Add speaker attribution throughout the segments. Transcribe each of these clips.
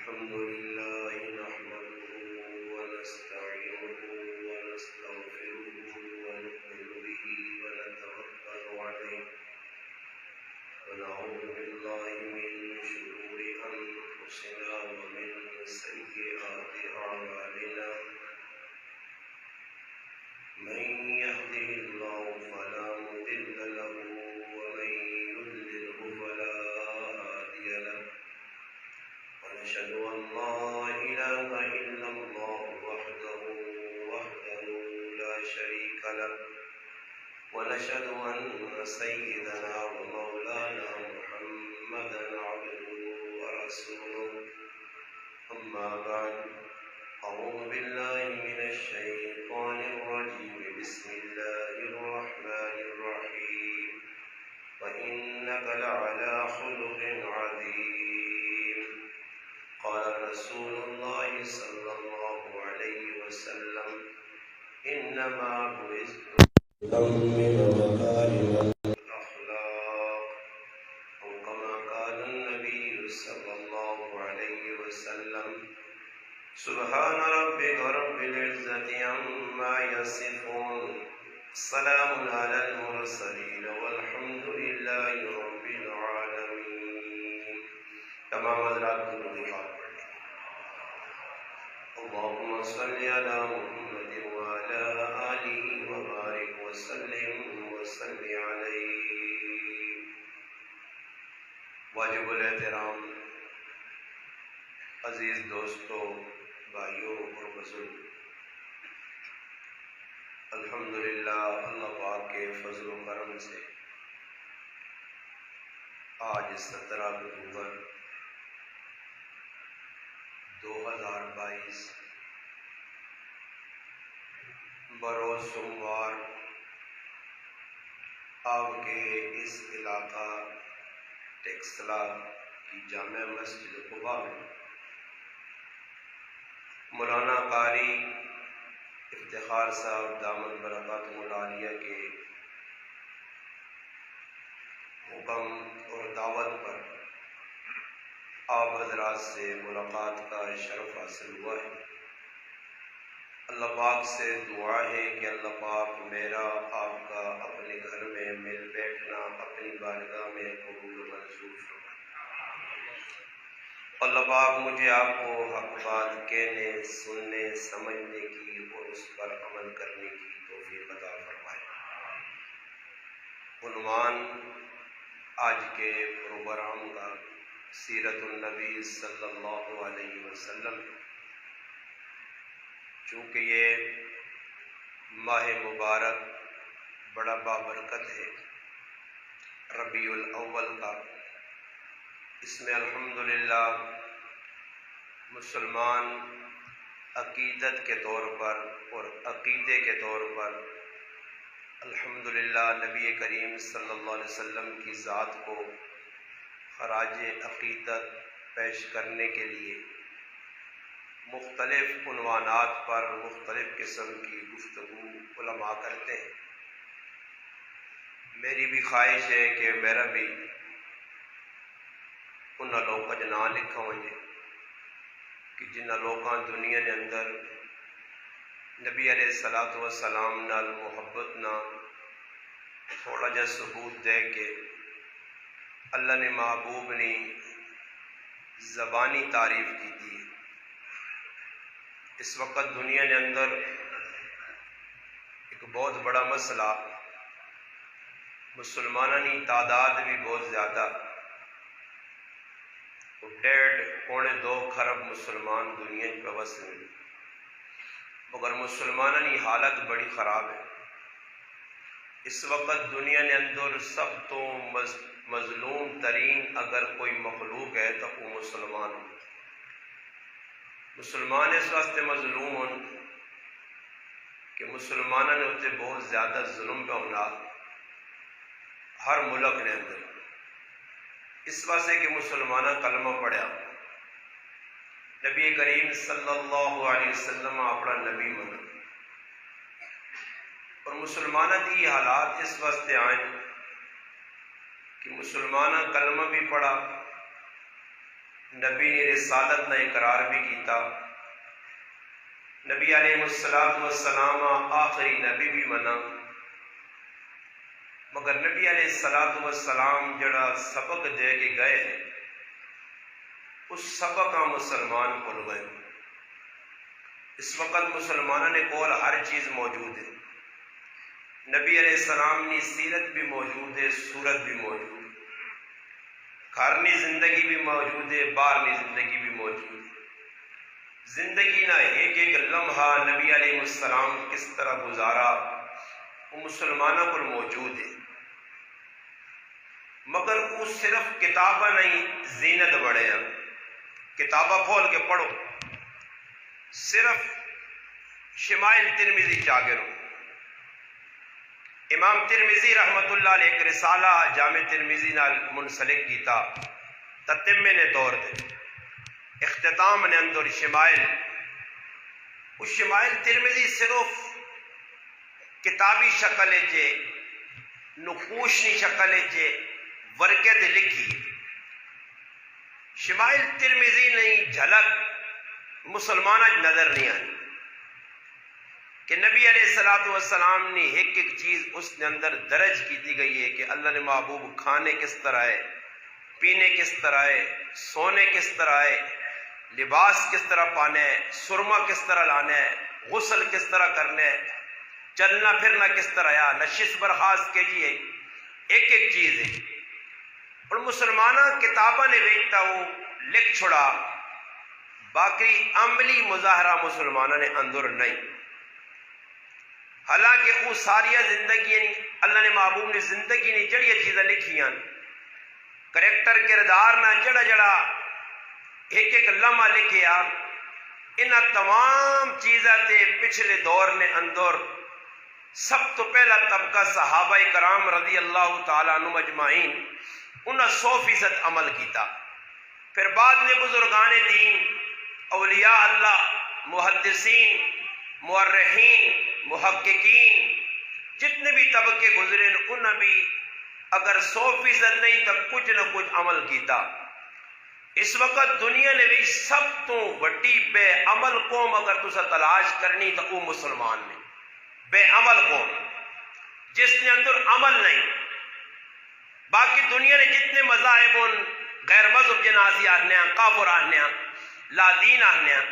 Speaker 1: الحمد لله نحمده ونستعينه ونستغفره ونؤمن به ونتوكل عليه ونعوذ بالله من شرور أنفسنا ومن سيئات أعمالنا من يهده الله فلا مضل له ومن يضلله فلا هادي له ونشهد أن لا إله إلا الله وحده لا شريك له ونشهد أن سيدنا ومولانا محمدا عبده ورسوله أما بعد أعوذ بالله من الشيطان الرجيم بسم الله الرحمن الرحيم وإنك لعلى خلق عظيم قال رسول الله صلى الله عليه وسلم إنما بعثت لأتمم مكارم الأخلاق أو كما قال النبي صلى الله عليه وسلم سبحان ربك رب العزة عما يصفون سلام على المرسلين والحمد لله رب العالمين. تمام حضرات درود پاک پڑھیں. اللهم صل على محمد وعلى آله وبارك وسلم عليه. واجب الاحترام عزیز دوستو، بھائیوں اور بزرگ، الحمدللہ اللہ پاک کے فضل و کرم سے آج 17 اکتوبر 2022 بروز سوموار آپ کے اس علاقہ ٹیکسلا کی جامع مسجد قباء میں مولانا قاری افتخار صاحب دامن برکاتہ العالیہ کے حکم اور دعوت پر آپ حضرات سے ملاقات کا شرف حاصل ہوا ہے. اللہ پاک سے دعا ہے کہ اللہ پاک میرا آپ کا اپنے گھر میں مل بیٹھنا اپنی بارگاہ میں قبول و منظور فرمائے. اللہ پاک مجھے آپ کو حق بات کہنے، سننے، سمجھنے کی اور اس پر عمل کرنے کی توفیق عطا فرمائے. عنوان آج کے پروگرام کا سیرت النبی صلی اللہ علیہ وسلم. چونکہ یہ ماہ مبارک بڑا بابرکت ہے، ربیع الاول کا، اس میں الحمدللہ مسلمان عقیدت کے طور پر اور عقیدے کے طور پر الحمدللہ نبی کریم صلی اللہ علیہ وسلم کی ذات کو خراج عقیدت پیش کرنے کے لیے مختلف عنوانات پر مختلف قسم کی گفتگو علماء کرتے ہیں. میری بھی خواہش ہے کہ میرا بھی ان لوگوں کا نام لکھا ہوئے کہ جن لوگوں دنیا کے اندر نبی علیہ الصلوۃ والسلام نال محبت نہ تھوڑا جا ثبوت دے کے اللہ نے محبوب نے زبانی تعریف کی تھی. اس وقت دنیا کے اندر ایک بہت بڑا مسئلہ، مسلمانوں کی تعداد بھی بہت زیادہ، 1.5-2 خرب مسلمان دنیا پہ وسع ہیں، مگر مسلمانوں کی حالت بڑی خراب ہے. اس وقت دنیا کے اندر سب تو مظلوم ترین اگر کوئی مخلوق ہے تو وہ مسلمان ہو. مسلمان اس واسطے مظلوم ہوں کہ مسلمانوں نے اتنے بہت زیادہ ظلم پہ ہونا ہر ملک نے اندر، اس واسطے کہ مسلمانہ کلمہ پڑھیا، نبی کریم صلی اللہ علیہ وسلم اپنا نبی منا، اور مسلمانہ کی حالات اس واسطے آئیں کہ مسلمانہ کلمہ بھی پڑھا، نبی نے رسالت نہ اقرار بھی کیتا، نبی علیہ السلام آخری نبی بھی منا، مگر نبی علیہ السلام جڑا سبق دے کے گئے ہیں اس سبق کا مسلمان بھول گئے۔ اس وقت مسلمانوں نے کول ہر چیز موجود ہے، نبی علیہ السلام کی سیرت بھی موجود ہے، صورت بھی موجود ہے، گھرنی زندگی بھی موجود ہے، باہرنی زندگی بھی موجود ہے۔ زندگی نہ ایک ایک لمحہ نبی علیہ السلام کس طرح گزارا وہ مسلمانوں کو موجود ہے، مگر وہ صرف کتابہ نہیں زینت بڑھے ہیں۔ کتابہ کھول کے پڑھو، صرف شمائل ترمذی جاگرو، امام ترمذی رحمت اللہ علیہ ایک رسالہ جامع ترمذی نال منسلک کیتا، تتمے نے دور دے اختتام نے اندر شمائل، اس شمائل ترمذی صرف کتابی شکل چے نقوشنی شکل چے ورقے تے لکھی، شمائل ترمذی نہیں جھلک مسلمانہ نظر نہیں آئی کہ نبی علیہ السلام نے ایک ایک چیز اس نے اندر درج کی گئی ہے کہ اللہ نے محبوب کھانے کس طرح ہے، پینے کس طرح ہے، سونے کس طرح ہے، لباس کس طرح پانا ہے، سرما کس طرح لانا ہے، غسل کس طرح کرنا ہے، چلنا پھرنا کس طرح ہے، نشست برخاست کے لیے ایک ایک چیز ہے۔ اور مسلمانہ کتابہ نے بیچتا وہ لکھ چھڑا، باقی عملی مظاہرہ مسلمانہ نے اندر نہیں۔ حالانکہ وہ ساریا زندگی اللہ نے محبوب نے زندگی نے جڑی چیزیں لکھیاں، کریکٹر کردار نہ جڑا جڑا ایک ایک لمحہ لکھیا، ان تمام چیزیں تے پچھلے دور نے اندر سب تو پہلا طبقہ صحابہ کرام رضی اللہ تعالیٰ عنہ مجمعین انہاں 100% عمل کیتا، پھر بعد میں بزرگان دین، اولیاء اللہ، محدثین، مورخین، محققین جتنے بھی طبقے گزرے انہاں بھی اگر 100% نہیں تو کچھ نہ کچھ عمل کیتا۔ اس وقت دنیا نے بھی سب تو بڑی بے عمل قوم اگر تسا تلاش کرنی تو وہ مسلمان نے، بے عمل قوم جس نے اندر عمل نہیں۔ باقی دنیا نے جتنے مذاہب غیر مذہب جناسی آہنے ہیں، کافر آہنے ہیں، لا دین آہنے ہیں،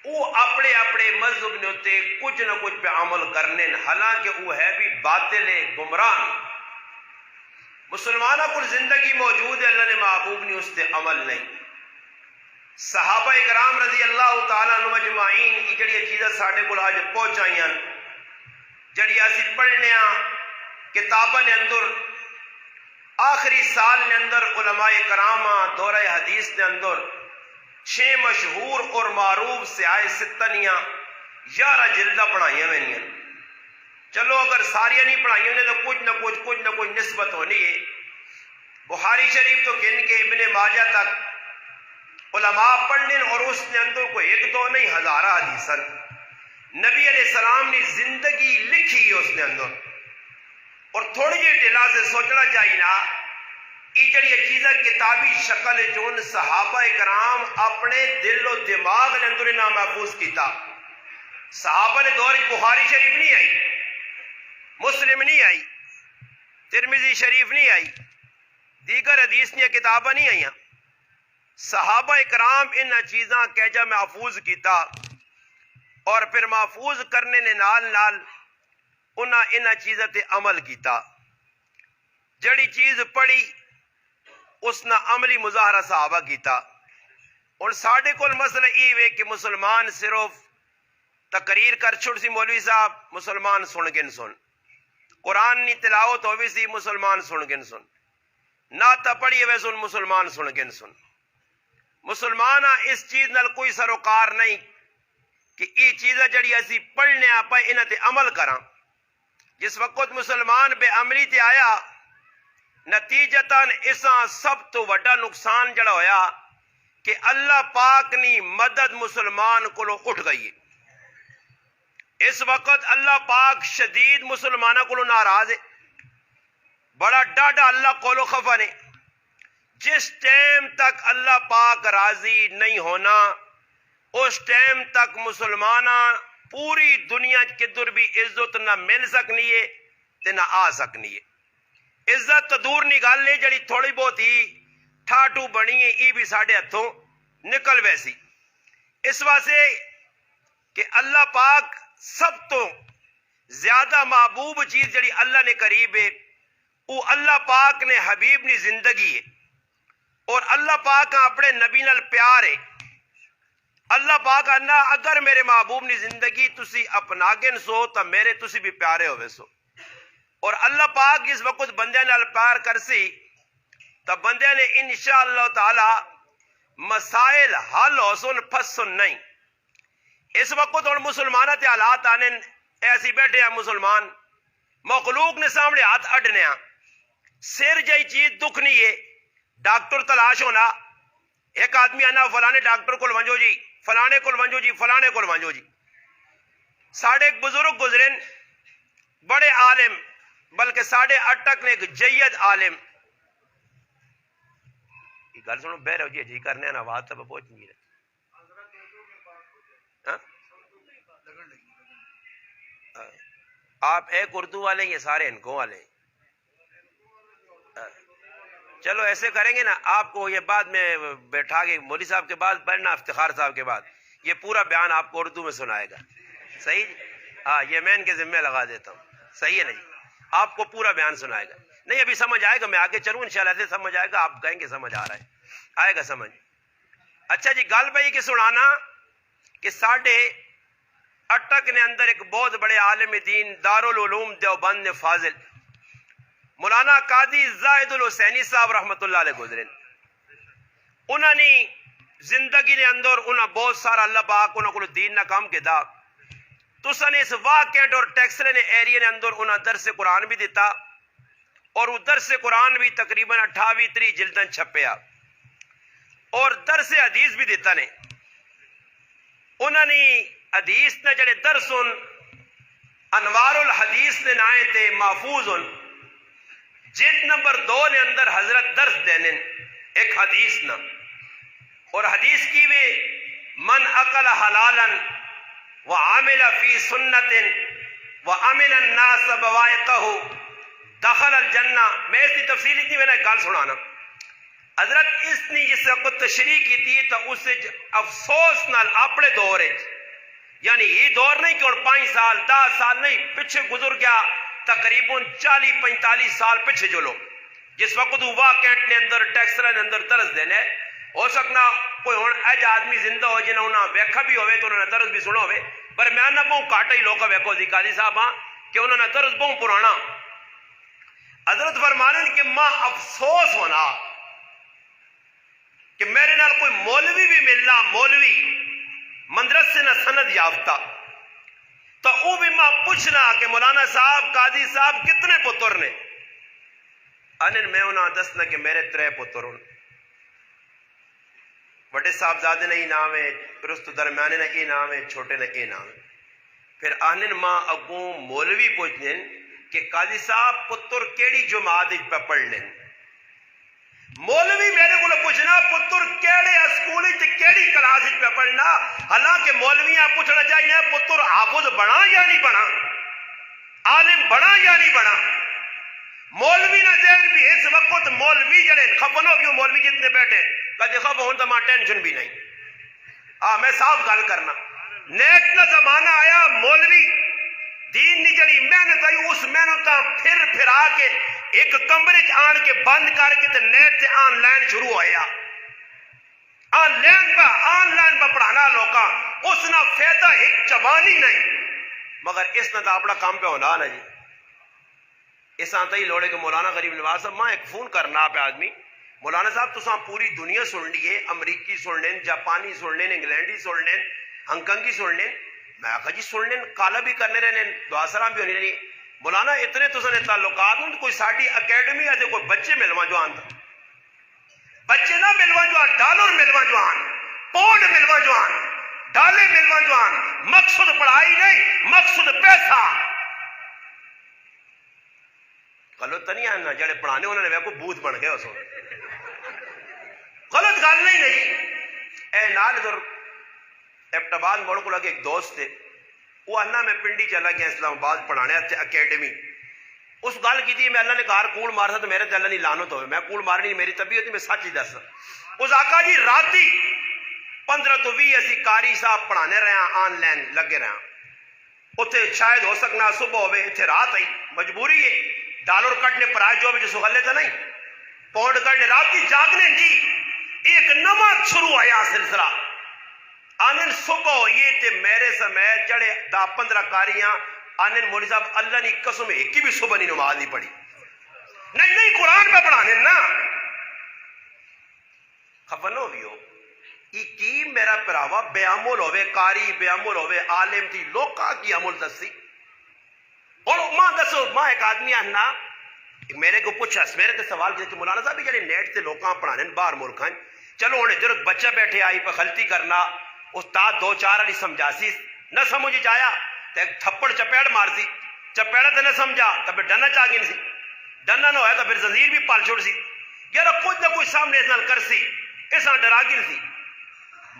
Speaker 1: وہ اپنے اپنے مذہب نے ہوتے کچھ نہ کچھ پہ عمل کرنے، حالانکہ وہ ہے بھی باطل گمراہ۔ مسلمانہ کو زندگی موجود ہے، اللہ نے محبوب نے اس سے عمل نہیں۔ صحابہ کرام رضی اللہ تعالیٰ عنہ مجمعین یہ جڑی چیزیں ساڑھے کو آج پہنچائیاں، جڑی اسی پڑھنے کتابہ نے اندر آخری سال نے اندر علماء کرام دورہ حدیث نے اندر 6 مشہور اور معروف سیاہ ستنیاں 11 جلدہ پڑھائیاں میں نہیں۔ چلو اگر ساریاں نہیں پڑھائیوں نے تو کچھ نہ کچھ نسبت ہونی ہے۔ بخاری شریف تو گن کے ابن ماجہ تک علماء پڑھنے اور اس نے اندر کوئی 1 2 نہیں ہزارہ حدیثن نبی علیہ السلام نے زندگی لکھی ہے اس نے اندر۔ اور تھوڑی جی ڈھلا سے سوچنا چاہیے نا یہ جڑی چیزیں کتابی شکل چون صحابہ کرام اپنے دل و دماغ نے اندر نہ محفوظ کیتا۔ صحابہ نے دور بخاری شریف نہیں آئی، مسلم نہیں آئی، ترمذی شریف نہیں آئی، دیگر حدیث نے کتابیں نہیں آئیاں۔ صحابہ کرام ان چیزاں کہجا محفوظ کیتا اور پھر محفوظ کرنے نے نال انہاں ان چیزیں تے عمل کیتا۔ جڑی چیز پڑھی اس نے عملی مظاہرہ صحابہ کیتا۔ اور ساڑھے کول مسئلہ یہ ہے کہ مسلمان صرف تقریر کر چھوڑ سی مولوی صاحب مسلمان سن گن سن، قرآن نی تلاوت ہوئی سی مسلمان سن گن سن، نعت پڑھی ہوئے سن مسلمان سن گن سن۔ مسلمان اس چیز نال کوئی سروکار نہیں کہ یہ چیزیں جڑی اسی پڑھنے آپ انہاں تے عمل کراں۔ جس وقت مسلمان بے عملی تے آیا نتیجتاً اساں سب تو وڈا نقصان جڑا ہویا کہ اللہ پاک نی مدد مسلمان کو اٹھ گئی۔ اس وقت اللہ پاک شدید مسلمانوں کو ناراض ہے، بڑا ڈاڈا اللہ کو خفا نے۔ جس ٹائم تک اللہ پاک راضی نہیں ہونا اس ٹائم تک مسلمانہ پوری دنیا کدھر بھی عزت نہ مل سکنی ہے تے نہ آ سکنی ہے۔ عزت تو دور نہیں گل ہے، جڑی تھوڑی بہت ہی ٹھاٹو بنی ہے یہ بھی ساڈے ہتھوں نکل ویسی۔ اس واسطے کہ اللہ پاک سب تو زیادہ محبوب چیز جڑی اللہ نے قریب ہے وہ اللہ پاک نے حبیب نی زندگی ہے، اور اللہ پاک اپنے نبی نال پیار ہے۔ اللہ پاک آنا اگر میرے محبوب نی زندگی تسی اپنا گن سو تو میرے تسی بھی پیارے ہوئے سو، اور اللہ پاک جس وقت بندے نال پیار کرسی تو بندے نے انشاءاللہ تعالی مسائل حل ہو سن پھس سن نہیں۔ اس وقت اور مسلمانہ تے حالات آنے ایسی بیٹھے ہیں مسلمان مخلوق نے سامنے ہاتھ اڈنے ہیں، سر جائی چیز دکھ نہیں ہے ڈاکٹر تلاش ہونا، ایک آدمی آنا فلانے ڈاکٹر کو ونجو جی، فلانے کو ونجو جی، فلانے کو ونجو جی۔ ساڑھے ایک بزرگ گزرن بڑے عالم، بلکہ ساڑھے اٹک نے ایک جید عالم، یہ گل سنو بہر ہو جی کرنے ہیں نا آواز تب پہنچ نہیں رہے۔ آپ ایک اردو والے یہ سارے انکوں والے ہیں؟ چلو ایسے کریں گے نا، آپ کو یہ بعد میں بیٹھا کے مولوی صاحب کے بعد پڑھنا، افتخار صاحب کے بعد یہ پورا بیان آپ کو اردو میں سنائے گا، صحیح؟ ہاں یہ میں ان کے ذمہ لگا دیتا ہوں، صحیح ہے نا جی؟ آپ کو پورا بیان سنائے گا، نہیں ابھی سمجھ آئے گا، میں آگے چلوں انشاءاللہ سے سمجھ آئے گا، آپ کہیں گے سمجھ آ رہا ہے، آئے گا سمجھ۔ اچھا جی گل بھائی کہ سنانا کہ ساڑھے اٹک نے اندر ایک بہت بڑے عالم دین دارالعلوم دیوبند نے فاضل مولانا قاضی زاہد الحسینی صاحب رحمت اللہ علیہ گزرے، انہوں نے زندگی نے اندر انہوں بہت سارا اللہ پاک انہوں کو دین نہ کام کیتا، تو سن اس واقعٹ اور ٹیکسلے نے ایریے نے اندر انہوں درس قرآن بھی دیتا، اور وہ درس قرآن بھی تقریباً 28 جلدن چھپیا، اور درس حدیث بھی دیتا نے۔ انہوں نے حدیث نے جڑے درس انوار الحدیث نے نائے تے محفوظ جلد نمبر 2 نے اندر حضرت درس دینے ایک حدیث نہ، اور حدیث کی وے من اکل حلالا وعامل فی سنت وعمل الناس بوائقہ دخل الجنہ۔ میں اس کی تفصیل اتنی میں نے ایک گال سنانا، حضرت اس نے جس وقت تشریح کی تھی تو اس افسوس نال اپنے دور ہے، یعنی یہ دور نہیں کہ اور 5 سال 10 سال نہیں پیچھے گزر گیا، تقریباً 40-45 سال پیچھے جو لو جس وقت وہ کینٹ نے اندر ٹیکسلر نے اندر درس دینے، ہو سکنا کوئی ہون ایج آدمی زندہ ہو جنہوں نے ویکھا بھی ہوئے تو انہوں نے درس بھی سنا ہوئے، پر میں نہ بہت کاٹا ہی لوگا ویکھو دی قاضی صاحب ہاں کہ انہوں نے درس بہت پرانا۔ حضرت فرمانے کہ ماں افسوس ہونا کہ میرے نال کوئی مولوی بھی ملنا، مولوی مدرسے نہ سند یافتہ، تو وہ بھی ماں پوچھنا کہ مولانا صاحب قاضی صاحب کتنے پتر نے؟ انن میں انہاں دسنا کہ میرے 3 پتر ہوں، بڑے صاحبزادے نے یہ نام ہے، پھر اس تو درمیانے نے یہ نام ہے، چھوٹے نے یہ نام ہے۔ پھر آنن ماں اگوں مولوی پوچھنے کہ قاضی صاحب پتر کیڑی جماعت پہ پڑھ لیں؟ مولوی میرے کو پوچھنا پتر کیڑے اسکول کیڑی کلاس پہ پڑھنا، حالانکہ مولویاں پوچھنا چاہیے پتر حافظ بنا یا نہیں بنا، عالم بنا یا نہیں بنا۔ مولوی نہ ذہن بھی اس وقت مولوی جڑے خفنو بھی مولوی جتنے بیٹھے کدے خف ہون تو ماں ٹینشن بھی نہیں۔ میں صاف گل کرنا، نیٹ نہ زمانہ آیا مولوی دین نہیں جڑی محنت آئی اس محنت پھر پھرا کے ایک کمرے آن کے بند کر کے تے نیٹ سے آن لائن شروع ہویا، آن لائن پہ پڑھانا لوکاں، اس نہ فائدہ ایک چوانی نہیں، مگر اس نہ تو اپنا کام پہ ہونا نا جی۔ اس آنتا ہی لوڑے کہ مولانا غریب نواز صاحب ماں ایک فون کرنا پہ آدمی، مولانا صاحب تو پوری دنیا سن لیے، امریکی سن لیں، جاپانی سن لیں، انگلینڈی سن لیں، ہنگ کنگی سن لیں، میں آخا جی سن لیں، کالا بھی کرنے رہنے، دعا سلام بھی ہونے رہی۔ مولانا اتنے تو سنے تعلقات ہوں، کوئی ساڑی اکیڈمی ہے کوئی بچے ملوا جوان تھا، بچے نہ ملوا جوان، ڈالر ملوا جوان، پونڈ ملوا جوان، ڈالے ملوا جوان، مقصد پڑھائی نہیں، مقصد پیسہ۔ غلط تو نہیں آنا جڑے پڑھانے انہوں نے کو بوت بن گئے اس وقت، غلط گل نہیں نہیں اے نال ادھر ایبٹ موڑ کو لگے ایک دوست تھے وہ آنا میں پنڈی چلا گیا اسلام آباد پڑھانے اکیڈمی اس گل کی میں اللہ نے کار کوڑ مارتا تو میرے تے اللہ نہیں لانت ہوئے میں کوڑ مارنی میری طبیعت میں سچ ہی دس اس آقا جی راتی 15 تو 20 اسی کاری صاحب پڑھانے رہے ہیں آن لائن لگے رہے ہیں اتنے شاید ہو سکنا صبح ہوئے اتنے رات آئی مجبوری ہے ڈالر کٹنے پرائز جو جو سغلے تھے نہیں پونڈ کٹنے رات کی جاگنے جی ایک نواں شروع آیا سلسلہ آنن صبح ہوئی تے میرے سمیت چڑھے 10-15 کاریاں آنن مولوی صاحب اللہ نے قسم ایک کی بھی صبح نہیں نماز نہیں پڑھی نہیں قرآن پہ پڑھانے نا خبر نہ ہوئی ہو کی میرا پراوا بے عمل ہوئے کاری بے عمل ہوئے عالم تھی لوکا کی عمل دسی اور ماں دسو ماں ایک آدمی آنا میرے کو پوچھا میرے تے سوال کیا کہ مولانا صاحب جڑے نیٹ تے لوکاں پڑھانے باہر ملک ہیں چلو ہن ادھر بچہ بیٹھے آئی پہ غلطی کرنا استاد 2-4 والی سمجھاسی نہ سمجھ جایا تے تھپڑ چپیڑ مارسی چپیڑا تے نہ سمجھا تو پھر ڈنا چاہ گئی سی ڈنا نہ ہویا تو پھر زنجیر بھی پال چھوڑ سی یار کچھ نہ کچھ سامنے اس نال کرسی اس نال ڈرا گئی سی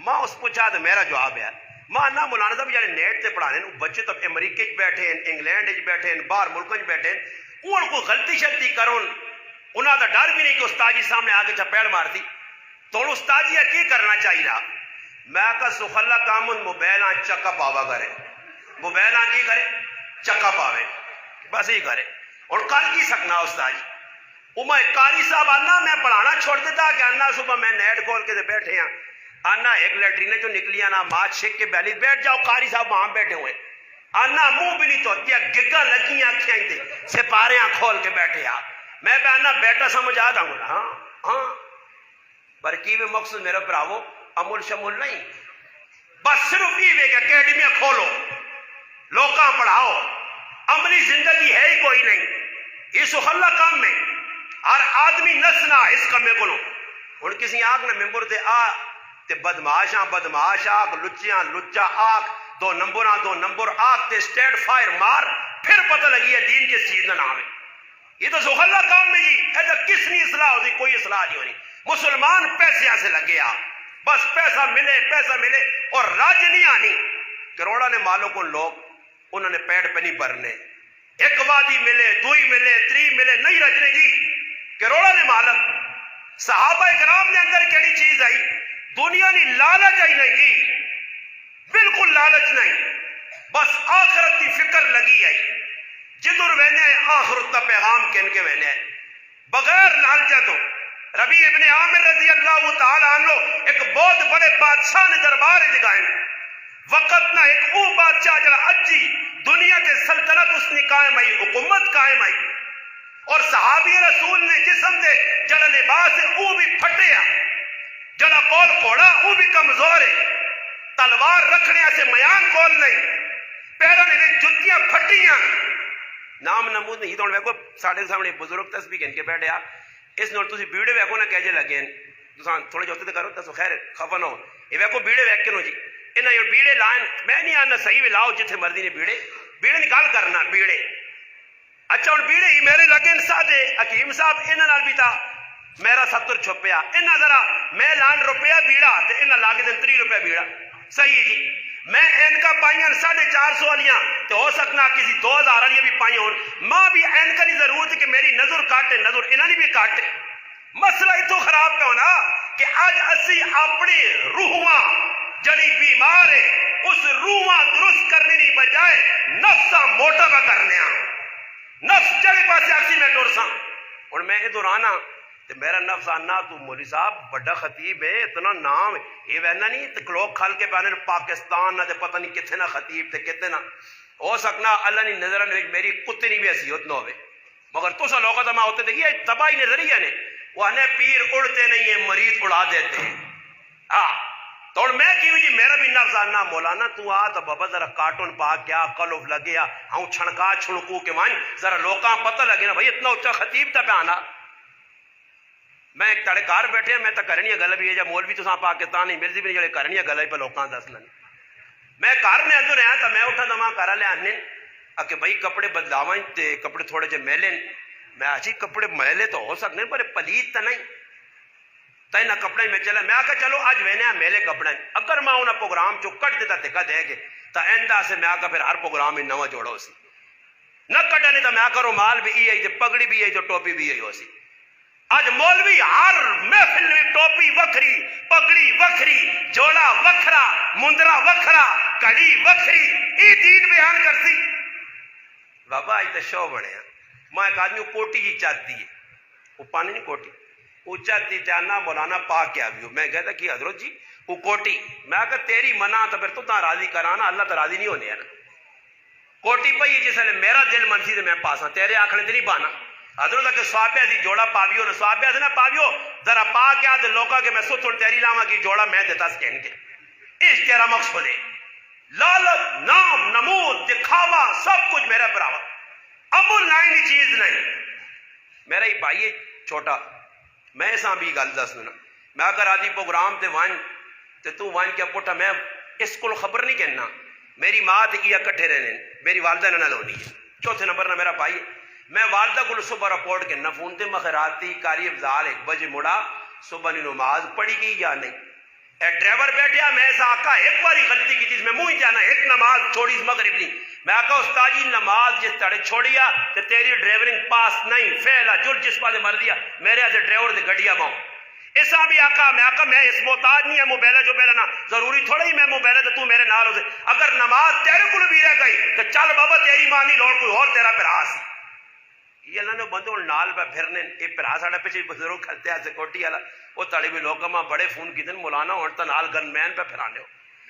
Speaker 1: ماں اس پوچھا تو میرا جواب ہے ماں نہ مولانا صاحب جڑے نیٹ تے پڑھانے بچے تو امریکہ بیٹھے ہیں انگلینڈ بیٹھے ہیں باہر ملکوں بیٹھے ہیں وہ کوئی غلطی شلطی کرو انہاں دا ڈر بھی نہیں کہ استاد جی سامنے آ کے چپیڑ مار دی تو استاد جی کی کرنا چاہیے رہا میں کہا سخلا کامن موبائل چکا پاوا کرے موبائل کی کرے چکا پاوے بس یہ کرے اور کر کی سکنا استاد جی وہ میں کاری صاحب آنا میں پڑھانا چھوڑ دیتا کہ آنا صبح میں نیٹ کھول کے بیٹھے ہیں آنا ایک لیٹرین جو نکلی آنا ماں چھک کے بیلی بیٹھ جاؤ کاری صاحب وہاں بیٹھے ہوئے آنا منہ بھی نہیں توتیا گگا لگی آنکھیں تھے سپارے کھول کے بیٹھے آ میں آنا بیٹا سمجھ آتا ہوں ہاں ہاں پر کی بھی مقصد میرا براو امول شمول نہیں بس صرف یہ کہ اکیڈمیاں کھولو لوکاں پڑھاؤ عملی زندگی ہے ہی کوئی نہیں یہ سخلا کام میں ہر آدمی نسنا اس کمے کو ہوں کسی آگ نے ممبر تے آ تے بدماشاں بدماش آگ لچیاں لچا آگ 2 نمبر آگ تے سٹیٹ فائر مار پھر پتہ لگی ہے دین کس چیز کا نام ہے یہ تو سخلا کام میں جی ایسا کس نہیں اصلاح ہوتی کوئی اصلاح نہیں ہونی مسلمان پیسے سے لگے آ بس پیسہ ملے اور راج نہیں آنی کروڑا نے مالوں کو لوگ انہوں نے پیٹ پہ نہیں بھرنے ایک وادی ملے 2 ملے 3 ملے نہیں رجنے جی کروڑا نے مالک صحابہ کرام نے اندر کیڑی چیز آئی دنیا نے لالچ آئی نہیں جی بالکل لالچ نہیں بس آخرت کی فکر لگی آئی جدر وینے آخرت کا پیغام کن کے وینے بغیر لالچہ تو ربیع ابن عامر رضی اللہ تعالیٰ عنہ ایک بہت بڑے بادشاہ نے دربار دکھائیں وقت نہ ایک وہ بادشاہ جڑا اجی دنیا کے سلطنت اس نے قائم آئی حکومت قائم آئی اور صحابی رسول نے جسم دے جڑا لباس ہے وہ بھی پھٹیا جڑا کول کوڑا وہ بھی کمزور ہے تلوار رکھنے سے میان کول نہیں پیروں نے جتیاں پھٹیاں نام نمود نہیں تو ویکو ساڑھے سامنے بزرگ تسبیح کہن کے بیٹھے اس نوٹ تسی بیڑے ویکو نہ کہجے لگے تسان تھوڑے جو ہوتے کرو تسو خیر خفا نہ ہو یہ ویکو بیڑے ویک کے نو جی انہاں یہ بیڑے لائن میں نہیں آنا صحیح لاؤ جتھے مرضی نے بیڑے نکال کرنا بیڑے اچھا ہوں بیڑے ہی میرے لگے سادے حکیم صاحب انہاں نال بھی تھا میرا 70 چھپیا انہاں ذرا میں لان روپیہ بیڑا تے انہاں لاگے دن 3 روپیہ بیڑا صحیح جی میں ان کا پائیاں 450 والیاں تو ہو سکنا کسی 2000 والیاں بھی پائیاں ہون ماں بھی این کا نہیں ضرورت کہ میری نظر کاٹے نظر انہاں نے بھی کاٹے مسئلہ اتو خراب پہ ہونا کہ آج اسی اپنی روحواں جڑی بیمار ہے اس روحواں درست کرنے کی بجائے نفساں موٹا پہ کرنے نفس جڑے پاسے اکسی میں ٹور ساں اور میں ادھر آنا تو میرا نفس آنا تو مولوی صاحب بڑا خطیب ہے اتنا نام یہ وینا نہیں تو لوگ کھل کے پانے پاکستان نہ پتہ نہیں کتنے نہ خطیب تے کتنے نہ ہو سکنا اللہ نے نظر میری کتے نہیں بھی حیثیت نہ ہوئے مگر تو سا لوگوں تو میں ہوتے دیکھیے تباہی نظریہ نے وہ انے پیر اڑتے نہیں ہیں مریض اڑا دیتے ہیں تو میں کیوں جی میرا بھی نفس آنا مولانا تو آ تو بابا ذرا کارٹون پا کیا کلوف لگیا ہوں چھڑکا چھڑکو کے مان ذرا لوکاں پتہ لگے نا بھائی اتنا اچھا خطیب تا پہ آنا میں ایک تڑے کار بیٹھے میں تو کرنی گل بھی ہے جب مولوی تو پاکستان نہیں ملتی بھی نہیں جڑے کرنی گل پہ لوکاں دس لیں میں کار نے اندر رہا تو میں اٹھا تو ماں کرا لے آنے کہ بھائی کپڑے بدلاواں تے کپڑے تھوڑے جے میلے میں آجی کپڑے میلے تو ہو سکتے پر پلیت تو نہیں تین کپڑے میں چلا میں آکا چلو آج وینے میلے کپڑے اگر میں انہاں پروگرام چو کٹ دیتا تکا دے کے تا ایندہ سے میں آکا پھر ہر پروگرام میں نوہ جوڑا ہو سی نہ کٹا نہیں تا میں آکا رومال بھی ای ہے پگڑی بھی ہے ٹوپی بھی ہے ہو سی آج مولوی ہر محفل میں ٹوپی وکھری پگڑی وکھری جوڑا وکھرا مندرا وکھرا کڑی وکھری ای دین بیان کرسی بابا آج تا شو بڑے ہیں میں ایک آدمی کوٹی جی چاہتی ہے وہ پانی نہیں کوٹی وہ چاہتی چاہنا مولانا پاک کیا بھی ہو میں کہتا کہ حضرت جی وہ کوٹی میں کہا تیری منع تو پھر تو تا راضی کرانا اللہ تا راضی نہیں ہونے ہے نا کوٹی پئی جس لئے میرا دل منسی سے میں پاسا تیرے آنکھنے دے نہیں پانا حضرت کہ سوابیہ سی جوڑا پاویو نہ سوابیہ سے نہ پاویو ذرا پا کیا دے لوگا کہ میں ستھن تیری لاؤں کی جوڑا میں دیتا سکین کے اس تیرا مقصد ہے لالت نام نمود دکھاوا سب کچھ میرا براوا امول نائنی چیز نہیں میرا ہی بھائی چھوٹا میں ساں بھی گل دس دنا میں اگر آدھی پروگرام تے وان تے تو وان کیا پوٹا میں اس کو خبر نہیں کہنا میری ماں تے کیا کٹھے رہنے میری والدہ نہ لونی ہے چوتھے نمبر نہ میرا بھائی میں والدہ کو صبح رپورٹ کرنا فون تے مخراتی کاری افضال 1 بجے مڑا صبح نی نماز پڑھی گئی یا نہیں اے ڈرائیور بیٹھیا میں ایسا آقا ایک باری غلطی کی چیز میں منہ ہی جانا ایک نماز چھوڑی اس مغرب نہیں میں آقا استاد جی نماز جس طرح چھوڑیا کہ تیری ڈرائیورنگ پاس نہیں فیلا جل جس پاسے مر دیا میرے ایسے ڈرائیور دے گڈیا باؤں ایسا بھی آقا میں اس محتاج نہیں ہے موبائل جو میرا نا ضروری تھوڑا ہی میں موبائل تو میرے نال ہو سے اگر نماز تیرے کو بھی رہ گئی تو چل بابا تیری ماں نہیں لوڑ کوئی اور تیرا پراس یہ اللہ نے بندوں نال پہ پھرنے یہ پرا ساڑھا پیچھے بزرگ کھلتے ہیں سیکورٹی والا وہ تڑی بھی لوگ ماں بڑے فون کی دن مولانا ہوتا نال گن مین پہ پھرانے ہو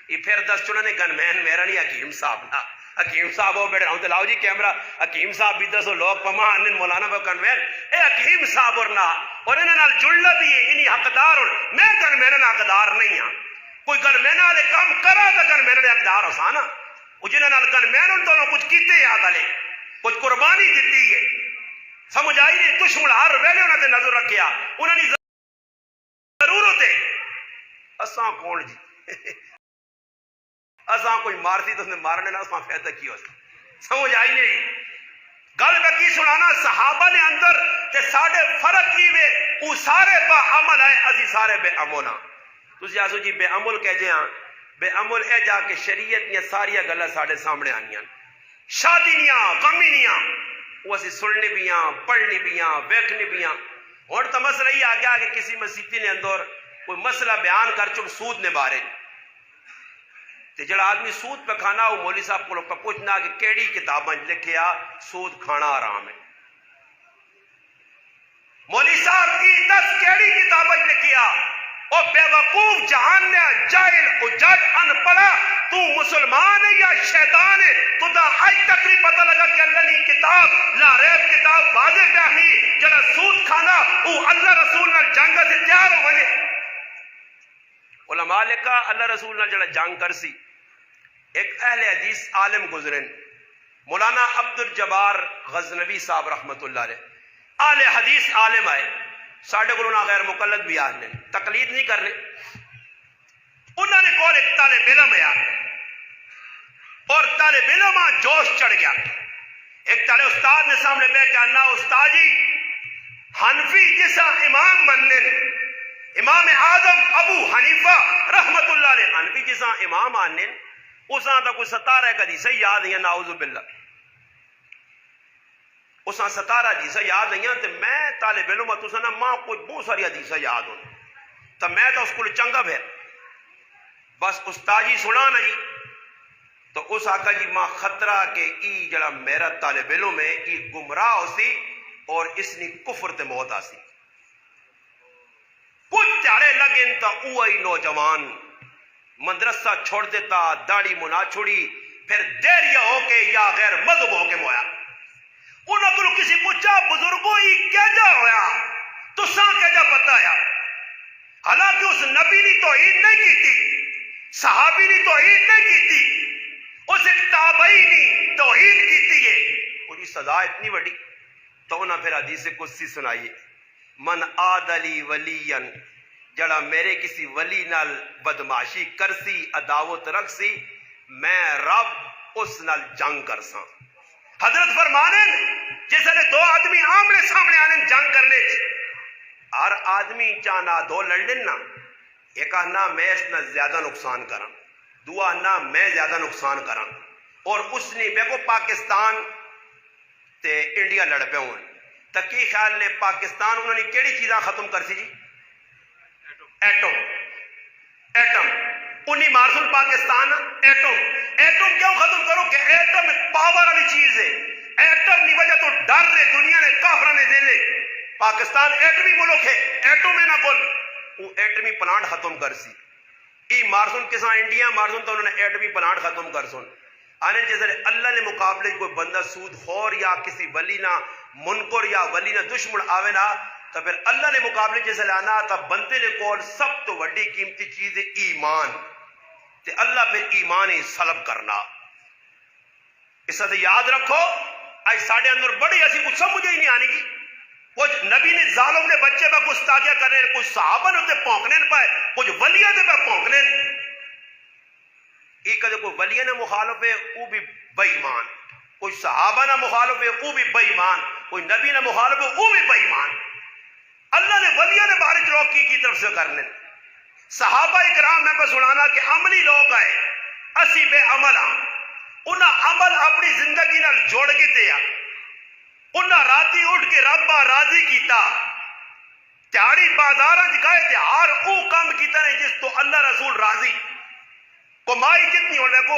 Speaker 1: یہ پھر 10 چڑھا نے گن مین میرا نہیں حکیم صاحب نا حکیم صاحب ہو بیٹھے رہا ہوں لاؤ جی کیمرہ حکیم صاحب بھی 10 لوگ پما انن مولانا پہ گن مین اے حکیم صاحب اور نا اور انہیں نال جڑنا بھی ہے انہی حقدار ہوں میں گن مین حقدار نہیں ہاں کوئی گن مین آلے کام کرا تو گن مین حقدار ہو سانا جنہیں نال گن مین ان تو کچھ کیتے یاد آلے کچھ قربانی دیتی ہے سمجھ آئی نہیں دشمن ہر ویلے انہوں نے نظر رکھیا انہوں نے ضرورت ہے اساں کون جی اساں کوئی مارتی تو اس نے مارنے نہ اساں فیدہ کی ہو سمجھ آئی نہیں گل میں کی سنانا صحابہ نے اندر تے ساڑھے فرق کی وے او سارے با عمل ہے ازی سارے بے عمل ہاں تسی آسو جی بے عمل کہتے ہیں بے عمل اے جا کے شریعت یا ساری گلہ ساڑھے سامنے آنیاں شادی نیاں غمی نیاں وہ اسی سننے بھی ہیں پڑھنی بھی ہیں ویکھنی بھی ہیں اور تو مسئلہ ہی آ گیا کہ کسی مسیحی نے اندر کوئی مسئلہ بیان کر چک سود نے بارے تے جڑا آدمی سود پہ کھانا وہ مولوی صاحب کو لوگ پوچھنا کہ کیڑی کتاباں لکھیا سود کھانا حرام ہے مولوی صاحب کی 10 کیڑی کتاباں لکھیا او بے وقوف جہان نے جاہل اجڑ ان پڑھا تو مسلمان ہے یا شیطان ہے تو دا آج تک نہیں پتہ لگا کہ اللہ نے کتاب لا ریب کتاب واضح بیانی جڑا سود کھانا وہ اللہ رسول نے جنگ سے تیار ہو گئے علماء لکھا اللہ رسول نے جڑا جنگ کرسی ایک اہل حدیث عالم گزرن مولانا عبد الجبار غزنوی صاحب رحمت اللہ علیہ اہل حدیث عالم آئے ساڑھے گلونا غیر مقلد بھی آنے تقلید نہیں کرنے انہوں نے کول ایک طالب علم آیا اور طالب علم جوش چڑھ گیا ایک طالب استاد نے سامنے بیٹھ کے اللہ استاد جی حنفی جیسا امام منن امام اعظم ابو حنیفہ رحمت اللہ علیہ حنفی جیسا امام آنن اساں تا کوئی 17 کدی صحیح یاد ہے نعوذ باللہ اساں 17 حدیث یاد ہیں تے میں طالب علم تو سنا ماں کوئی بہت ساری حدیث یاد ہوں تو میں تو اس کو چنگا پھر بس استاد جی سنا نا جی تو اس آقا جی ماں خطرہ کہ ای جڑا میرا طالب علم ہے ای گمراہ ہو سی اور اس نے کفر تے موت آسی کچھ تیارے لگن تا اوہی نوجوان مدرسہ چھوڑ دیتا داڑھی منا چھوڑی پھر دیر یا ہو کے یا غیر مذہب ہو کے مویا انہوں کو کسی پوچھا بزرگوں ہی کیا جا ہویا تو ساں کیا جا پتا آیا حالانکہ اس نبی نے توہین نہیں کی تھی صحابی نے توہین نہیں کی تھی اس ایک تابعی نے توہین کی تھی یہ اور یہ سزا اتنی بڑی تو انہوں پھر حدیث قدسی سنائیے من آدلی ولین جڑا میرے کسی ولی نال بدماشی کرسی عداوت رکھسی میں رب اس نال جنگ کرساں حضرت فرمانے جس نے 2 آدمی آمنے سامنے آنے جنگ کرنے ہر آدمی چاہنا دو لڑن نا، ایک آنا میں اس نہ زیادہ نقصان کرا، دو آنا میں زیادہ نقصان کرا، اور اس نے دیکھو پاکستان تے انڈیا لڑ پے ہون تو کی خیال نے پاکستان انہوں نے کیڑی چیزاں ختم کر سی جی؟ ایٹم انہی مارسل پاکستان ایٹم کیوں ختم کرو کہ ایٹم پاور والی چیز ہے، ایٹم کی وجہ تو ڈر رہے دنیا نے کافر نے دے لے، پاکستان ایٹمی ملک ہے، ایٹم ہے نہ بول وہ ایٹمی پلانٹ ختم کر سی، ای مارسن کساں انڈیا مارسن تو انہوں نے ایٹمی پلانٹ ختم کر سن آنے جیسے اللہ نے مقابلے کوئی بندہ سود خور یا کسی ولی نہ منکر یا ولی نہ دشمن آوے نا تو پھر اللہ نے مقابلے جیسے لانا تا بندے نے کول سب تو وڈی قیمتی چیز ہے ایمان، تے اللہ پھر ایمان ہی سلب کرنا۔ اس سے یاد رکھو آج ساڑھے اندر بڑی ایسی کچھ سمجھے ہی نہیں آنے گی، کچھ نبی نے ظالم نے بچے پہ گستاخیاں کرنے، کچھ صحابہ نے پونکنے پائے، کچھ ولیاں پہ پونکنے، ایک کوئی ولیہ نے مخالف ہے وہ بھی بے ایمان، کوئی صحابہ نہ مخالف ہے وہ بھی بے ایمان، کوئی نبی نہ مخالف ہے وہ بھی بے ایمان۔ اللہ نے ولیہ نے بارش روکی کی طرف سے کرنے، صحابہ اکرام میں پہ سنانا کہ عملی لوگ آئے اسی بے عمل ہاں، انہاں عمل اپنی زندگی نال جوڑ کے دیا، انہاں راتی اٹھ کے ربا راضی کیتا، تیاری بازاراں جگائے تے ہر او کام کیتا نہیں جس تو اللہ رسول راضی، کمائی کتنی ہو دیکھو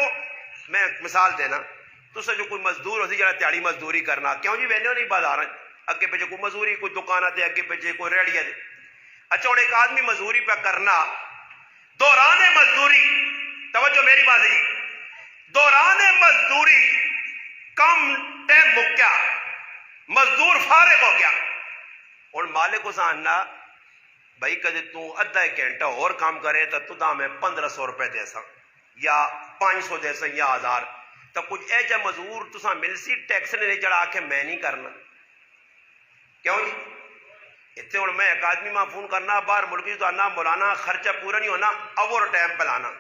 Speaker 1: میں مثال دینا تو سے جو کوئی مزدور ہو سی جڑا تیاری مزدوری کرنا کیوں جی وینے نہیں بازاراں اگے پیچھے کوئی مزدوری کوئی دکانہ تے اگے پیچھے کوئی ریڑیا دے، اچھا ہوں ایک آدمی مزدوری پہ کرنا دوران مزدوری، توجہ میری بات ہے، دوران مزدوری کم ٹائم مکیا مزدور فارغ ہو گیا، اور مالک کو ساننا بھائی کدے تو ادھا ایک گھنٹہ اور کام کرے تو تدا میں 1500 روپے دے سا یا 500 دے سا یا 1000 تو کچھ ایجا مزدور تساں مل سی ٹیکس نے چڑھا آکے میں نہیں کرنا، کیوں جی؟ اتنے ہوں میں ایک آدمی میں فون کرنا باہر ملکی تو آنا مولانا خرچہ پورا نہیں ہونا اوور ٹائم پہ لانا،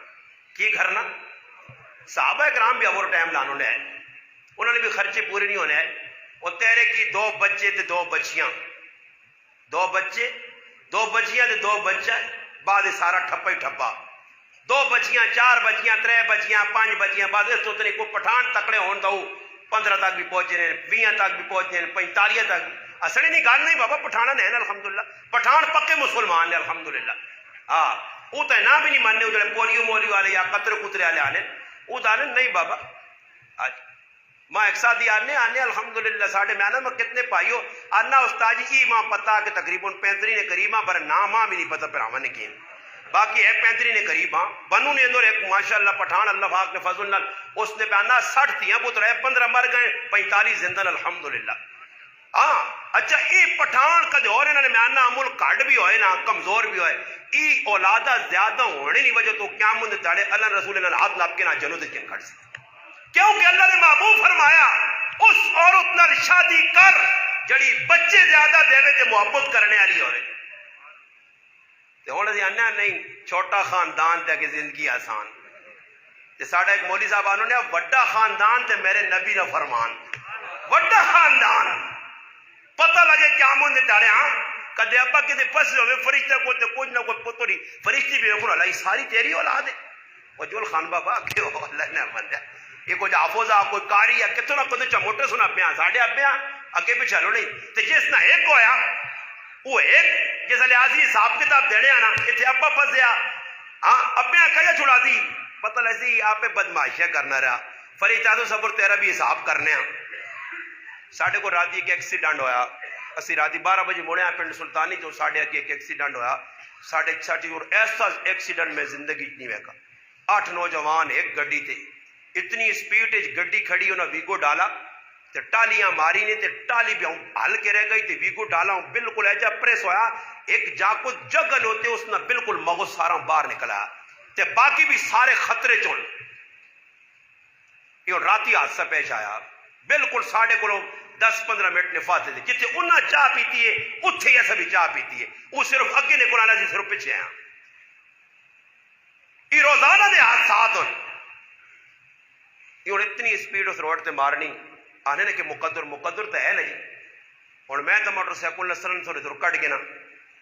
Speaker 1: کی کرنا؟ صحابہ اکرام بھی اوور ٹائم لانا ہے، انہوں نے بھی خرچے پورے نہیں ہونے ہیں، اور تیرے کی 2 بچے تے 2 بچیاں، 2 بچے 2 بچیاں تے 2 بچہ بعد سارا ٹھپا ہی ٹھپا، 2 بچیاں 4 بچیاں 3 بچیاں 5 بچیاں بعد اس تو کوئی پٹھان تکڑے ہون تو 15 تک بھی پہنچے ہیں 20 تک بھی پہنچے ہیں 45 تک بھی، اصلی نہیں گل نہیں بابا پٹھانا نہیں الحمدللہ، پٹھان پکے مسلمان نے الحمدللہ، ہاں وہ تو نہ بھی نہیں ماننے جڑے پولیو مولیو والے یا قطر کترے والے آنے وہ تو آنے نہیں بابا، ماں ایک ساتھ ہی آنے الحمدللہ ساڑھے میں آنا میں کتنے پائیو آنا استاد جی ای ماں پتا کہ تقریباً 35 نے قریب پر نام بھی نہیں پتا پر آمن کی باقی ہے 35 نے قریب ہاں بنو نے اندر ایک ماشاءاللہ پٹھان اللہ پاک نے فضل نال اس نے پہنا 60 تھیاں پتر ہے 15 مر گئے 45 زندہ الحمدللہ، ہاں اچھا ای پٹھان کدے اور انہوں نے میں آنا عمل کٹ بھی ہوئے نا کمزور بھی ہوئے ای اولادہ زیادہ ہونے نہیں وجہ تو کیا مند تاڑے اللہ رسول نے ہاتھ لاپ کے نا جنو دے جن کھڑ سی، کیونکہ اللہ نے محبوب فرمایا اس عورت نال شادی کر جڑی بچے زیادہ دے تے محبت کرنے والی ہوئے، ہوں ابھی آنا نہیں چھوٹا خاندان تے کہ زندگی آسان، تے ساڑھا ایک مولوی صاحب آنو نے وڈا خاندان تے میرے نبی نہ فرمان، وڈا خاندان پتہ لگے کیا مون دے ڈاڑے ہاں کدے ابا کدے فصل ہوئے فرشتہ کو تے کچھ نہ کوئی پتری فرشتی بھی رکھو اللہ ساری تیری اولاد ہے، وہ جول خان بابا کہ اللہ نے بندہ یہ کچھ حافظہ کوئی کاری یا کتوں نہ کدے چموٹے سنا پیا ساڑھے ابیا اگے پیچھے لو نہیں تے جس نہ ایک ہویا وہ ایک جیسا لحاظی حساب کتاب دینے آنا اتنے ابا پسیا ہاں ابیا کیا چھڑا دی پتہ لسی آپ پہ بدماشیاں کرنا رہا فرشتہ تو صبر تیرا بھی حساب کرنے ہیں، ساڑھے کو راتی ایک ایکسیڈنٹ ہویا اسی راتی 12 بجے موڑے ہیں پنڈ سلطانی تو ساڑھے ایک ایکسیڈنٹ ہویا 6:30 اور ایسا ایکسیڈنٹ میں زندگی نہیں ویکا 8 نوجوان ایک گڈی تے اتنی سپیڈ گڈی کھڑی انہاں ویگو ڈالا تے ٹالیاں ماری نے تے ٹالی بھی ہل کے رہ گئی تے ویگو ڈالا بالکل ایجا پریس ہویا ایک جاکو جگن ہوتے اس نے بالکل مغز سارا باہر نکلا تے باقی بھی سارے خطرے چون یہ راتی حادثہ پیش آیا بالکل ساڑھے کو 10-15 منٹ نفاذ دے جتنے انہاں چاہ پیتی ہے اتھے یہ سبھی چاہ پیتی ہے وہ صرف اگے نے قرآن جی صرف پیچھے ہیں یہ روزانہ دے حادثات ہوں یہ اتنی سپیڈ اس روڈ تے مارنی آنے نے کہ مقدر تو ہے نہیں اور میں تو موٹر سائیکل نسرن سورے در کٹ گنا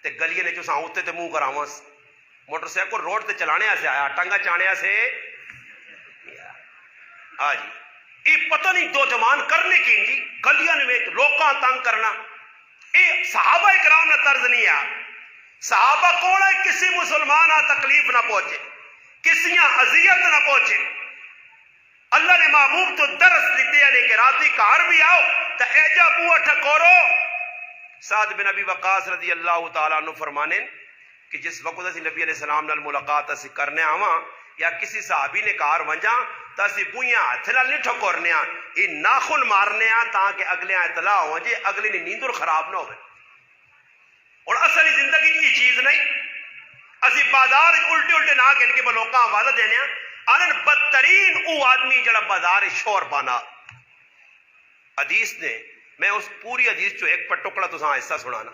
Speaker 1: تے گلیے نے چساں اتنے تے منہ کراواں موٹر سائیکل روڈ تے چلانے سے آیا ٹانگا چانے سے ہاں جی یہ پتہ نہیں دو جمان کرنے کی جی گلیاں میں لوکاں تنگ کرنا یہ صحابہ کرام نہ طرز نہیں آ صحابہ کون ہے کسی مسلمان آ تکلیف نہ پہنچے کسی اذیت نہ پہنچے اللہ نے محبوب تو درس دیتے ہیں کہ راتی کار بھی آؤ تو ایجا بوا ٹھکورو سعد بن ابی وقاص رضی اللہ تعالیٰ عنہ فرمانے کہ جس وقت اسی نبی علیہ السلام نال ملاقات اسی کرنے آواں یا کسی صحابی نے کار ونجاں تو اسی بوئیاں ہاتھ نال نہیں ٹھکورنے آں یہ ناخن مارنے آں تاکہ اگلے اطلاع ہو جے اگلی نے نیندر خراب نہ ہوئے اور اصلی زندگی کی چیز نہیں اسی بازار الٹے الٹے نہ کہ ان کے بلوکاں حوالہ دینے آں انن بدترین او آدمی جڑا بازار شور پانا حدیث نے میں اس پوری حدیث چو ایک پر ٹکڑا تو ساں حصہ سنانا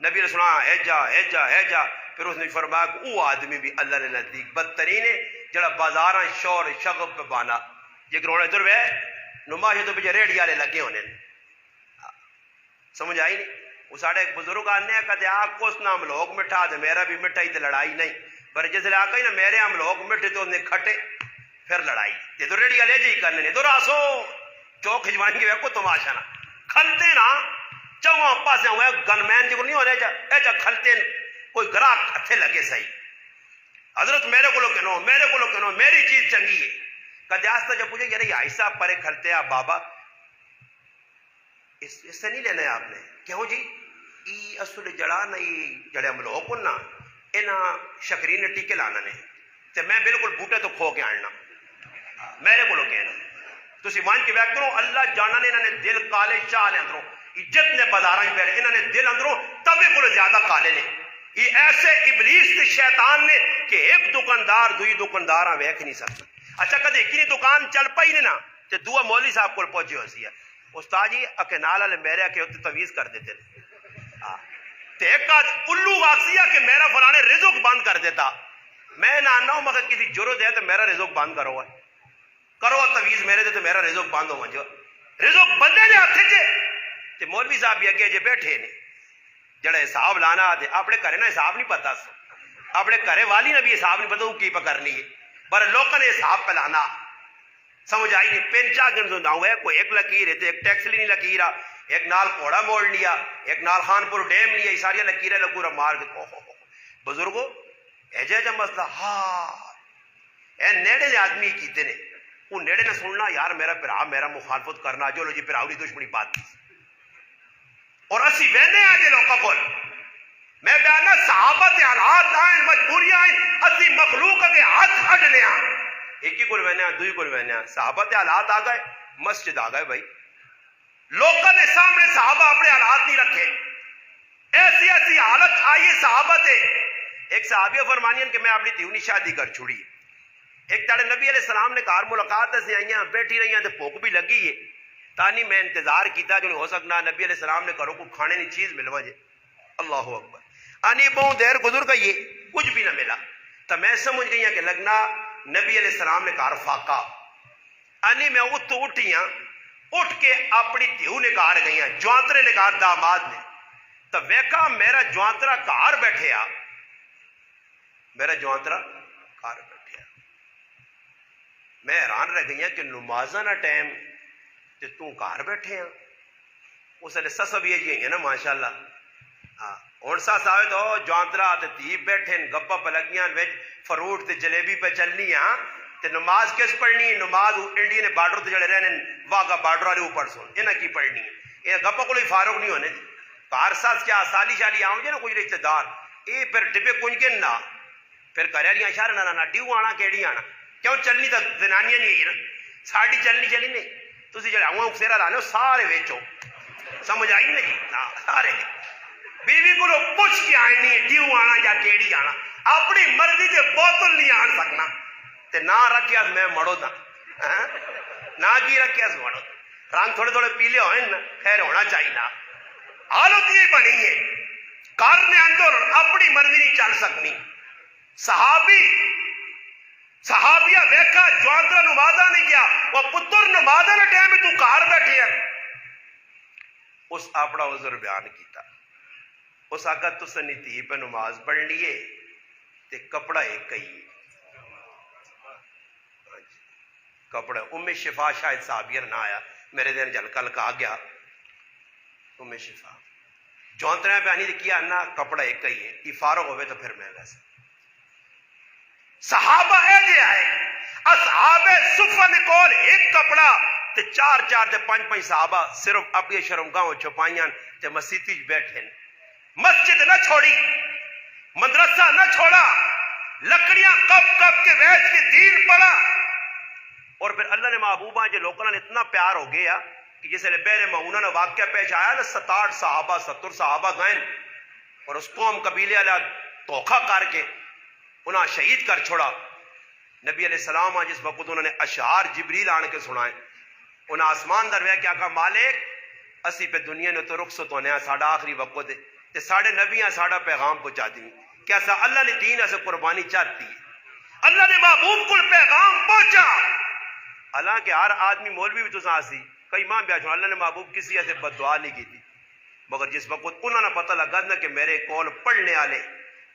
Speaker 1: نبی نے سنا ہے جا پھر اس نے فرمایا کہ او آدمی بھی اللہ نے نزدیک بدترین ہے جڑا بازاراں شور شغب پہ بانا یہ کروڑے در وے نمائش تو پیچھے ریڈی والے لگے ہونے سمجھ آئی نہیں وہ ساڑھے ایک بزرگ آنے ہیں کہتے آگ کو اس نام لوگ مٹھا دے میرا بھی مٹھائی تے لڑائی نہیں پر جس لئے آقا ہی نا میرے ہم لوگ مٹھے تو انہیں کھٹے پھر لڑائی یہ تو ریڈی والے جی کرنے نہیں تو راسو چوک کھجوان کی وے کو تماشا نہ کھلتے نا چواں پاسے ہوئے گن مین جو نہیں ہونے ایجا کھلتے کوئی گراہ ہتھے لگے صحیح حضرت میرے کو لو کہنو میری چیز چنگی ہے کہتے آستا جب پوچھے یار یہ ایسا پرے کھلتے آپ بابا اس سے نہیں لینا ہے آپ نے کیوں جی ای اصول جڑا نا ای جڑے ہم لوگ نا اینا شکرین نے ٹیکے لانا نے تے میں بالکل بوٹے تو کھو کے آنا میرے کو لو کہنا تسی مان کے بیک کرو اللہ جانا نے انہوں نے دل کالے چاہ نے اندروں جتنے بازاراں پہلے انہوں نے دل اندروں تبے کو زیادہ کالے نے یہ ایسے ابلیس تے شیطان نے کہ ایک دکاندار دوئی دکانداراں ویکھ نہیں سکتا اچھا کدے ایک نہیں دکان چل پئی نے نا تے دعا مولوی صاحب کو پہنچے ہوسی ہے استاد جی اکے نال والے میرے کے اوتے تویز کر دیتے تے ایک الو واقعہ کہ میرا فلانے رزق بند کر دیتا میں نہ آنا ہوں مگر کسی جرت ہے تو میرا رزق بند کرو تویز میرے دے تو میرا رزق بند ہو جو رزق بندے نے ہاتھ چے تے مولوی صاحب بھی اگے جے بیٹھے نے جڑا حساب لانا تے اپنے گھر نا حساب نہیں پتا اپنے گھر والی نے بھی حساب نہیں پتا وہ کی پکڑنی ہے پر لوگوں نے حساب پہ لانا سمجھ آئی نہیں پینچا گن نہ ہے کوئی ایک لکیر ہے تو ایک ٹیکس نہیں لکیر ایک نال کوڑا موڑ لیا ایک نال خانپور ڈیم لیا یہ ساری لکیریں لکورا مار کے بزرگو ایجا جا مسئلہ ہاں اے نیڑے نے آدمی کیتے نے وہ نیڑے نے سننا یار میرا پرا میرا مخالفت کرنا جو لو جی پراوری دشمنی بات اور اسی وینے آجے لوگا کول میں بیانا صحابت حالات آئیں مجبوریاں آئیں اسی مخلوق کے ہاتھ ہٹنے آئیں ایک ہی کول وینے آئیں دوئی کول وینے آئیں صحابت حالات آ گئے مسجد آ گئے بھائی لوگوں نے سامنے صحابہ اپنے حالات نہیں رکھے ایسی ایسی حالت آئی صحابت ہے ایک صحابیہ فرمانین کہ میں اپنی تیونی شادی کر چھوڑی ایک تاڑے نبی علیہ السلام نے کار ملاقات سے آئیاں بیٹھی رہی ہیں تو پوک بھی لگی ہے تانی میں انتظار کیتا جو نہیں ہو سکنا نبی علیہ السلام نے کرو کو کھانے نہیں چیز ملوا جے اللہ اکبر آنی بہت دیر گزر گئی کچھ بھی نہ ملا تو میں سمجھ گئی کہ لگنا نبی علیہ السلام نے کار فاقا آنی میں اتو اٹھیاں اٹھ کے اپنی تیو نے کار گئی ہیں جوانترے نے کار داماد نے تو ویکا میرا جوانترا کار بیٹھے آ میرا جوانترا کار بیٹھے آ میں حیران رہ گئی ہیں کہ نمازہ نہ ٹائم کہ تو کار بیٹھے ہیں اس لئے سسا بھی یہ ہے نا ماشاءاللہ اور سا ساوے تو جوانترا تے تیب بیٹھے گپا پہ لگیاں ویچ فروٹ تے جلیبی پہ چلنی ہاں تے نماز کس پڑھنی نماز انڈیا نے بارڈر تے جڑے رہنے واگا بارڈر والے اوپر سن انہاں کی پڑھنی ہے یہ گپا کو لئی فاروق نہیں ہونے کار ساز کیا سالی شالی آؤں جے نا کوئی رشتہ دار یہ پھر ڈبے کنج کے نہ پھر کریالیاں اشارہ نہ ڈیو آنا کیڑی آنا کیوں چلنی تا زنانیاں نہیں ہے ساڑی چلنی نہیں تسی جڑے آؤں سیرہ لانے سارے ویچو سمجھ آئی نہیں سارے بیوی کو لو پوچھ کے آئینی ہے ڈیو آنا یا کیڑی آنا اپنی مرضی سے بوتل نہیں آن سکنا تے نہ رکھیا میں مڑو دا نہ کی رکھیا مڑو رنگ تھوڑے تھوڑے پیلے ہوئے نا خیر ہونا چاہیے نا حالت یہ بنی ہے کار نے اندر اپنی مرضی نہیں چل سکنی صحابیہ ویکھا جوانترا نمازہ نہیں کیا وہ پتر نمازہ نے ٹائم تو کار بیٹھے ہیں اس اپنا عذر بیان کیتا اس آقا تسنی تھی پہ نماز پڑھ لیے تے کپڑا ایک کئی کپڑا ام شفا شاید صحابیہ نہ آیا میرے دن جل کل کا آ گیا ام شفا جونتنے پہ آنی کیا نہ کپڑا ایک کئی ہے یہ فارغ ہوئے تو پھر میں ویسے صحابہ اے دے آئے اصحاب صفن کول ایک کپڑا تے چار چار تے پانچ پانچ صحابہ صرف اپنی شرمگاہوں چھپائیاں تے مسیتی بیٹھے مسجد نہ چھوڑی مدرسہ نہ چھوڑا لکڑیاں کپ کپ کے ویچ کے دین پڑا اور پھر اللہ نے محبوبہ جو لوگوں نے اتنا پیار ہو گیا کہ جسے بیر معونہ نے واقعہ پیش آیا نا 67 صحابہ 70 صحابہ گئے اور اس قوم قبیلے والا دھوکھا کر کے انہاں شہید کر چھوڑا نبی علیہ السلام جس وقت انہوں نے اشعار جبریل آن کے سنائے انہاں آسمان در کیا کہا مالک اسی پہ دنیا نے تو رخصت ہونے ہیں ساڑھا آخری وقت ہے تے ساڑھے نبیاں ساڑھا پیغام پہنچا دی کیسا اللہ نے دین ایسے قربانی چاہتی ہے اللہ نے محبوب کو پیغام پہنچا حالانکہ ہر آدمی مولوی بھی تو سانسی کئی ماں بیاہ چھوڑا اللہ نے محبوب کسی ایسے بددعا نہیں کی تھی مگر جس وقت انہوں نے پتہ لگا نا کہ میرے کول پڑھنے والے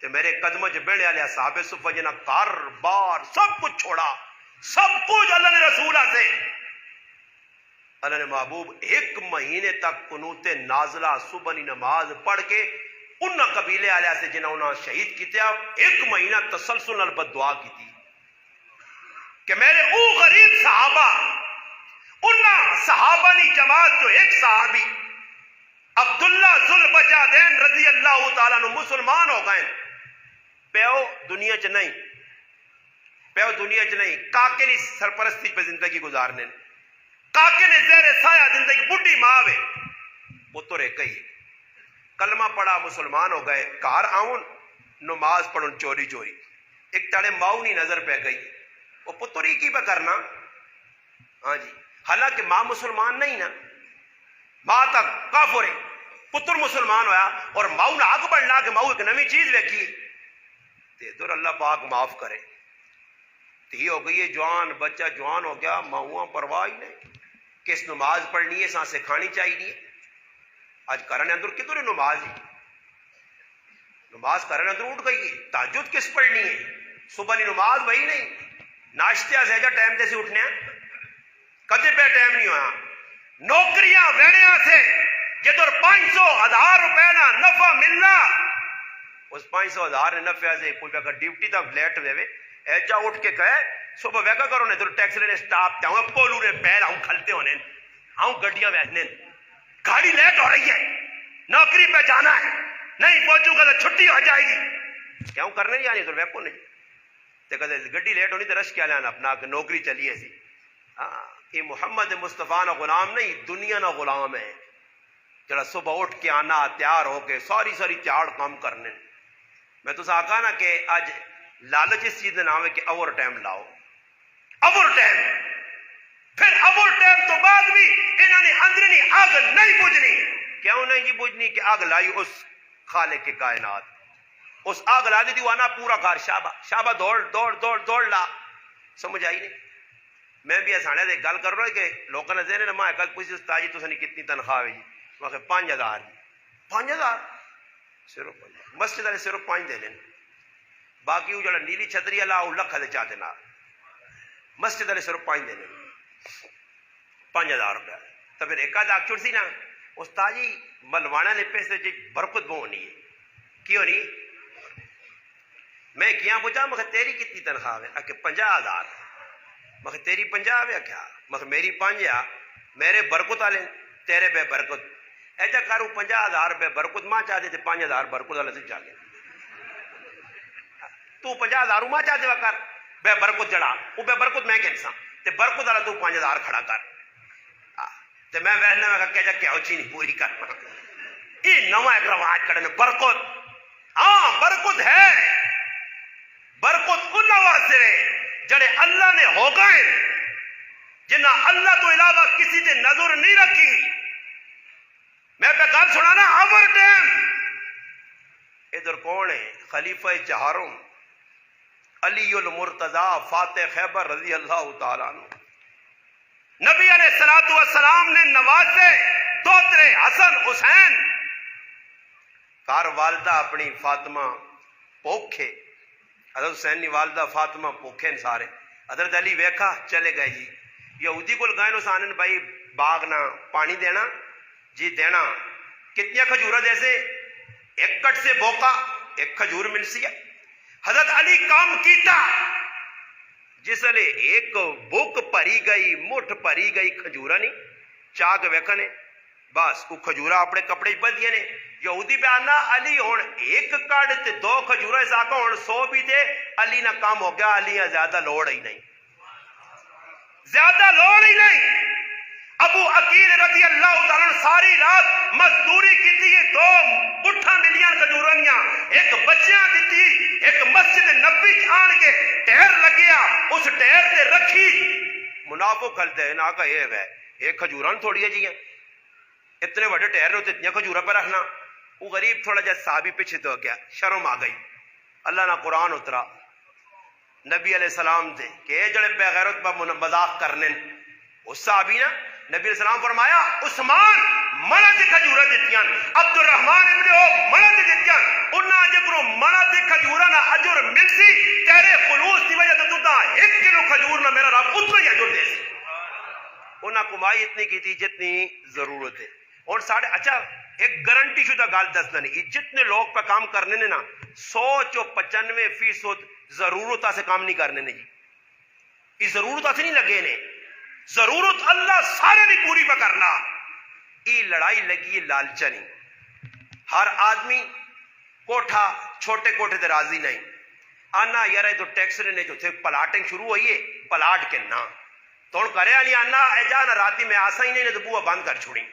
Speaker 1: تے میرے قدموں چ بہنے والے صحابہ صفہ جنہ کار بار سب کچھ چھوڑا سب کچھ اللہ نے رسول سے اللہ نے محبوب ایک مہینے تک قنوت نازلہ صبح نماز پڑھ کے ان قبیلے والے سے جنہوں انہوں شہید کیتے ایک مہینہ تسلسل نال بددعا کی تھی کہ میرے او غریب صحابہ انہاں صحابہ نی جماعت جو ایک صحابی عبداللہ ذوالبجادین رضی اللہ تعالیٰ عنہ مسلمان ہو گئے پیو دنیا چ نہیں کاکے نے سرپرستی پہ زندگی گزارنے کاکے نے زیر سایہ زندگی بڈھی ماں وے پتر ایک ہی کلمہ پڑھا مسلمان ہو گئے کار آؤن نماز پڑھن چوری چوری ایک تڑے ماؤ نہیں نظر پہ گئی وہ پتر ہی کی پہ کرنا ہاں جی حالانکہ ماں مسلمان نہیں نا ماں تک کافر ہے پتر مسلمان ہویا اور ماؤ نے آگ بڑھنا کہ ماؤ ایک نمی چیز ویکھی تے در اللہ پاک معاف کرے تھی ہو گئی ہے جوان بچہ جوان ہو گیا ماؤں پرواہ ہی نہیں کس نماز پڑھنی ہے سانسیں کھانی چاہیے آج کرنے اندر کتنے نماز کرنے اندر اٹھ گئی ہے تہجد کس پڑھنی ہے صبح کی نماز وہی نہیں ناشتے سے جا ٹائم جیسے اٹھنے کدے پہ ٹائم نہیں ہوا نوکریاں ویڑیا سے جدر 500,000 روپے نا نفع ملنا اس 500,000 نفع سے کوئی اگر ڈیوٹی تک لیٹ ہوئے ایجا اٹھ کے کہے صبح ویگا کرو نے تو ٹیکس لینے سٹاپ تے ہوں پولو نے پہل ہوں کھلتے ہونے ہوں گڈیاں بیٹھنے گاڑی لیٹ ہو رہی ہے نوکری پہ جانا ہے نہیں پہنچوں گا تو چھٹی ہو جائے گی کیا ہوں کرنے نہیں آنی تو ویکو نہیں تے کہتے گڈی لیٹ ہونی تو رش کیا لینا اپنا کہ نوکری چلی ایسی یہ محمد مصطفیٰ نا غلام نہیں دنیا نا غلام ہے جڑا صبح اٹھ کے آنا تیار ہو کے ساری تیار کام کرنے میں تو آکھا نا کہ آج لالچ اس چیز کا نام ہے کہ اوور ٹائم لاؤ اوور ٹائم پھر اوور ٹائم تو بعد بھی انہوں نے اندرونی آگ نہیں بجھنی کیوں نہیں جی بجھنی کہ آگ لائی اس خالق کے کائنات اس آگ لا دی آنا پورا کار شابہ دوڑ لا سمجھ آئی نہیں میں بھی آسانے سے گل کر رہا ہوں کہ لوگوں نے ذہن میں کل پوچھی استاد جی تسانی کتنی تنخواہ ہے جی میں کہ 5,000 5,000 صرف مسجد والے صرف 5 دے لیں باقی وہ جڑا نیلی چھتری والا وہ لکھ دے چاہ دینا مسجد والے صرف 5 دے لیں 5,000 روپیہ تو پھر ایک آدھ چڑ سی نا استاد جی ملوانا نے پیسے جی برکت بہت ہونی ہے کی ہونی میں کیا پوچھا میں تیری کتنی تنخواہ ہے کہ 50,000 میں تیری 50 ہے کیا میں میری 5 ہے میرے برکت والے تیرے بے برکت ایسا کروں 50,000 روپے برکت ماں چاہتے تھے 5,000 برکت والے سے چاہیے تو 50,000 ماں چاہتے وہ کر بے برکت جڑا وہ بے برکت میں کہنا تے برکت والا تو 5,000 کھڑا کر تے میں ویسے میں کہا کیا اچھی نہیں پوری کرنا یہ نواں ایک رواج کرنے برکت ہاں برکت ہے برکت ان واسطے جڑے اللہ نے ہو گئے جنہ اللہ تو علاوہ کسی نے نظر نہیں رکھی میں پہ گل سنا نا اوور ٹائم ادھر کون ہے خلیفہ چہاروں علی المرتضی فاتح خیبر رضی اللہ تعالیٰ عنہ نبی علیہ السلام نے نوازے دوترے حسن حسین کار والدہ اپنی فاطمہ پوکھے، حضرت حسین کی والدہ فاطمہ پوکھے سارے، حضرت علی ویکھا چلے گئے جی، یہودی کو گئے سانن بھائی باغ نہ پانی دینا جی دینا، کتنی کھجورہ جیسے ایک کٹ سے بوکا ایک کھجور مل سی ہے۔ حضرت علی کام کیتا، جس لئے ایک بک پری گئی مٹھ پری گئی کھجورہ نہیں چاہ کے ویکھا نے بس وہ کھجورہ اپنے کپڑے بچ گئے نے۔ یہودی پہ آنا علی ہون ایک کٹ تے دو کھجورہ اس آقا ہون 100 بھی دے، علی نہ کام ہو گیا، علی زیادہ لوڑ ہی نہیں، زیادہ لوڑ ہی نہیں۔ ابو عقیل رضی اللہ تعالیٰ نے ساری رات مزدوری کی تھی، 2 بٹھا ملیاں کھجورانیاں، ایک بچیاں دیتی، ایک مسجد نبی آن کے ٹہر لگیا، اس ٹہر تے رکھی، منافق کھلتے ہیں نا کہ یہ ہے ایک کھجوران تھوڑی ہے جی ہیں، اتنے بڑے ٹہر رہے ہوتے اتنے کھجورہ پہ رکھنا۔ وہ غریب تھوڑا جا صحابی پیچھے تو گیا، شرم آ گئی، اللہ نہ قرآن اترا نبی علیہ السلام دے کہ اے جڑے بے غیرت پہ مذاق کرنے، اس صحابی نا نبی علیہ السلام فرمایا عثمان منع دی کھجورہ دیتیاں، عبد الرحمن ابن او منع دی دیتیاں، انہاں جکرو منع دی کھجورہ نہ اجر ملسی، تیرے خلوص دی وجہ تو تا 1 کلو کھجور نہ میرا رب اتنا ہی اجر دے سی۔ انہاں کمائی اتنی کی تھی جتنی ضرورت ہے۔ اور ساڑھے اچھا ایک گارنٹی شدہ گال دسنا نہیں، جتنے لوگ پہ کام کرنے نے نا 195% ضرورتہ سے کام نہیں کرنے نے جی، یہ ضرورتہ سے نہیں لگے نے، ضرورت اللہ سارے نہیں پوری پہ کرنا۔ یہ لڑائی لگی لالچہ نہیں، ہر آدمی کوٹھا چھوٹے کوٹھے تے راضی نہیں، آنا یار تو ٹیکس نے جو تھے پلاٹنگ شروع ہوئی ہے پلاٹ کے نا تو کرے نہیں آنا اے جانا راتی میں آسا ہی نہیں تو بوا بند کر چھوڑی،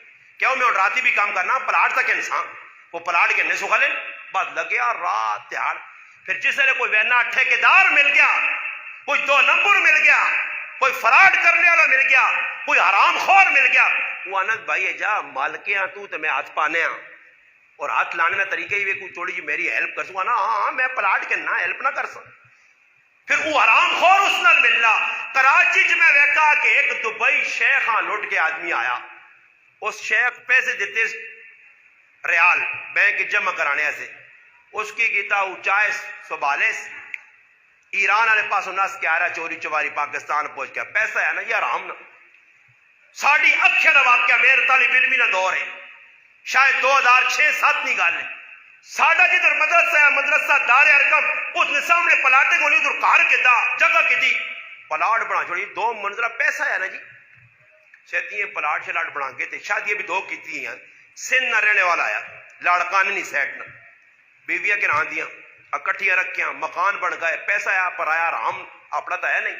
Speaker 1: کیوں میں راتی بھی کام کرنا پلاٹ تک انسان وہ پلاٹ کے سکھا لیں بس لگیا رات تیار۔ پھر جس نے کوئی وینا ٹھیکیدار مل گیا، کوئی 2 نمبر مل گیا، کوئی فراڈ کرنے والا مل گیا، کوئی حرام خور مل گیا، وہ آنند بھائی جا مالکیاں تو میں ہاتھ پانے ہاں اور ہاتھ لانے کا طریقہ ہی کوئی تھوڑی جی میری ہیلپ کر سکا نا، ہاں میں پلاٹ کے نہ ہیلپ نہ کر سکتا۔ پھر وہ حرام خور اس نال ملنا۔ کراچی چ میں ویکھا کہ ایک دبئی شیخ ہاں لٹ کے آدمی آیا، اس شیخ پیسے دیتے ریال بینک جمع کرانے سے، اس کی گیتا اونچائے سبالیس ایران والے پاس نس کے آ رہا چوری چواری پاکستان پہنچ گیا، پیسہ ہے نا یہ حرام نہ ساڑی اکھے دا واقعہ میرے طالب علمی نہ دور ہے، شاید 2006-7 نہیں گل ہے، ساڑا جدھر مدرسہ ہے مدرسہ دار ارکم اس نے سامنے پلاٹے کو نہیں ادھر کار کے دا جگہ کی دی پلاٹ بنا چھوڑی 2 منزلہ، پیسہ ہے نا جی سیتی پلاٹ شلاٹ بنا کے تے شادی بھی 2 کیتی ہیں، سن نہ رہنے والا آیا لاڑکان نہیں سیٹ نہ بیویاں کے رہاں دیاں اکٹھیاں رکھیاں مکان بن گئے، پیسہ آیا پر آیا رام اپنا تو ہے نہیں،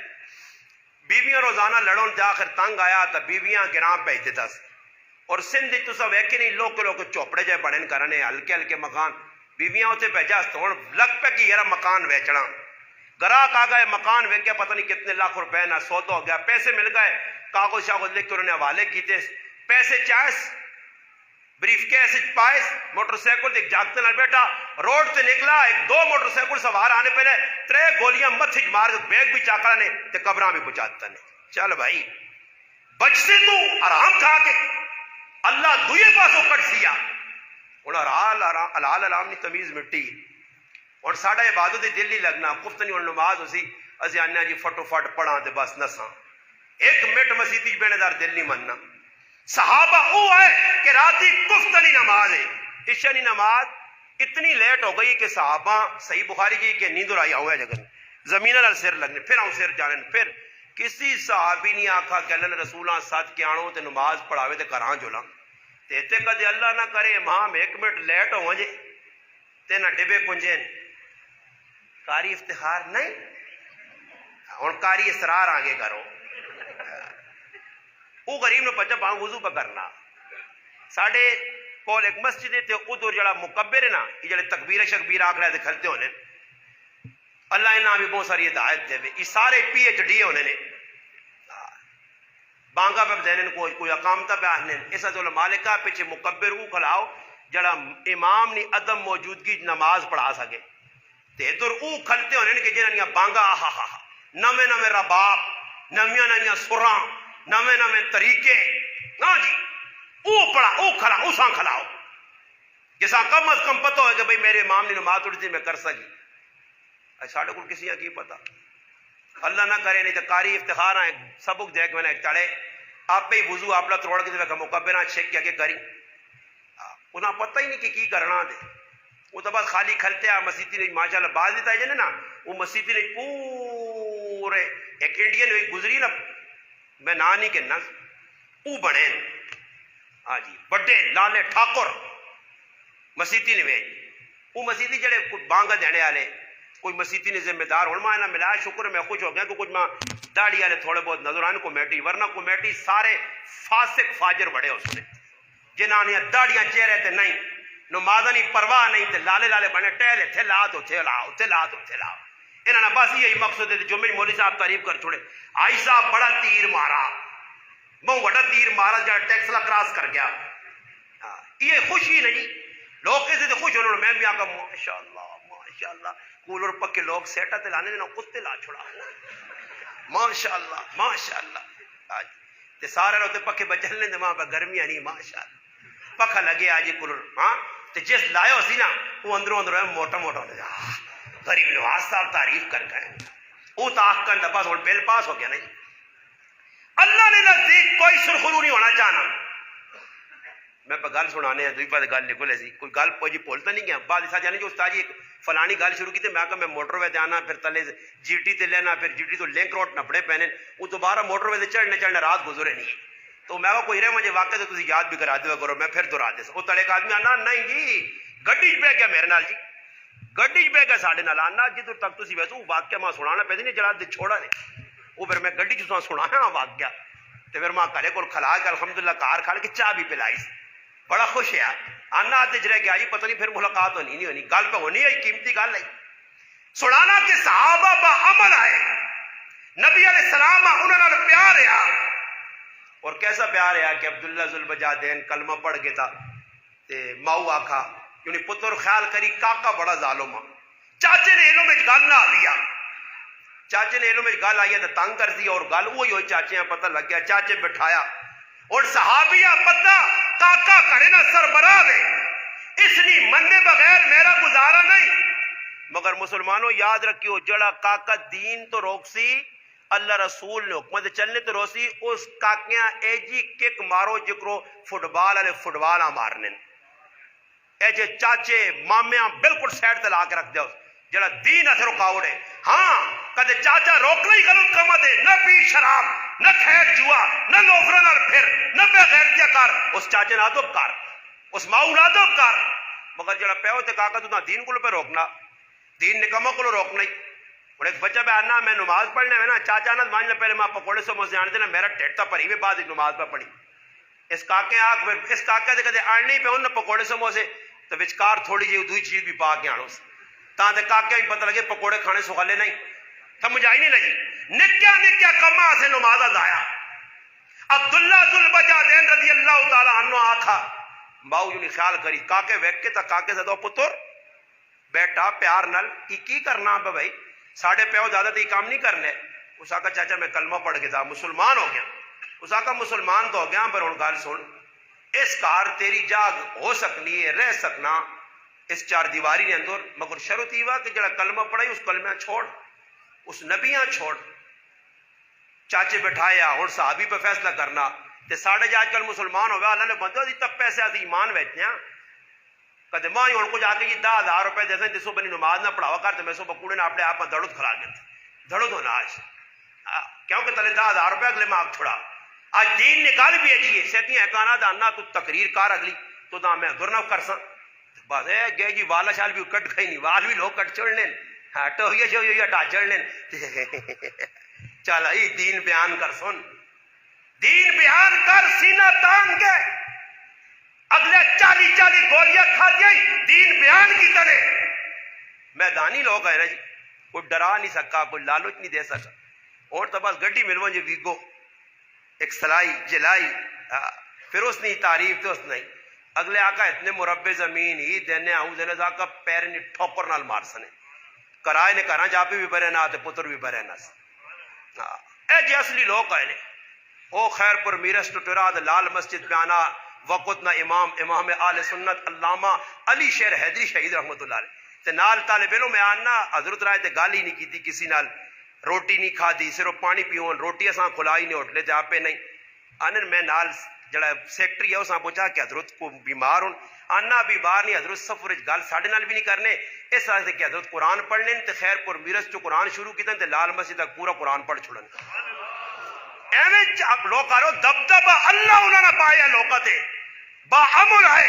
Speaker 1: بیویاں روزانہ لڑون جا آخر تنگ آیا تو بیویاں گراں بھیج دیتا سی، اور سندھ تو سب ویکھے نہیں لوگ چوپڑے جائے بڑھن کرنے ہلکے ہلکے مکان، بیویاں اتنے بھیجا تو لگ پہ کہ یار مکان ویچنا، گراہک آ گئے مکان ویکیا پتہ نہیں کتنے لاکھ روپے نہ سودا ہو گیا، پیسے مل گئے، کاغذ شاغذ لکھ کے انہوں نے حوالے کیتے، پیسے چائس بریف کیس پائس موٹر سائیکل ایک جاگتے نہ بیٹا روڈ سے نکلا، 2 موٹر سائیکل سوار آنے پہلے 3 گولیاں متھج مار بیگ بھی چاکرا نے تے قبراں بھی پہنچاتا نے۔ چل بھائی بچ سے تو آرام کھا کے اللہ دوئے پاسوں کٹ سیا ہوں حلال حرام نہیں تمیز مٹی، اور ساڈا عبادت دل نہیں لگنا، کفتنی اور نماز اسی اسی آنے جی فٹو فٹ پڑھا تے بس نساں 1 منٹ مسیتی بینے دار دل نہیں مننا۔ صحابہ وہ ہے کہ راتی کفتنی نماز ہے، عشاء نماز اتنی لیٹ ہو گئی کہ صحابہ صحیح بخاری کی کہ نیند آئی ہوا ہے جگہ زمین نال سر لگنے، پھر آؤں سر جانے، پھر کسی صحابی نہیں آکھا کہ اللہ نے رسولاں ساتھ کے آنو تے نماز پڑھاوے تے کراں جولا تے کدے اللہ نہ کرے امام 1 منٹ لیٹ ہو جے تے نہ ڈبے کنجین کاری افتخار نہیں ہوں کاری اسرار آگے کرو، وہ غریب نے پچا پاؤں وضو پہ کرنا، ساڑھے کول ایک مسجد ہے تے ادھر جڑا مکبر ہے نا یہ جڑے تکبیر شکبیر آکھ رہے تھے کھلتے ہونے، اللہ انہاں بھی بہت ساری ہدایت دے یہ سارے پی ایچ ڈی ہونے نے، بانگا پہ دینے کوئی اقامتہ پہ آنے، ایسا تو مالکہ پیچھے مکبر وہ کھلاؤ جڑا امام نی عدم موجودگی نماز پڑھا سکے تے ادھر وہ کھلتے ہونے کہ جنہاں بانگا آہا ہا نویں نویں رباب نویاں نویاں سراں نویں نویں طریقے، ہاں جی وہ پڑھا وہ کھلا اساں کھلاؤ جسا کم از کم پتہ ہوئے کہ بھئی میرے امام نے نماز اٹھتی میں کر سکی ساڑھے کو کسی کی پتہ اللہ نہ کرے نہیں تو کاری افتخار آئے سبک دیکھ میں نے چڑھے آپ پہ ہی وضو آپ توڑ کے دیکھا مکبرہ چیک کیا کہ کری انہاں پتہ ہی نہیں کہ کی کرنا دے وہ تو بس خالی کھلتے ہیں مسیحی نے ماشاءاللہ باز دیتا ہے جانے نا وہ مسیحی نے پورے ایک انڈین ہوئی گزری نا میں نا نہیں کہنا او بڑے ہاں جی بڑے لالے ٹھاکر مسیحی نے وہ مسیحی جڑے بانگا دینے والے کوئی مسیحی نے ذمہ دار ہونا نہ ملا شکر میں خوش ہو گیا کہ کچھ ماں داڑھی والے تھوڑے بہت نظر آنے کمیٹی ورنہ کمیٹی سارے فاسق فاجر بڑے اس نے جنہاں نے داڑیاں چہرے تے نہیں نمازاں نہیں پرواہ نہیں تے لالے لالے بنے ٹہلے تھے لا تو تھے لا تے لا تو تھے لا انہاں نے بس یہی مقصد ہے جمعے مولوی صاحب تعریف کر چھوڑے آئی صاحب بڑا تیر مارا بہت بڑا تیر مارا جا ٹیکسلا کراس کر گیا یہ خوشی نہیں لوگ کیسے تھے خوش انہوں نے میں بھی آقا ماشاءاللہ کولر پکے لوگ سیٹا تے لانے دینا کتے لا چھوڑا ماشاءاللہ تے سارے روتے پکے بچلنے دے وہاں پہ گرمیاں نہیں ماشاءاللہ پکھا لگے آجی کولر ہاں تے جس لائے ہو سی نا وہ اندروں ہے موٹا موٹا ہونے جا غریب نواز صاحب تعریف کر گئے وہ تاخ کر دبا تھوڑ بیل پاس ہو گیا نہیں اللہ نے نزدیک کوئی سرخرو نہیں ہونا چاہنا میں پہ گل سنانے ہیں دوئی پہ گل لکھو لے سی کوئی گل پوجی پولتا نہیں گیا بعد ایسا جانے جو استاد جی فلانی گل شروع کی تھی میں کہا میں موٹر وے آنا پھر تلے جی ٹی تے لینا پھر جی ٹی تو لنک روڈ نپڑے پہنے وہ دوبارہ موٹر وے چڑھنے رات گزرے نہیں تو میں کہا کوئی رہے مجھے واقعہ تو تسی یاد بھی کرا دیا کرو میں پھر دورا دے وہ تلے کا آدمی آنا نہیں جی گڈی پہ گیا میرے نال جی گڈی پہ گیا ساڑھے نال آنا جدھر تک تسی ویسے واقعہ ماں سنانا پہ نہیں چلا دے چھوڑا نہیں وہ پھر میں گڈی چ سنایا واقعہ تو پھر ماں کلے کو کھلا کے الحمدللہ کار کھا کے چاہ بھی پلائی بڑا خوش ہے آنا آتے جرے گیا جی پتہ نہیں پھر ملاقات ہونی نہیں ہونی گل پہ ہونی ہے قیمتی گل ہے سنانا کہ صحابہ با عمل آئے نبی علیہ السلام انہوں نے پیار ہے اور کیسا پیار ہے کہ عبداللہ ذوالبجادین کلمہ پڑھ گیا تھا تے ماؤ آکھا یعنی پتر خیال کری کاکا بڑا ظالم چاچے نے علم میں گل نہ آیا چاچے نے علم میں گل آئی تو تنگ کر دیا اور گل وہی ہوئی چاچے ہیں پتہ لگ گیا چاچے بٹھایا اور صحابیہ پتہ کاکا کرے نا سربراہ دے اس لیے مننے بغیر میرا گزارا نہیں مگر مسلمانوں یاد رکھیو جڑا کاکا دین تو روک سی اللہ رسول نے حکمت چلنے تو روسی اس کاکیاں اے جی کک مارو جکرو فٹبال والے فٹبال مارنے اے جے چاچے مامیاں بالکل سائڈ تے لا کے رکھ دیا جڑا دین اثر رکاوٹ ہے ہاں کدے چاچا روکنا ہی غلط کما دے نہ پی شراب نہ کھیر جوا نہ لوفرا نال پھر نہ بے غیرتیاں کر اس چاچے نہ ادب کر اس ماؤ نہ ادب کر مگر جڑا پیو تے کاکا تو نہ دین کو پہ روکنا دین نکما کو روکنا ہی اور ایک بچہ پہ آنا میں نماز پڑھنے میں نا چاچا نہ مان لے پہلے میں پکوڑے سے مجھے آنے دینا میرا ٹیٹ تھا پڑھی میں بعد ایک نماز پہ پڑھی اس کاکے آگ پھر اس کاکے سے کدے آنے پہ ان پکوڑے سے موسے تو وچکار تھوڑی جی دوئی چیز بھی پا کے آنو سے تاں تے کاکے ہی پتہ لگے پکوڑے کھانے سکھالے نہیں سمجھ آئی نہیں لگی نکیا نکیا کما سے نماز آیا عبداللہ ذوالبجادین رضی اللہ تعالیٰ عنہ آکھا باؤ یوں خیال کری کاکے ویک کے تا کاکے سے دو پتر بیٹا پیار نل کی کرنا پہ بھائی ساڑھے پیو زیادہ تی کام نہیں کرنے اس آکا چاچا میں کلمہ پڑھ کے تھا مسلمان ہو گیا اس آکا مسلمان تو ہو گیا پر ان گال سن اس کار تیری جاگ ہو سکنی ہے رہ سکنا اس چار دیواری نے اندر مگر شرط ہی ہوا کہ جڑا کلمہ پڑھائی اس کلمہ چھوڑ اس نبیاں چھوڑ چاچے بٹھایا اور صحابی پہ فیصلہ کرنا تے ساڑھے جا آج کل مسلمان ہو گیا اللہ نے بندو دی تب پیسے آتی ایمان ویچنے ہیں کہتے ماں ہی ان کو جا کے یہ 10,000 روپے دیتے ہیں جسو بنی نماز نہ پڑھاوا کرتے میں سو بکوڑے نے اپنے آپ میں دڑت کھلا گئے تھے دڑت ہونا آج کیونکہ تلے 10,000 روپے اگلے ماں چھوڑا آج دین نکال بھی ہے جی سیتی احکانا دانا تو تقریر کار اگلی تو دا میں ادھر نہ کر سا بس ہے گئے جی والا شال بھی کٹ گئی نہیں وال بھی لوگ کٹ چڑھ لیں ہٹو یہ شو یہ ہٹا چڑھ لیں چل ای دین بیان کر سن دین بیان کر سینہ تان کے اگلے 40 گولیاں کھا دیا دین بیان کی طرح میدانی لوگ ہے نا جی کوئی ڈرا نہیں سکا کوئی لالچ نہیں دے سکا اور تو بس گڈی ملو جی ویگو ایک سلائی جلائی پھر اس نے تعریف تو اس نہیں اگلے آقا اتنے مربع زمین ہی دینے آؤں دینے آقا پیر نہیں ٹھوپر نال مار سنے کرائے نے کہنا جاپی بھی برے نہ تے پتر بھی برے نہ اے جی اصلی لوگ ہے او خیر پر میرس ٹٹرا لال مسجد پہ آنا وقت نہ امام آل سنت علامہ علی شیر حیدری شہید رحمت اللہ علیہ تے نال طالب علم میں آنا حضرت رائے تے گال ہی نہیں کیتی کسی نال، روٹی نہیں کھادی، صرف پانی پیون، روٹی اساں کھلائی نہیں ہوٹلے تے آپے نہیں آنن میں نال جڑا سیکٹری ہے اساں پوچھا کہ حضرت کو بیمار ہوں آنا بیمار نہیں حضرت سفر گل ساڈے نال بھی نہیں کرنے اس واسطے کہ حضرت قرآن پڑھ لین تے خیر پور میرس چ قرآن شروع کیتے تے لال مسجد تک پورا قرآن پڑھ چھڑن ایویں لوگ کرو دبدبا اللہ انہاں نے پایا لوکاں تے با عمل ہے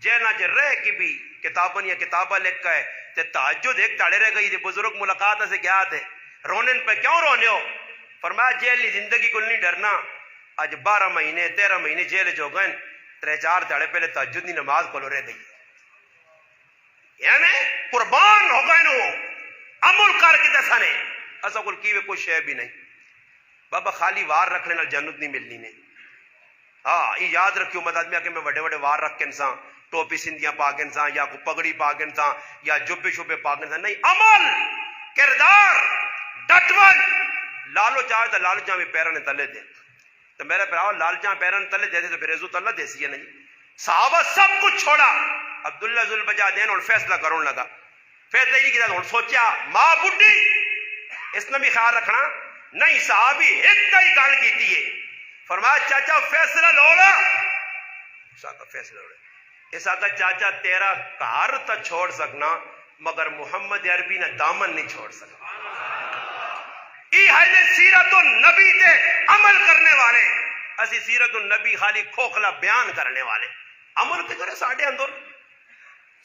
Speaker 1: جیلنا چ رہ کے بھی کتاباں یا کتاباں لکھ کے تے تہجد ایک تاڑے رہ گئی تے بزرگ ملاقات سے کیا تھے رونن پہ کیوں رونے ہو؟ فرمایا جیل کی زندگی کو نہیں ڈرنا، اج 12 مہینے 13 مہینے جیل چ ہو گئے 3-4 تاڑے پہلے تہجد دی نماز کولو رہ گئی یعنی قربان ہو گئے نو عمل کر کے دسانے اسا کول کیویں کوئی شے بھی نہیں بابا خالی وار رکھنے نال جنت نہیں ملنی نے ہاں یہ یاد رکھیو مت آدمی کہ میں بڑے بڑے وار رکھ کے انسان ٹوپی سندیاں پا کے انسان یا کوئی پگڑی پا کے انسان یا جبے شبے پا کے انسان نہیں عمل کردار ڈٹون لالو چاہے تو لالو چاہے پیروں نے تلے دے تو میرے پراؤ لال چاہے پیروں نے تلے دے تو پھر عزت اللہ دیسی ہے نہیں صحابہ سب کچھ چھوڑا عبداللہ ذوالبجا دین اور فیصلہ کرون لگا فیصلہ ہی نہیں کیا اور سوچیا ماں بڈھی اس نے بھی خیال رکھنا نہیں صحابی ایک ہی گل کیتی ہے فرمایا چاچا فیصلہ لوڑا ساکا فیصلہ لوڑا اس آقا چاچا تیرا گھر تا چھوڑ سکنا مگر محمد عربی نے دامن نہیں چھوڑ سکنا ای ہے سیرت النبی تے عمل کرنے والے اسی سیرت النبی خالی کھوکھلا بیان کرنے والے عمل کے کرے ساڑھے اندر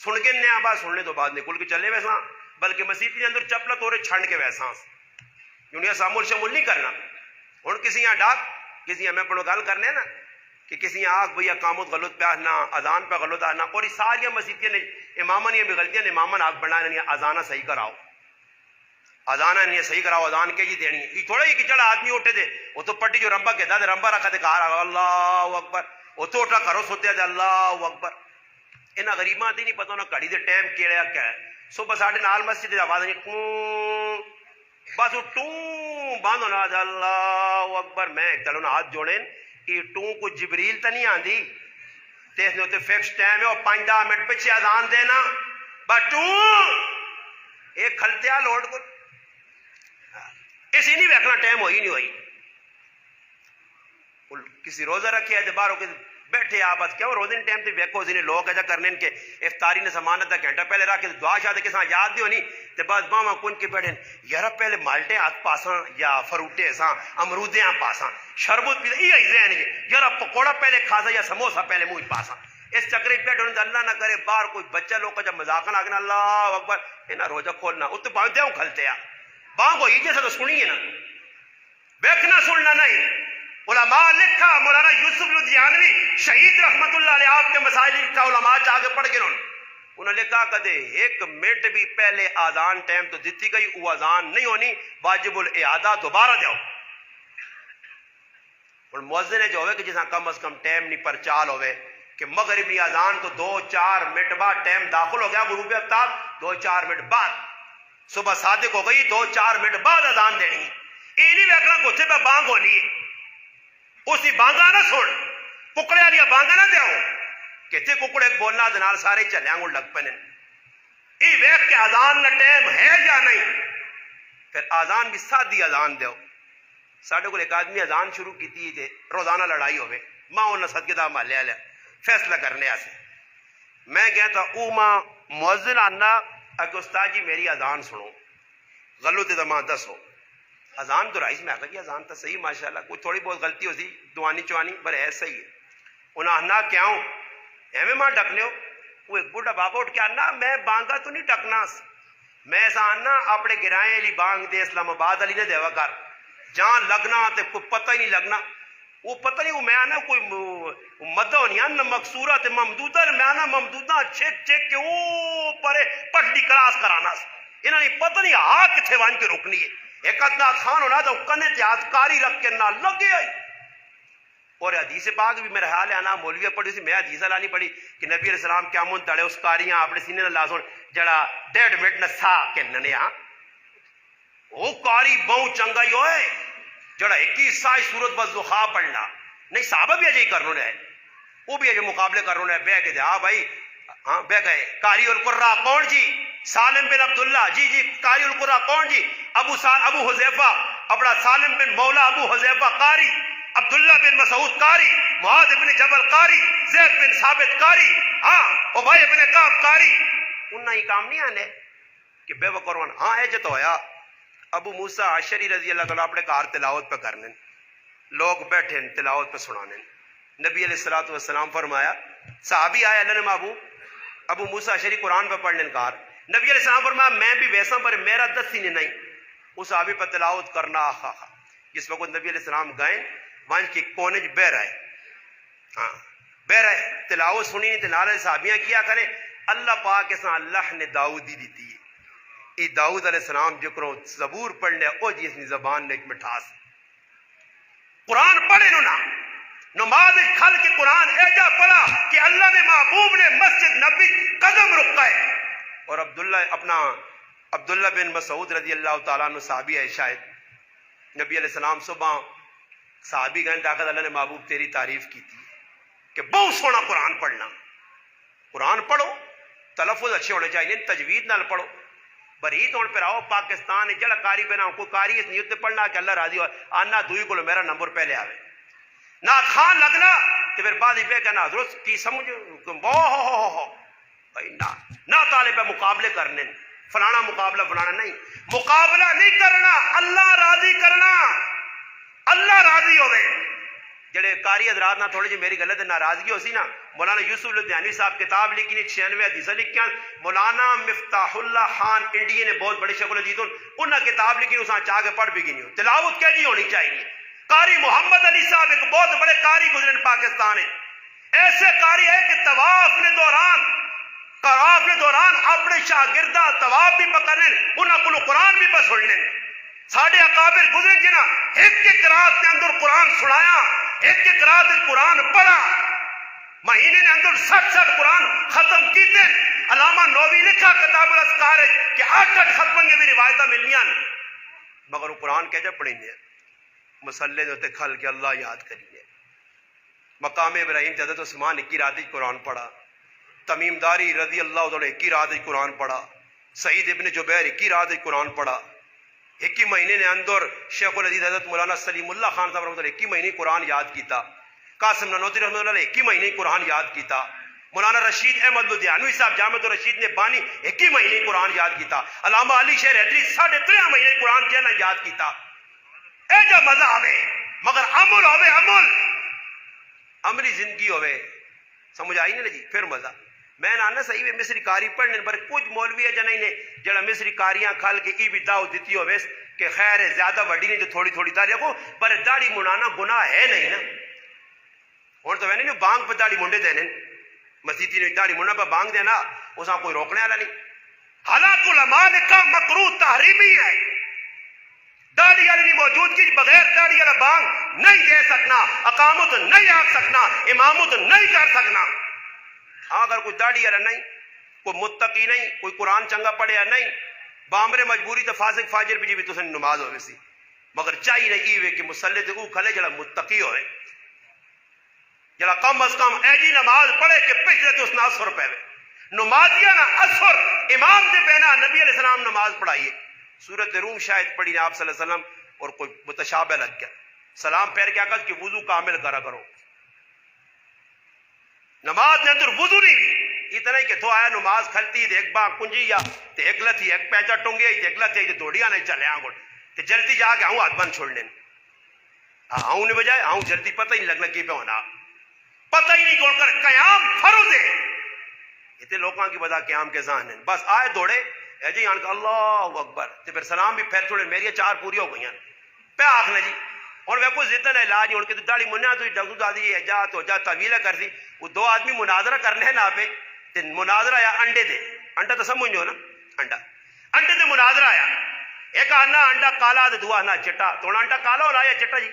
Speaker 1: سن کے نیا بات سننے تو بعد نکل کے چلے ویسا بلکہ مسیح کے اندر چپلا توڑے چھنڈ کے ویسا کیونکہ سامول شمول نہیں کرنا ہوں کسی یہاں ڈاک کسی یہاں میں پڑھو گل کرنے نا کہ کسی یہاں آگ بھیا قامت غلط پہ آنا اذان پہ غلط آنا اور یہ ساری مسیحیاں نے امامہ نے بھی غلطیاں نے امامہ آگ بڑھانا نہیں اذانہ صحیح کراؤ اذانہ نہیں صحیح کراؤ اذان کے جی دینی یہ تھوڑا ہی کہ چڑا آدمی اٹھے تھے وہ تو پٹی جو رمبا کہتا تھا رمبا رکھا تھے کہا اللہ اکبر وہ تو اٹھا کرو سوتے تھے اللہ اکبر انہاں غریباں تے نہیں پتہ نہ گھڑی دے ٹائم کیڑا کیا ہے صبح ساڑھے نال مسجد دی آواز نہیں ٹوں بس وہ ٹوں بند ہونا اللہ اکبر میں ایک تلوں ہاتھ جوڑیں یہ ٹوں کو جبریل تا نہیں آندی تیس نے فکس ٹائم ہے اور 5-10 منٹ پچھے اذان دینا بس ٹوں ایک کھلتیا لوٹ کو اسی نہیں بیٹھنا ٹائم ہوئی نہیں ہوئی کسی روزہ رکھے اعتبار ہو کے بیٹھے آپ بس کیوں روزے ٹائم تے ویکھو اسی نے لوگ ایسا کرنے کے افطاری نے سمانت دا گھنٹہ پہلے رکھ کے دعا شاہ کے ساتھ یاد دی ہونی تے بس باواں کن کے بیٹھے یار پہلے مالٹے ہاتھ پاساں یا فروٹے ساں امرودیاں پاساں شربت پی یہ ذہن کے یار پکوڑا پہلے کھاسا یا سموسا پہلے منہ پاساں اس چکرے بیٹھے اللہ نہ کرے باہر کوئی بچہ لوگ کا جب مذاق نہ آگنا اللہ اکبر انہاں روزہ کھولنا اتنے باندھتے ہوں کھلتے ہیں باں کو یہ جیسا تو سنیے نا ویکھنا سننا نہیں علماء لکھا مولانا یوسف لدھیانوی شہید رحمت اللہ علیہ آپ کے مسائل لکھا علماء چاہ کے پڑھ کے انہوں نے لکھا کدے ایک منٹ بھی پہلے آزان ٹائم تو دیتی گئی وہ آزان نہیں ہونی واجب الاعادہ دوبارہ جاؤ اور مؤذن ہے جو ہوئے کہ جسا کم از کم ٹائم نہیں پر چال ہوئے کہ مغربی آزان تو 2-4 منٹ بعد ٹائم داخل ہو گیا غروب آفتاب 2-4 منٹ بعد صبح صادق ہو گئی 2-4 منٹ بعد آزان دینی یہ نہیں ویکھنا کچھ پہ بانگ ہونی ہے اسی بانگا نہ سن ککڑے والی بانگا نہ دیاؤ کہتے ککڑے بولنا دنال سارے چلے آنگوں لگ پنے یہ ویکھ کے آزان نہ ٹائم ہے یا نہیں پھر آزان بھی سادی آزان دیو ساڑھے کو ایک آدمی آزان شروع کی تھی روزانہ لڑائی ہوئے ماں انہوں نے صدقے دا مالے آلے فیصلہ کرنے آسے میں گیا تھا او ماں مؤذن آنا کہ استاد جی میری آزان سنو غلط دمان دسو اذان تو رائز میں آگا کہ اذان تو صحیح ماشاءاللہ کوئی تھوڑی بہت غلطی ہوتی دوانی چوانی پر ایسا ہی ہے انہاں آنا کیا ہوں ایویں ماں ڈکنے ہو وہ ایک بوڑھا بابا اٹھ کے آنا میں بانگا تو نہیں ڈکنا میں ایسا آنا اپنے گرائیں علی بانگ دے اسلام آباد علی نے دیوا کر جان لگنا تے کوئی پتہ ہی نہیں لگنا وہ پتہ نہیں وہ میں آنا کوئی مدہ ہونی آنا مقصورہ تے ممدودہ میں آنا ممدودہ چیک چیک کے او پرے پٹلی کلاس کرانا انہاں نے پتہ نہیں آ کتھے وان کے رکنی ہے ایک ادنات خان ہونا تو کنے تیاد کاری رکھ کے نہ لگے آئی اور حدیث پاک بھی میرا حال ہے آنا مولویہ پڑھی سی میں حدیث لانی پڑھی کہ نبی علیہ السلام کیا من تڑے اس کاریاں اپنے سینے نہ لازون جڑا 1.5 منٹ نہ سا کے ننے ہاں وہ کاری بہو چنگا ہی ہوئے جڑا 21 سائی صورت بس دخواہ پڑھنا نہیں صحابہ بھی اجائی کرنو نے وہ بھی جو مقابلے کر رہے ہیں بہ کے ہاں بھائی ہاں بہ گئے. قاری القرا کون جی؟ سالم بن عبداللہ. جی جی. قاری القرا کون جی؟ ابو حذیفہ اپنا سالم بن مولا ابو حذیفہ قاری، عبداللہ بن مسعود قاری، معاذ بن جبل قاری، زید بن ثابت قاری، ہاں ابی بن کعب قاری. انہاں ہی کام نہیں آنے کہ بے وقروان. ہاں ہے جو تو ہویا ابو موسیٰ اشعری رضی اللہ تعالیٰ اپنے کار تلاوت پہ کرنے، لوگ بیٹھے تلاوت پہ سنانے. نبی علیہ الصلوۃ والسلام فرمایا، صحابی آئے اللہ نے محبوب ابو موسیٰ اشعری قرآن پہ پڑھنے کار. نبی علیہ السلام فرمایا میں بھی ویسا پر میرا دس ہی نہیں اس صحابی پہ تلاوت کرنا. آخا جس وقت نبی علیہ السلام گئے وانج کی کونے بہ رہے، ہاں بہ رہے تلاوت سنی نہیں. تنالے صحابیاں کیا کریں اللہ پاک کے ساتھ اللہ نے داؤدی دیتی ہے. ای داؤد علیہ السلام جکروں زبور پڑھنے او جی اس زبان نے ایک مٹھاس. قرآن پڑھے نا نماز کھل کے قرآن ایجا پڑھا کہ اللہ نے محبوب نے مسجد نبی قدم رکائے. اور عبداللہ بن مسعود رضی اللہ تعالیٰ عنہ صحابی ہے شاید. نبی علیہ السلام صبح صحابی گئے داخل اللہ نے محبوب تیری تعریف کی تھی کہ بہت سونا قرآن پڑھنا. قرآن پڑھو تلفظ اچھے ہونے چاہیے، تجوید نال پڑھو. بریت ہونے پہ آؤ پاکستان جڑا کاری پہ نہ کوئی کاری اس نیت پڑھنا کہ اللہ راضی ہو آنا دوئی کو میرا نمبر پہلے آوے نہ خان لگنا تو پھر بعد ہی پہ کہنا درست کی سمجھ بھائی نہ تالے پہ مقابلے کرنے فلانا مقابلہ فلانا نہیں. مقابلہ نہیں کرنا، اللہ راضی کرنا. اللہ راضی ہوئے. جڑے قاری حضرات نہ تھوڑی جی میری غلط ناراضگی ہو سی نا، مولانا یوسف لدھیانوی صاحب کتاب لکھی 96 حدیث لکھیاں. مولانا مفتاح اللہ خان انڈیا نے بہت بڑے شیخ الحدیث انہاں کتاب لکھی اساں چاہ کے پڑھ بھی گئی ہو. تلاوت کیا جی ہونی چاہیے. قاری محمد علی صاحب ایک بہت بڑے قاری گزرے پاکستان ہے. ایسے قاری ہے کہ طواف کے دوران اپنے شاگردہ طواف بھی پکڑنے انہاں کو قرآن بھی پڑھ سننے. ساڈے اکابر گزرے جنا ایک رات کے اندر قرآن سنایا، ایک رات قرآن پڑھا، مہینے کے اندر 60 قرآن ختم کیتے. علامہ نووی لکھا کتاب الاذکار کہ 8 ختم کی بھی روایتیں ملیاں مگر وہ قرآن کہتے پڑھیں گے مسلے ہوتے کھل کے اللہ یاد کریے. مقام ابراہیم حضرت عثمان 21 رات قرآن پڑھا، تمیم داری رضی اللہ عنہ 21 رات قرآن پڑھا، سعید ابن جبیر 21 رات قرآن پڑھا. 21 مہینے نے اندر شیخ الحدیث حضرت مولانا سلیم اللہ خان صاحب رحمۃ اللہ 21 مہینے قرآن یاد کیتا. قاسم نانوتوی رحمۃ اللہ 21 مہینے قرآن یاد کیتا. مولانا رشید احمد لدھیانوی صاحب جامع الرشید نے بانی 21 مہینے قرآن یاد کیتا. علامہ علی شیر حیدری 3.5 مہینے قرآن کہنا یاد کیتا. اے جو مزہ آوے مگر عمل ہوے، عملی زندگی ہوے. سمجھ آئی نہیں جی؟ پھر مزہ. میں نہ صحیح ہے مصری کاری پڑھنے پر کچھ مولوی ہے جنہیں نے جڑا مصری کاریاں کھال کے ای بھی دعوت دیتی ہوئے کہ خیر ہے زیادہ وڈی نہیں جو تھوڑی تھوڑی تاریخ کو پر داڑھی منانا گناہ ہے نہیں نا. اور تو میں نے بانگ پہ داڑھی منڈے دینے مسیحی نے داڑھی منڈا پہ بانگ دینا اساں کوئی روکنے والا نہیں. حالات علماء نے کہا مکروہ تحریمی ہے. داڑھی والی موجودگی بغیر داڑھی والا بانگ نہیں دے سکنا، اقامت نہیں آ سکنا، امامت نہیں کر سکنا. ہاں اگر کوئی داڑھی والا نہیں، کوئی متقی نہیں، کوئی قرآن چنگا پڑھیا نہیں، بامرے مجبوری تو فاسق فاجر بھی جی بھی تو نماز ہوئے سی مگر چاہیے نہیں ہوئے کہ مسلح تے او کھلے جڑا متقی ہوئے، جڑا کم از کم ایجی نماز پڑھے کہ پچھلے تو اس نے اثر پہ نمازیہ نا اثر امام دے پہنا. نبی علیہ السلام نماز پڑھائیے سورت روم شاید پڑھی نا آپ صلی اللہ علیہ وسلم اور کوئی متشابہ لگ گیا سلام پھیر کیا کہا کہ وضو کامل کرا کرو. نماز نے اندر وضو نہیں اتنا ہی کہ تو آیا نماز کھلتی ایک باں کنجی یا تے ایک لتھی ایک پیچا ٹونگی ایک لتھی دوڑیاں نہیں چلے آنگوڑ تے جلدی جا کے آؤں ہاتھ بند چھوڑ لیں آؤں نے بجائے آؤں جلدی پتہ ہی لگنا کی پہ ہونا پتہ ہی نہیں کون کر قیام فرض ہے. اتنے لوگوں کی وجہ قیام کے ذہن ہیں بس آئے دوڑے اے جی آن کا اللہ اکبر تے پھر سلام بھی پھیر چھوڑے میری 4 پوری ہو گئی ہیں پہ آخنے جی اور میں کوئی زدہ علاج نہیں ان کے تو داڑھی منیا تو ڈگو دادی ہے جا تو جا طویلہ کر دی وہ 2 آدمی مناظرہ کرنے ہیں نا پہ تے مناظرہ آیا انڈے دے انڈا تو سمجھو نا انڈے دے مناظرہ آیا ایک آنا انڈا کالا دے دعا نہ چٹا تو انڈا کالا ہونا یا چٹا جی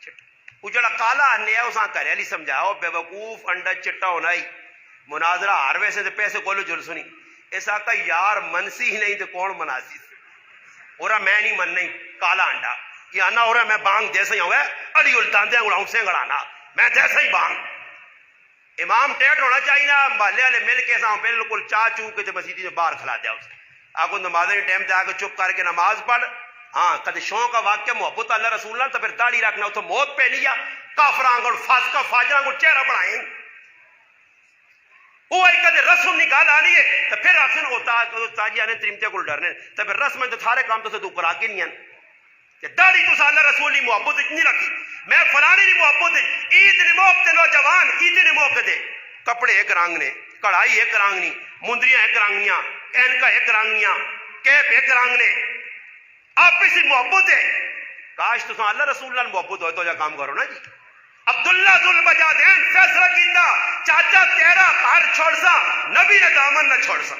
Speaker 1: چٹا وہ جڑا کالا آنے ہے اساں کرے علی سمجھاؤ بے وقوف انڈا چٹا ہونا ہی مناظرہ ہر ویسے تے پیسے کولو جل سنی ایسا کا یار منسی ہی نہیں تو کون مناسی اور میں نہیں من نہیں کالا انڈا یہ آنا ہو رہا ہے میں بانگ جیسے ہی ہوں اڑی الٹان دیں اڑاؤں سے گڑانا میں جیسے ہی بانگ امام ٹیٹ ہونا چاہیے نا، محلے والے مل کے سام بالکل چا چو کے مسیح سے باہر کھلا دیا اسے آپ کو نماز کے ٹائم تے آ کے چپ کر کے نماز پڑھ. ہاں کدے شوق کا واقعہ محبت اللہ رسول اللہ تو پھر داڑھی رکھنا اتوں موت پہ نہیں، کافراں کو فاسقہ فاجراں کو چہرہ بنائیں وہ ایک کدے رسم نہیں گل آنی ہے تو پھر آخر ہوتا جی آنے تریمتے کو ڈرنے تو پھر رسم تو سارے کام تو تو کرا کے نہیں ہیں کہ داڑھی تو اللہ رسول کی محبت نہیں رکھی، میں فلانے کی محبت عید نے موقع نوجوان عید نے موقع دے کپڑے ایک رنگ نے، کڑھائی ایک رنگ نہیں، مندریاں ایک رنگیاں، اینکا ایک رنگیاں، کیپ ایک رنگ نے، آپس کی محبت ہے. کاش تو اللہ رسول اللہ محبت ہوئے تو جا کام کرو نا جی. عبداللہ ذوالبجادین فیصلہ کیتا چاچا تیرا گھر چھوڑ سا نبی نے دامن نہ چھوڑ سا.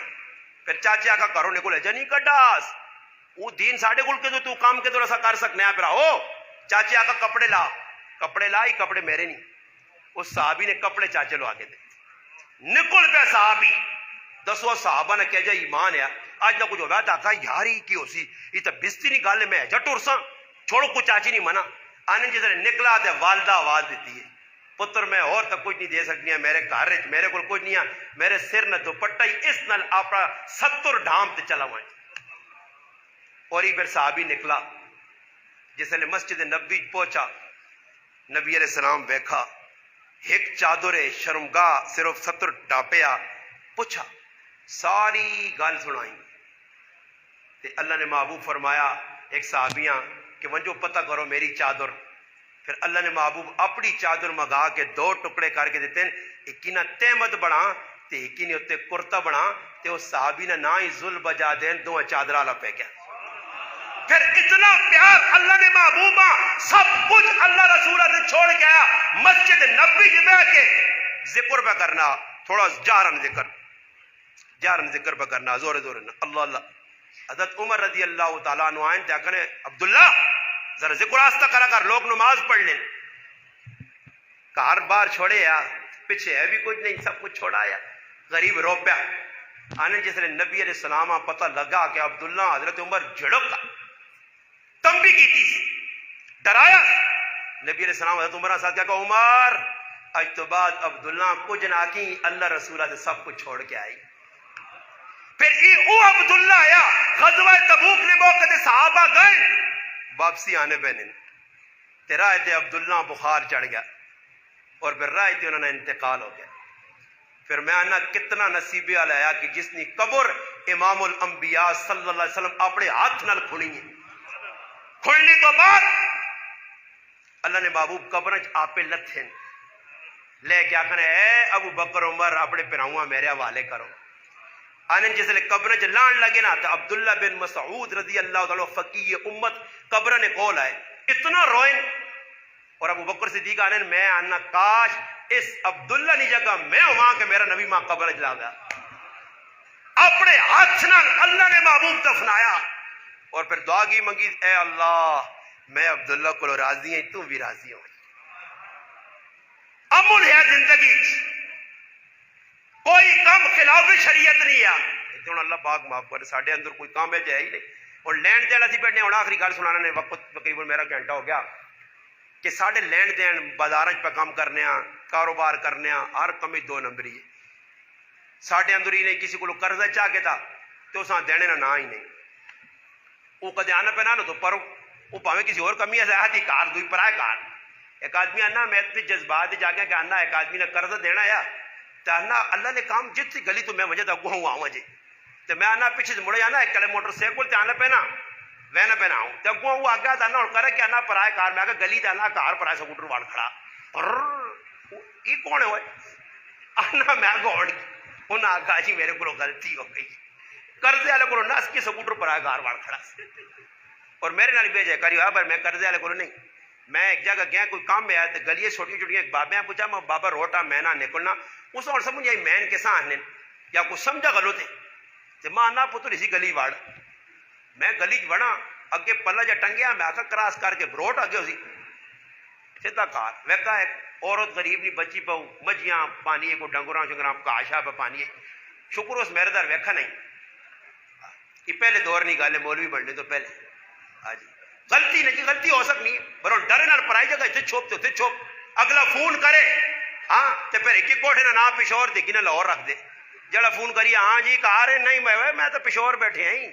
Speaker 1: پھر چاچا کا گھروں نکلے جنی کڈاس وہ دین ساڑھے گل کے تو کام کے تو ایسا کر سکنے ہیں. پھر ہو چاچا کا کپڑے لا ہی کپڑے میرے نہیں، اس صحابی نے کپڑے چاچے لو آگے دے نکل پہ صحابی. دسو صحابہ نے کہا جا ایمان ہے آج نہ کچھ ہوگا تاکہ یار ہی کی ہو سی یہ تو بستی نہیں گالے میں جا ٹور سا چھوڑو کچھ چاچی نہیں منا. آنے جس نے نکلا تے والدہ آواز دیتی ہے پتر میں اور تک کچھ نہیں دے سکتی ہیں میرے گھر میرے کو کچھ نہیں ہے، میرے سر نہ دوپٹہ ہی اس نال اپنا 70 ڈھام تے چلا ہوئے. اور ہی پھر صحابی نکلا جس نے مسجد نبوی پہنچا نبی علیہ السلام بیکھا ایک چادر شرمگاہ صرف 70 ڈاپیا پوچھا ساری گل سنائی تے اللہ نے محبوب فرمایا ایک صحابیاں کہ ونجو پتہ کرو میری چادر. پھر اللہ نے محبوب اپنی چادر مگا کے 2 ٹکڑے کر کے دیتے ہیں، ایک نہ تحمد بنا تے ایک نے اتنے کرتا بنا تے اس صحابی نے نہ ہی ذوالبجادین 2 چادر والا پہ گیا. پھر اتنا پیار اللہ نے محبوبہ سب کچھ اللہ رسولہ سے چھوڑ گیا مسجد نبی کی بیٹھ کے ذکر پہ کرنا تھوڑا جارن ذکر پہ کرنا زور اللہ اللہ. حضرت عمر رضی اللہ تعالیٰ عنہ آئین تے کہنے عبداللہ ذرا ذکر آستہ کرا کر لوگ نماز پڑھ لیں. کار بار چھوڑے یا پیچھے ہے بھی کچھ نہیں سب کچھ چھوڑا یا غریب رو پیا. آنے جس نے نبی علیہ السلام پتہ لگا کہ عبداللہ حضرت عمر جھڑک تنبیہ کی تھی ڈرایا. نبی علیہ السلام حضرت عمر ساتھ کیا کہ عمر اج تو بعد عبداللہ کچھ نہ کی اللہ رسولہ سے سب کچھ چھوڑ کے آئی. پھر او عبداللہ آیا غزوہ تبوک نے موقع دے صحابہ گئے واپسی آنے پہنے تے راہ تے عبداللہ بخار چڑھ گیا اور پھر راہ تے انہوں نے انتقال ہو گیا. پھر میں آنا کتنا نصیبی والا آیا کہ جس نے قبر امام الانبیاء صلی اللہ علیہ وسلم اپنے ہاتھ نال کھڑی ہے. کھڑنے تو بعد اللہ نے محبوب قبر آپ لتھے لے کے آخر اے ابو بکر عمر اپنے پراؤں میرے حوالے کرو. آنے جس نے قبر چ لان لگے نا تو عبداللہ بن مسعود رضی اللہ تعالیٰ فقیہ امت قبر نے کول آئے اتنا روئن. اور ابو بکر صدیق آنے میں آنا کاش اس عبداللہ نے جگہ میں وہاں کہ میرا نبی ماں قبر چلا گیا. اپنے ہاتھ نال اللہ نے محبوب دفنایا اور پھر دعا کی منگی اے اللہ میں عبداللہ کو راضی ہیں تو بھی راضی ہوں. امن ہے زندگی کوئی کام خلاف شریعت نہیں ہے. اتنا اللہ پاک معاف کرے ساڈے اندر کوئی کام ہے ہی نہیں. اور لین دین اسی بیٹھنے ہوں آخری گل سنانا نے وقت تقریباً میرا گھنٹہ ہو گیا کہ ساڈے لین دین بازار پہ کام کرنے کاروبار کرنے ہر کم 2 نمبری ہے. ساڈے اندر ہی نہیں کسی کو قرضہ چاہ کے تھا تو اساں دینے نہ ہی نہیں وہ کدے آنا پہ نہ تو پر وہ پاویں کسی اور کمی ہے آتی کار دوئی پرائے کار. ایک آدمی آنا میں اپنے جذبات جا کے آنا ایک آدمی نے قرضہ دینا ہے تو آنا اللہ نے کام جت سی گلی تو میں وجہ تک ہوں آؤں جی تو میں آنا پیچھے سے مڑے آنا ایک کڑے موٹر سائیکل تے آنا پہنا وہنا پہنا ہوں تو اگوں وہ آگیا تھا نا اور کرے کہ آنا پرائے کار میں آگے گلی تے آنا کار پرائے سکوٹر واڑ کھڑا یہ کون ہے وہ آنا میں آگے اوڑ انہیں آگا جی میرے کو غلطی ہو گئی قرضے والے کو نس کے سکوٹر پرائے کار واڑ کھڑا اور میرے نال بھیجے کری پر میں قرضے والے کو نہیں میں ایک جگہ گیا کوئی کام میں آیا تو گلیے چھوٹی چھوٹی بابے پوچھا میں بابا روٹا میں نہ نکلنا اس اور سمجھ آئی مین کے ساتھ یا کچھ سمجھا گلو تھے تو ماں نہ پتر اسی گلی واڑ میں گلی بڑا اگے پلا جا ٹنگیا میں آخر کراس کر کے روٹ اگے اسی سیدھا کار ویکا ایک عورت غریب نہیں بچی پاؤ مجھیاں پانی کو ڈنگوراں شنگراں کاشا پہ پانی شکر اس میرے در ویکھا نہیں یہ پہلے دور نہیں گالے مولوی بننے تو پہلے ہاں جی غلطی نہیں غلطی ہو سکنی ہے پر ڈرے نال پرائی جگہ اتنے چھوپ تے اتنے چھوپ اگلا فون کرے ہاں تے پھر ایک کوٹھے نہ نہ پشور دے کنے لاہور رکھ دے جڑا فون کری ہاں جی کہا رہے نہیں میں تو پشور بیٹھے ہیں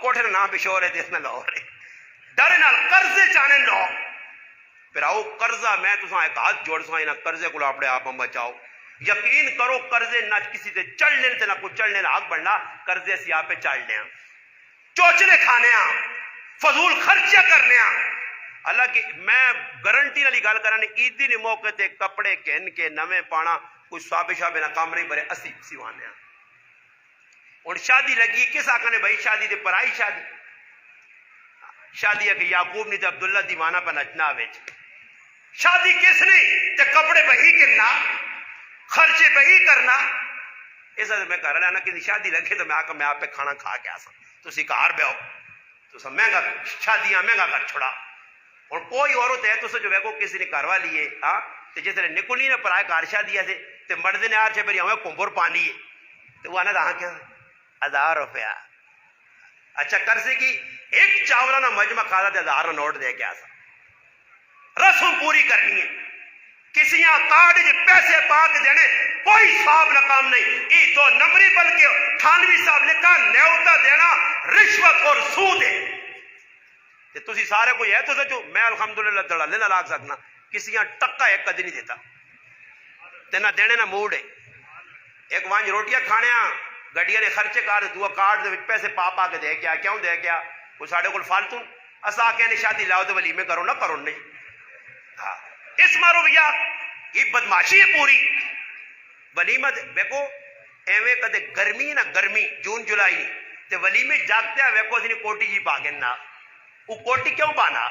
Speaker 1: کوٹھے نہ نہ پشور ہے دیس میں لاہور ہے ڈرے نال قرضے چانے لو پھر آؤ قرضہ میں تو ایک ہاتھ جوڑ سا قرضے کو اپنے آپ بچاؤ یقین کرو قرضے نہ کسی سے چڑھ لینے نہ کچھ چڑھنے نہ حق بڑھنا قرضے سے آپ پہ چڑھ لیں چوچلے کھانے فضول خرچہ کرنے اللہ کی میں گارنٹی والی گل کرا نے عیدی نے موقع تے کپڑے کہن کے نویں پانا کوئی صحابہ شابے نہ کام نہیں بھرے اسی سیوانے اور شادی لگی کس آقا نے بھائی شادی تے پرائی شادی ہے کہ یعقوب نے تے عبداللہ دیوانہ پہ نچنا ویچ شادی کس نے تے کپڑے بہی کرنا خرچے بہی کرنا ایسا میں کہہ رہا نا کہ شادی لگے تو میں آقا میں آپ پہ کھانا کھا کے آسا تو اسی کار بے ہو تو سب مہنگا شادیاں مہنگا کر چھوڑا اور کوئی عورت ہے تو جو ویکو کسی نے کروا لیے ہاں تو جس نے نکلی نے پرائے کار شادی سے تو مرد نے آر چھے پھر ہمیں کمبر پانی ہے تو وہ آنا تھا کیا 1000 روپیہ اچھا کرسے کی ایک چاولہ نہ مجمع کھاتا تھا 1000 نوٹ دے کے آسا رسم پوری کرنی ہے کسی یہاں کارڈ کے پیسے پاک دینے کوئی صاحب نہ کام نہیں ای تو نمبری بلکہ تھانوی صاحب نے کہا نیوتا دینا رشوت اور سود ہے کہ تسی سارے کوئی ہے تو جو میں الحمدللہ دڑالے نہ لاگ سکنا کسی یہاں ٹکا ایک قدر نہیں دیتا تینا دینے نہ موڈ ہے ایک وانج روٹیاں کھانے گڈیاں نے خرچے کار دعا کارڈ دے پیسے پا کے دے کیا کیوں دے کیا وہ ساڑھے کو فالتو اسا آکے نے شادی لاؤ تو ولیمے کرو نہ کرو نہیں ہاں اس مارو بھیا یہ بدماشی ہے پوری ولیمہ ویکو ایویں کدے گرمی نہ گرمی جون جولائی تے ولیمے جاگتے ہیں ویکو اسی نے کوٹی جی پاگن نہ وہ کوٹی کیوں پانا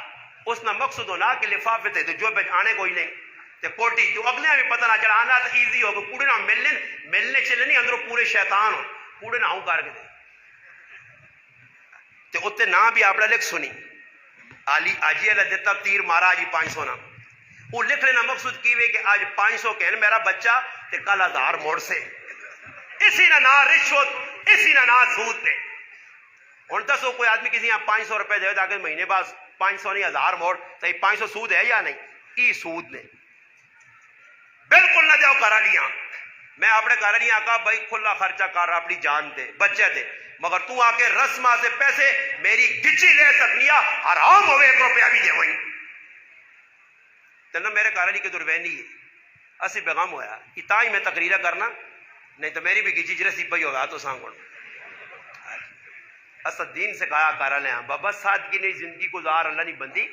Speaker 1: اس نہ مقصد ہونا کہ لفافے تے جو پہ آنے کوئی نہیں تے کوٹی جو اگلے بھی پتہ نہ چلا آنا تو ایزی ہو کہ کوڑے نہ ملنے چلے نہیں اندروں پورے شیطان ہو کوڑے نہ ہوں کر کے دے تے اتنے نہ بھی آپ لکھ سنی آجی اللہ دیتا تیر مارا آجی 500 نہ وہ لکھ لینا مقصود کی ہوئے کہ آج 500 کہن میرا بچہ تے کل 1000 موڑ سے اسی نہ رشوت اسی نہ سود پہ اور دسو کوئی آدمی کسی یہاں 500 روپے دے تاکہ مہینے بعد 500 نہیں 1000 موڑ تو یہ 500 سود ہے یا نہیں ای سود نے بالکل نہ جاؤ کرا لیا میں اپنے کرا لیا آقا بھائی کھلا خرچہ کر رہا اپنی جان دے بچے دے مگر تو آ کے رسمہ سے پیسے میری گچی لے سکنیا حرام ہوئے 1 روپیہ بھی دے ہوئی تنہ میرے کارا لی کے دروینی ہے اسی بیغام ہویا اتا ہی میں تقریرہ کرنا نہیں تو میری بھی گچی جرسی پئی ہوگا تو سانگوڑ اسد دین سے کہا کارا لے بابا سادگی نہیں زندگی گزار اللہ نہیں بندی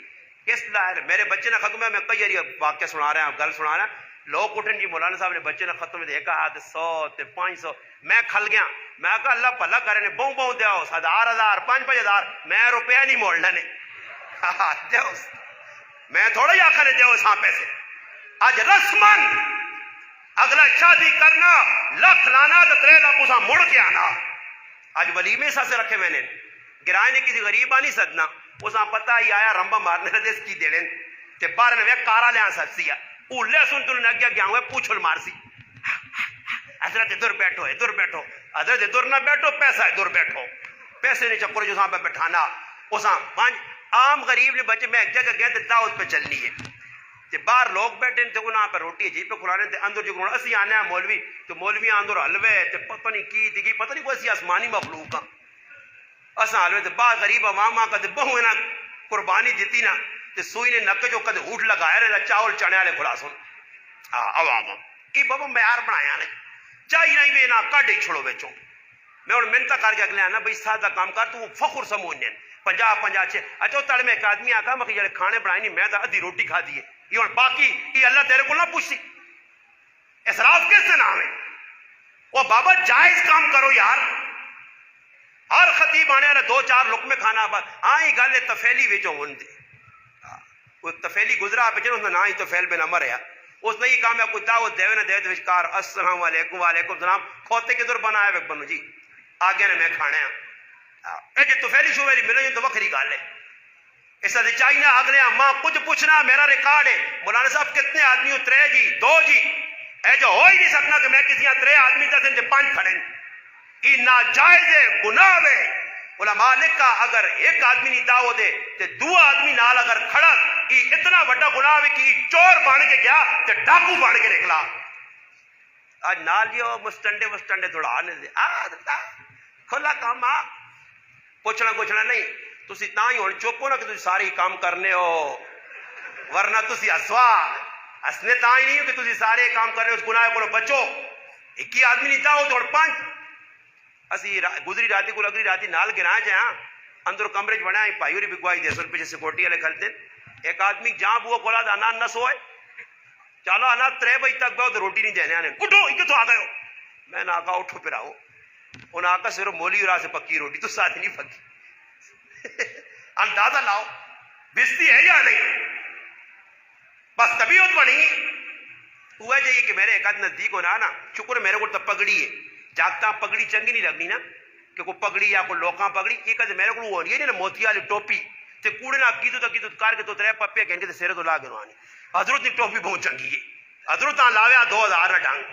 Speaker 1: کس لائر میرے بچے نہ ختم ہے میں کئی یاری واقعہ سنا رہے ہیں گل سنا رہے ہیں لوگ اٹھن جی مولانا صاحب نے بچے نہ ختم دے کہا 100 تے 500 میں کھل گیا میں کہا اللہ پلا کرے نے بہوں بہوں دیا 1000 5,000 میں روپیہ نہیں موڑنا نے دیو میں تھوڑا ہی آخر نے دیو ساں پیسے آج رسمن اگلا شادی کرنا لکھ لانا تو 3 لاکھ اسا مڑ کے آنا آج ولیمے سا سے رکھے میں نے گرائے نے کسی غریب آنی سدنا اسا پتہ ہی آیا رمبا مارنے رہے اس کی دیڑیں تے بارے نے کارا لیا سچیا اولے سن تو نہ گیا ہوئے پوچھل مارسی حضرت ادھر بیٹھو حضرت ادھر نہ بیٹھو پیسہ ادھر بیٹھو پیسے نے چکر جو پہ بٹھانا اسا عام غریب نے بچے میں ایک جگہ گیا تے دعوت پہ چلنی ہے تے باہر لوگ بیٹھے تے انہاں پہ روٹی جی پہ کھلانے تے اندر جو اسی آنے ہیں مولوی تو مولوی اندر حلوے تے پتہ نہیں کی پتہ نہیں کوئی آسمانی مخلوق اساں حلوے تے باہر غریب عوام کا تے بہو انہاں قربانی دیتی نا تے سوئی نے نک جو کدے ہوٹ لگایا رہا چاول چنے والے کھلا سن عوام کی بابا معیار بنایا نے چاہیے نہیں بھی نہ کڈ چھڑو وچوں میں ہن منتا کر کے اگلے آنا بھائی سادہ کام کر تو فخر سمجھنے 50 اچھا تڑ میں ایک آدمی آکا میں جڑے کھانے بنائے نہیں میں تو ادھی روٹی کھا دی ہے یہ ہن باقی یہ اللہ تیرے کو نہ پوچھسی اسراف کس سے نام ہے وہ بابا جائز کام کرو یار ہر خطیب آنے والا 2-4 لقمے کھانا بعد آئی گل تفیلی وچوں ہون دے وہ تفیلی گزرا پہ جنہوں نے نہ ہی تفیل میں نہ مریا اس نے یہ کام ہے کوئی دعوت دے نہ دے تو وچکار السلام علیکم وعلیکم السلام کھوتے کدھر بنایا وے بنو جی آگے نے میں کھانے ہیں اے جے تفیلی شویلی ملے تو وکھری گل ہے اس سے چاہیے اگلے ماں کچھ پوچھنا میرا ریکارڈ ہے مولانا صاحب کتنے آدمی 3 جی 2 جی اے جو ہو ہی نہیں سکنا کہ میں کسی 3 آدمی 10 5 کھڑے یہ ناجائز ہے گناہ ہے علماء لکھا اگر ایک آدمی نہیں دعوت دے تے دو آدمی نال اگر کھڑا یہ اتنا بڑا گناہ ہے کہ چور بن کے گیا تے ڈاکو بن کے نکلا. آج نال جی مسٹنڈے دوڑا نے کھلا کام آ پوچھنا نہیں. تسی تاں ہی ہن چپ ہو نا کہ تسی سارے کام کرنے ہو, ورنہ تسی ہسنے تاں ہی نہیں ہو کہ تسی سارے کام کرنے ہو, اس گناہ کو بچو. ایک ہی آدمی نہیں دعوت اور پانچ اسی گزری راتی کو لگری راتی نال گرا جائیں اندر کمرے چ بنیا بھائی ہوری بگوائی دے سو پیچھے سیکورٹی والے کھلتے ایک آدمی جہاں بو کولا دا انا نہ سوئے چلو انا 3 بجے تک بہت روٹی نہیں دینے آنے اٹھو یہ تو آ گئے ہو. میں نے آقا اٹھو پھر آؤ. انہیں آقا صرف مولی راہ سے پکی روٹی تو ساتھ نہیں پکی. اندازہ لاؤ بستی ہے یا نہیں, بس طبیعت بنی ہوا جائیے کہ میرے ایک آدھ نزدیک ہونا نا شکر میرے کو تو پگڑی ہے جاگتا پگڑی چنگی نہیں لگنی نا کہ کوئی پگڑی یا کوئی لوکاں پگڑی یہ کہتے میرے کو ہونی ہے نا موتی والی ٹوپی تے کوڑے نہ کیدو کار کے تو 3 پپے کہن کے سرے تو لا گروانی. حضرت کی ٹوپی بہت چنگی ہے, حضرت لاویا 2000 ڈنگ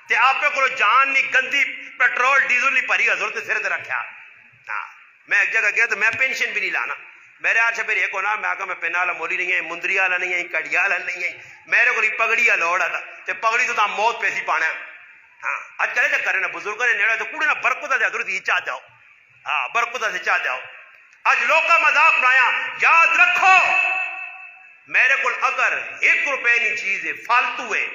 Speaker 1: تے آپ کو جان نہیں گندی پیٹرول ڈیزل نہیں بھری حضرت نے سرے تے رکھا. ہاں میں ایک جگہ گیا تو میں پینشن بھی نہیں لانا میرے آج پھر ایک ہونا میں آقا میں پہنا والا مولی نہیں ہے مندری والا نہیں ہے کڑیا والا نہیں ہے میرے کو پگڑی والا لوڑ آتا تے پگڑی تو تا موت پیسی پانا. ہاں اج کرے تو کرے نا بزرگوں نے نیڑے تو کوڑے نہ برکت دے حضرت ہی چاہ جاؤ. ہاں برکت سے چاہ جاؤ. اج لوگ کا مذاق بنایا. یاد رکھو میرے کو اگر 1 روپے نہیں چیز ہے فالتو ہے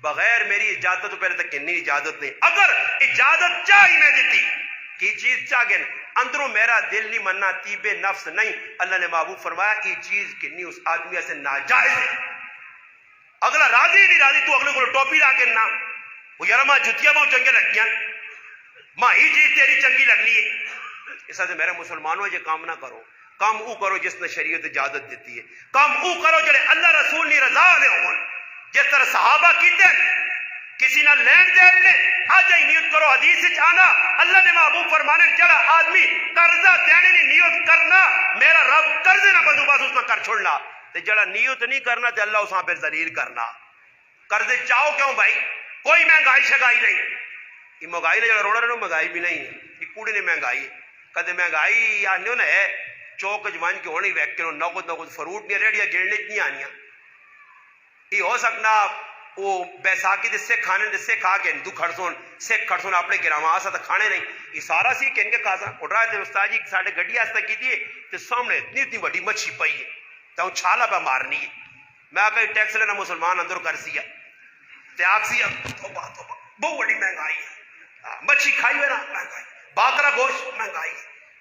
Speaker 1: بغیر میری اجازت تو پہلے تک کنی اجازت نہیں. اگر اجازت چاہی میں دیتی کی چیز چاہ گن اندروں میرا دل نہیں مننا طیب نفس نہیں. اللہ نے محبوب فرمایا یہ چیز کنی اس آدمی سے ناجائز ہے. اگلا راضی نہیں راضی تو اگلے کو ٹوپی لا کے نہ وہ یار ماں جتیاں بہت چنگے لگ گیا ماں ہی چیز تیری چنگی لگنی ہے. اس سے میرے مسلمانوں یہ کام نہ کرو. کام او کرو جس نے شریعت اجازت دیتی ہے. کام او کرو جڑے اللہ رسول نے رضا لے ہون جس طرح صحابہ کیتے کسی نہ لین دین نے آج ہی نیت کرو. حدیث وچ آنا اللہ نے محبوب فرمانے جڑا آدمی قرضہ دینے کی نیت کرنا میرا رب قرضے نہ بندوبست اس نہ کر چھوڑنا تے جڑا نیت نہیں کرنا تے اللہ اساں پہ ذلیل کرنا. قرضے چاہو کیوں بھائی کوئی مہنگائی شگائی نہیں. یہ مہنگائی نے جڑا روڑا رہنا مہنگائی بھی نہیں ہے یہ کوڑے نے مہنگائی کدے مہنگائی آنے نا ہے چوک جوان کی ہونی ویک کے نقد فروٹ نہیں ریڑیاں گرنے نہیں آنیاں. یہ ہو سکنا وہ بیساکھی دے سکھ کھانے دے سکھ آ کے ہندو کھڑسون سکھ کھڑسون اپنے گراما آسا تو کھانے نہیں. یہ سارا سی کہن کے کھاسا اٹھ رہا ہے استاد جی ساڑھے گڈی آستا کی تھی تو سامنے اتنی بڑی مچھی پئی ہے تو چھالا پہ مارنی ہے. میں آ کے ٹیکس لینا مسلمان اندر کر سیا تے آکسیا بہت بڑی مہنگائی ہے. مچھی کھائی ہوئے نا مہنگائی باکرا گوشت مہنگائی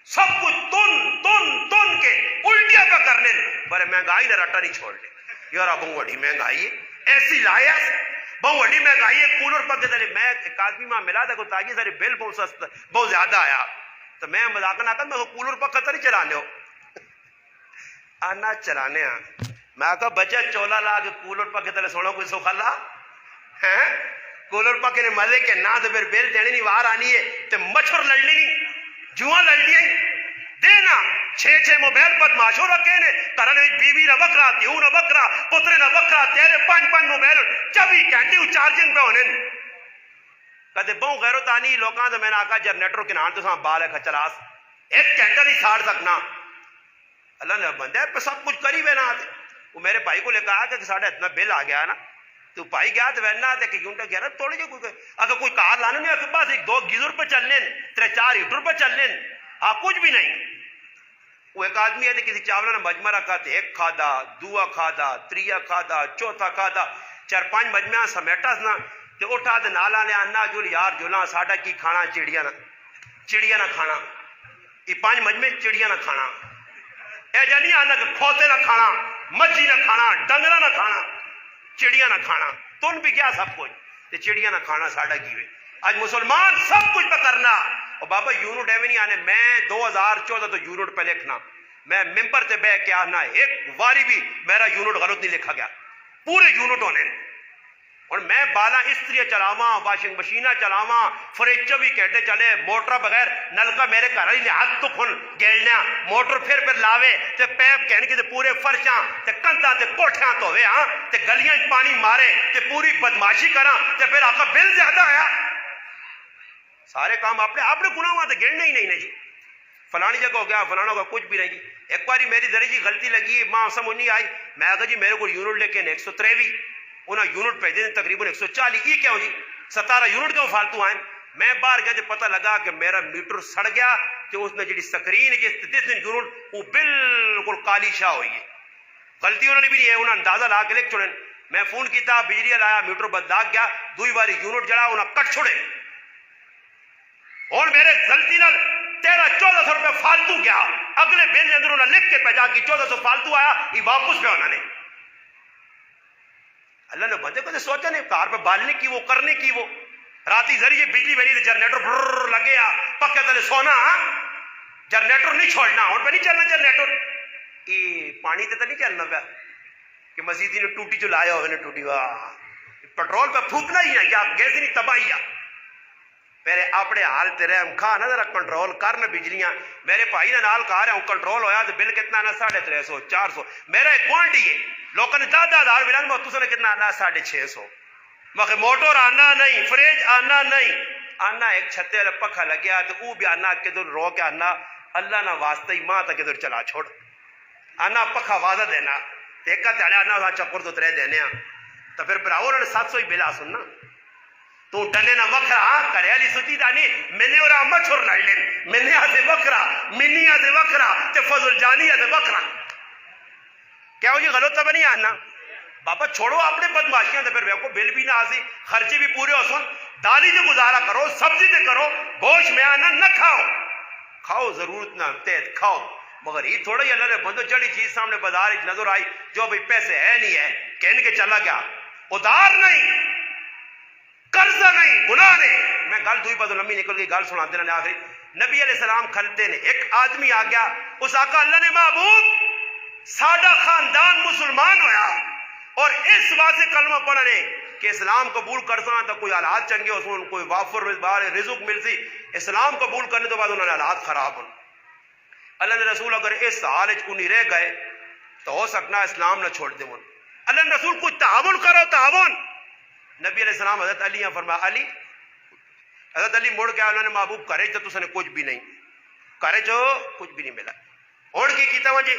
Speaker 1: سب کچھ تن کے الٹیاں پہ کرنے پر مہنگائی نے رٹا نہیں چھوڑ لے. یار بہت بڑی مہنگائی ہے ایسی لایا بہت بڑی مہنگائی ہے. کولر پک دے میں ایک آدمی ماں ملا تھا کو تاجی سارے بل بہت سستا بہت زیادہ آیا تو میں مذاق نہ کر میں کولر پک نہیں چلانے ہو آنا چلانے ہاں میں کہا بچہ چولا لا کے کولر پک تلے سونا کوئی سوکھا لا ہے کولر پک نے مزے کے نہ تو پھر بل دینے نہیں وار آنی ہے تو مچھر لڑنی نہیں جواں لڑنی دینا 6 موبائل پر معاشو رکھے نے کرنے بیوی نہ بکرا تیوں نہ بکرا پترے نہ بکرا تیرے 5 موبائل 24 گھنٹے چارجنگ پہ ہونے کدے بہو غیرت آنی لوکاں تو میں نے آکا جنریٹر کے نام تو ساں بال ہے کچلاس 1 گھنٹہ نہیں چھاڑ سکنا. اللہ نے بندہ پہ سب کچھ کری وے نہ آتے. وہ میرے بھائی کو لے کہا کہ ساڑھا اتنا بل آ گیا نا تو بھائی گیا تو وینا آتے کہ یونٹا گیا نا تھوڑی جو کوئی اگر کوئی کار لانا نہیں ہے پاس 1-2 گیزر پہ چلنے 3-4 ہیٹر پہ چلنے کچھ بھی نہیں. وہ ایک آدمی ہے تو کسی چاولہ نے مجمع رکھا تھے 1 کھادا 2 کھادا 3 کھادا 4 کھادا 4-5 مجمع سمیٹا سنا تو اٹھا تو نالا نے آنا جو یار جولا ساڑھا کی کھانا چڑیا نہ کھانا یہ 5 مجمع چڑیا نہ کھانا اے جا نہیں آنا کہ کھوتے نہ کھانا مچھی نہ کھانا ڈنگرا نہ کھانا چڑیا نہ کھانا تن بھی کیا سب کچھ تو چڑیا نہ کھانا ساڑھا کی ہوئے. آج مسلمان سب کچھ پہ کرنا اور بابا یونٹ ایویں نہیں آنے میں 2014 تو یونٹ پہ لکھنا میں ممبر سے بہ کے آنا ایک واری بھی میرا یونٹ غلط نہیں لکھا گیا پورے یونٹ ہونے اور میں بالا استری چلاواں واشنگ مشینہ چلاواں فریج 24 گھنٹے چلے موٹر بغیر نلکا میرے گھر ہی ہاتھ تو کھن گیلنا موٹر پھر لاوے تے پیپ کہنے کے پورے فرشاں تے کندا تے کوٹھیاں دھوے ہاں تے گلیاں پانی مارے تے پوری بدماشی کراں تے پھر آقا بل زیادہ آیا. سارے کام اپنے گناہاں تے گننے ہی نہیں جی.
Speaker 2: فلانی جگہ ہو گیا فلانا ہو گیا، کچھ بھی نہیں. ایک باری میری ذرا جی غلطی لگی، ماں سمجھ نہیں آئی، میں کہا جی میرے کو یونٹ لے کے 123 انہیں یونٹ پہ دے تقریباً 140، یہ کیا ہو جی 17 یونٹ کیوں فالتو آئے. میں باہر گیا جب پتہ لگا کہ میرا میٹر سڑ گیا، کہ اس نے جی سکرین جس یونٹ وہ بالکل کالی شاہ ہوئی ہے. غلطی انہوں نے بھی نہیں ہے، انہوں نے اندازہ لا کے لکھ چھوڑے. میں فون کیتا، بجلی لایا، میٹر بدلا گیا، دوئی باری یونٹ جڑا انہیں کٹ چھوڑے. اور میرے غلطی نال 1300-1400 روپے فالتو گیا. اگلے بل اندر انہوں نے لکھ کے بھیجا کہ 1400 فالتو آیا، یہ واپس پہ انہوں نے. اللہ نے بندے کو سوچا نہیں کار پہ بالنے کی وہ کرنے کی وہ راتی ذریعے بجلی بنی جنریٹر لگے پکے تلے سونا، جنریٹر نہیں چھوڑنا، اور پہ نہیں چلنا جنریٹر. یہ پانی تے تو نہیں چلنا پیا کہ مسیح نے ٹوٹی جو لایا ہوئے نے ٹوٹی، واہ پٹرول پہ پھونکنا ہی ہے یا گیس نہیں تباہی ہے. میرے اپنے حال تے رحم کھا نہ ذرا کنٹرول کرنا بجلیاں. میرے بھائی نے نال کہا رہا ہوں کنٹرول ہویا تو بل کتنا آنا 350 400. میرا ایک گوانڈی ہے لوگوں نے 10,000 ملا، میں تُس نے کتنا آنا 650. میں موٹر آنا نہیں، فریج آنا نہیں، آنا ایک چھتے والے پکھا لگیا تو وہ بھی آنا کدھر رو کے آنا اللہ نہ واسطے ہی ماں تک کدھر چلا چھوڑ آنا پکھا واضح دینا ایک تیڑے آنا چکر تو ترے دینے تو پھر براؤ انہوں نے 700 ہی بلا سننا تو ڈنے نہ وکھرا کرے علی ستی دانی منی اور مچھر لڑ لین منی آتے وکھرا منی آتے وکھرا تے فضل جانی آتے وکھرا. کیا ہو جی غلط تو نہیں آنا بابا چھوڑو اپنے بدماشیاں تے پھر کو بل بھی نہ آسی، خرچے بھی پورے ہو سن، دالی سے گزارا کرو، سبزی سے کرو، گوشت میں آنا نہ کھاؤ، کھاؤ ضرورت نہ تحت کھاؤ. مگر یہ تھوڑا ہی اللہ نے بندو جڑی چیز سامنے بازار نظر آئی جو بھائی پیسے ہے نہیں ہے کہنے کے چلا گیا، ادار نہیں، قرضہ نہیں، گناہ نہیں. میں گل دوئی پتہ لمبی نکل گئی، گل سنا دینا آخری. نبی علیہ السلام کھلتے نے، ایک آدمی آ گیا، اس آقا اللہ نے محبوب ساڈا خاندان مسلمان ہویا اور اس واسطے کلمہ پڑھنے کہ اسلام قبول کرتا تو کوئی حالات چنگے ہو سن، کوئی وافر رزق ملتی، اسلام قبول کرنے تو بعد انہوں نے حالات خراب ہوں. اللہ نے رسول اگر اس حال کو نہیں رہ گئے تو ہو سکنا اسلام نہ چھوڑ دے. اللہ نے رسول کو تعاون کرو، تعاون. نبی علیہ السلام حضرت علی نے فرمایا علی، حضرت علی مڑ گیا، اللہ نے محبوب کرے تو تس نے کچھ بھی نہیں کرے جو کچھ بھی نہیں ملا. اور کی کیتا ہوا جی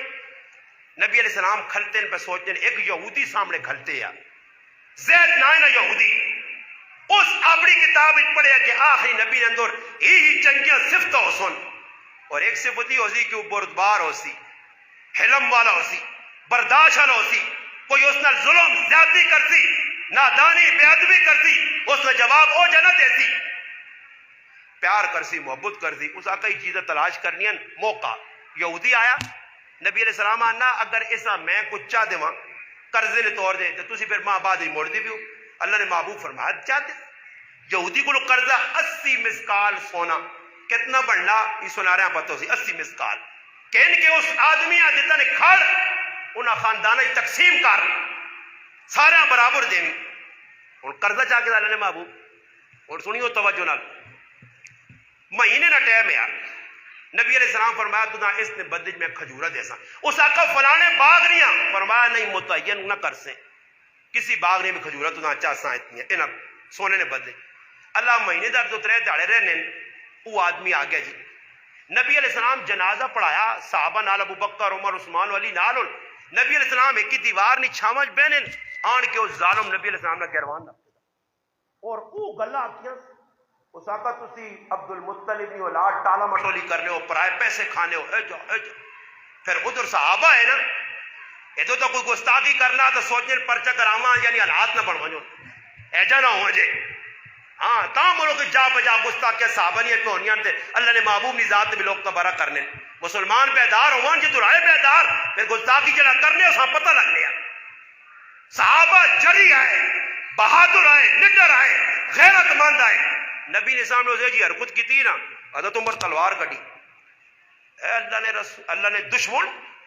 Speaker 2: نبی علیہ السلام کھلتے ہیں پہ سوچتے ہیں ایک یہودی سامنے کھلتے ہیں، زید نائنہ یہودی، اس اپنی کتاب پڑھے کہ آخری نبی نے اندر ہی چنگیاں صفت ہو سن، اور ایک صفت ہی ہو سی کہ وہ بردبار ہو سی، حلم والا ہو سی، برداشت والا ہو سی، کوئی اس نے ظلم زیادتی کرتی، نادانی بے ادبی کرتی، اس نے جواب او جنہ دیتی، پیار کرسی، محبت کرتی. اس آقا ہی چیزیں تلاش کرنی ہیں. موقع یہودی آیا، نبی علیہ السلام آنا اگر ایسا میں کچھ چاہ دے قرضے لے طور دے تو تسی پھر ماں بعد ہی موڑ دی بھی ہو. اللہ نے محبوب فرمایا چاہتے یہودی کو قرضہ 80 مسکال سونا، کتنا بڑھنا یہ سنا رہے ہیں پتہ سی 80 مسکال کہن کے اس آدمی دیتا نے کھڑ انہاں خاندانہ تقسیم کر سارے برابر دینی. اور قرضہ چاہ کے اللہ نے محبوب اور سنیو توجہ نال مہینے نہ ٹائم ہے نبی علیہ السلام فرمایا تو نہ اس نے بدج میں کھجورہ دے سا. اس آقا فلانے باغ نہیں فرمایا نہیں متعین نہ کر سے کسی باغ نے بھی کھجورہ تو نہ چاہ سا اتنی ہے انہاں سونے نے بدلے. اللہ مہینے دار تو ترے داڑے رہنے وہ آدمی آ گیا جی. نبی علیہ السلام جنازہ پڑھایا صحابہ نال ابو بکر عمر عثمان علی نال. نبی علیہ السلام ایک کی دیوار نہیں چھاوج بہنے آن کے اس ظالم نبی علیہ السلام نے گروان رکھتا اور وہ گلہ آکیاں اس آقا تسی عبد المطلب نہیں اولاد ٹالا مٹولی کرنے ہو پرائے پیسے کھانے ہو اے جا. پھر ادھر صحابہ ہے نا ادھر تو کوئی گستاخی کرنا تو سوچنے پرچہ کراما یعنی حالات نہ بڑھ جو ایجا نہ ہو جے. ہاں تام بولو کہ جا بجا گستاخ کے صحابہ نہیں پہ ہونیاں تھے اللہ نے محبوب نہیں ذات بھی لوگ تبارہ کرنے مسلمان بیدار ہوان جی تو رائے بیدار پھر گستاخی جڑا کرنے اس ہاں پتہ لگ لیا. صحابہ جری آئے، بہادر آئے، نڈر آئے، غیرت مند آئے. نبی نے سامنے جی حرکت کی تھی نا حضرت عمر تلوار کٹی. اے اللہ نے دشمن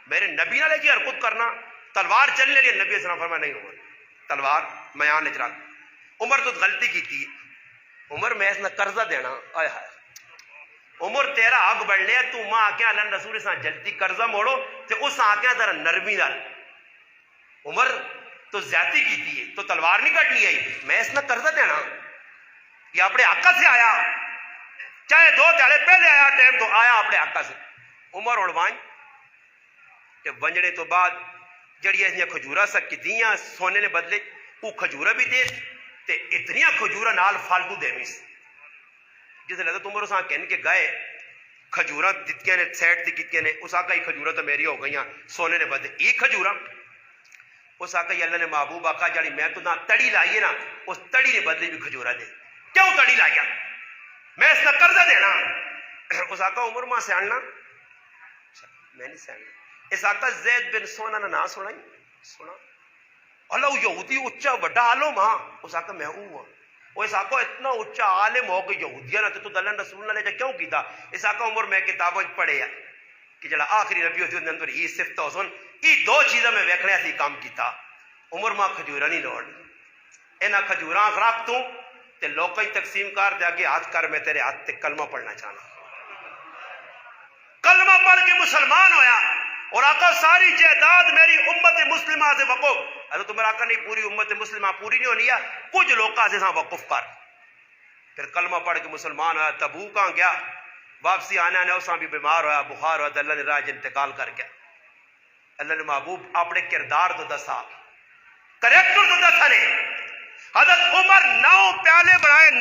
Speaker 2: میرے نبی نہ لے جی حرکت کرنا تلوار چلنے لیے. نبی السلام فرمایا نہیں عمر تلوار میان اجرا. عمر تو غلطی کی تھی، عمر میں اس نے قرضہ دینا آئے ہائے عمر تیرا حق بڑھنے تو ماں آکے اللہ رسول سے جلدی قرضہ موڑو تے اس آکے ذرا نرمی دار. عمر تو زیادتی کی تھی تو تلوار نہیں کٹنی آئی میں اس نے قرضہ دینا یہ اپنے آقا سے آیا چاہے 2 دہاڑے پہلے آیا ٹائم تو آیا اپنے آقا سے. عمر اڑوائیں کہ ونجنے تو بعد جڑی اس نے کھجورا سک دیاں سونے نے بدلے وہ کھجورا بھی دے تے اتنیاں کھجورا نال فالتو دے میس جس حضرت عمر اساں کہن کے گئے کھجورا دتکے نے سیٹ تے کیتے نے اس آقا ہی کھجورا تو میری ہو گئیاں سونے نے بدلے یہ کھجورا اس آقا اللہ نے محبوب آقا جڑی میں تو نہ تڑی لائیے نا اس تڑی نے بدلے بھی کھجورا دے کیوں تڑی لائیا میں اس کا قرضہ دینا اس آقا عمر ماں سے آنا میں نہیں سہنا اس آقا زید بن سونا نہ سنائی سنا اللہ یہودی اچھا بڑا عالم ہاں اس آقا میں ہوں وہ اس آقا اتنا اچھا عالم ہو کہ یہودیاں نہ تو اللہ رسول اللہ نے کیوں کیتا اس آقا عمر میں کتابوں پڑھے ہیں کہ جڑا آخری نبی ہوتی اندر ہی صفت حسن یہ دو چیزیں میں ویکھنے سی کام کیتا عمر ماں کھجورا نہیں لوڑ انہاں کھجوراں رکھ تو تے لوکاں ہی تقسیم کر دے آگے ہاتھ کر میں تیرے ہاتھ تے کلمہ پڑھنا چاہنا کلمہ پڑھ کے مسلمان ہویا اور آقا ساری جائیداد میری امت مسلمہ سے وقف حضرت عمر آقا نہیں پوری امت مسلمہ پوری نہیں ہونی ہے کچھ لوکاں سے وقف کر پھر کلمہ پڑھ کے مسلمان ہویا تبوک آ گیا واپسی آنے آنے اساں بھی بیمار ہویا بخار ہوا تو اللہ نے راج انتقال کر گیا اللہ نے محبوب اپنے کردار تو دسا کریکٹر تو دسا نے حضرت عمر 9 پیالے بنائے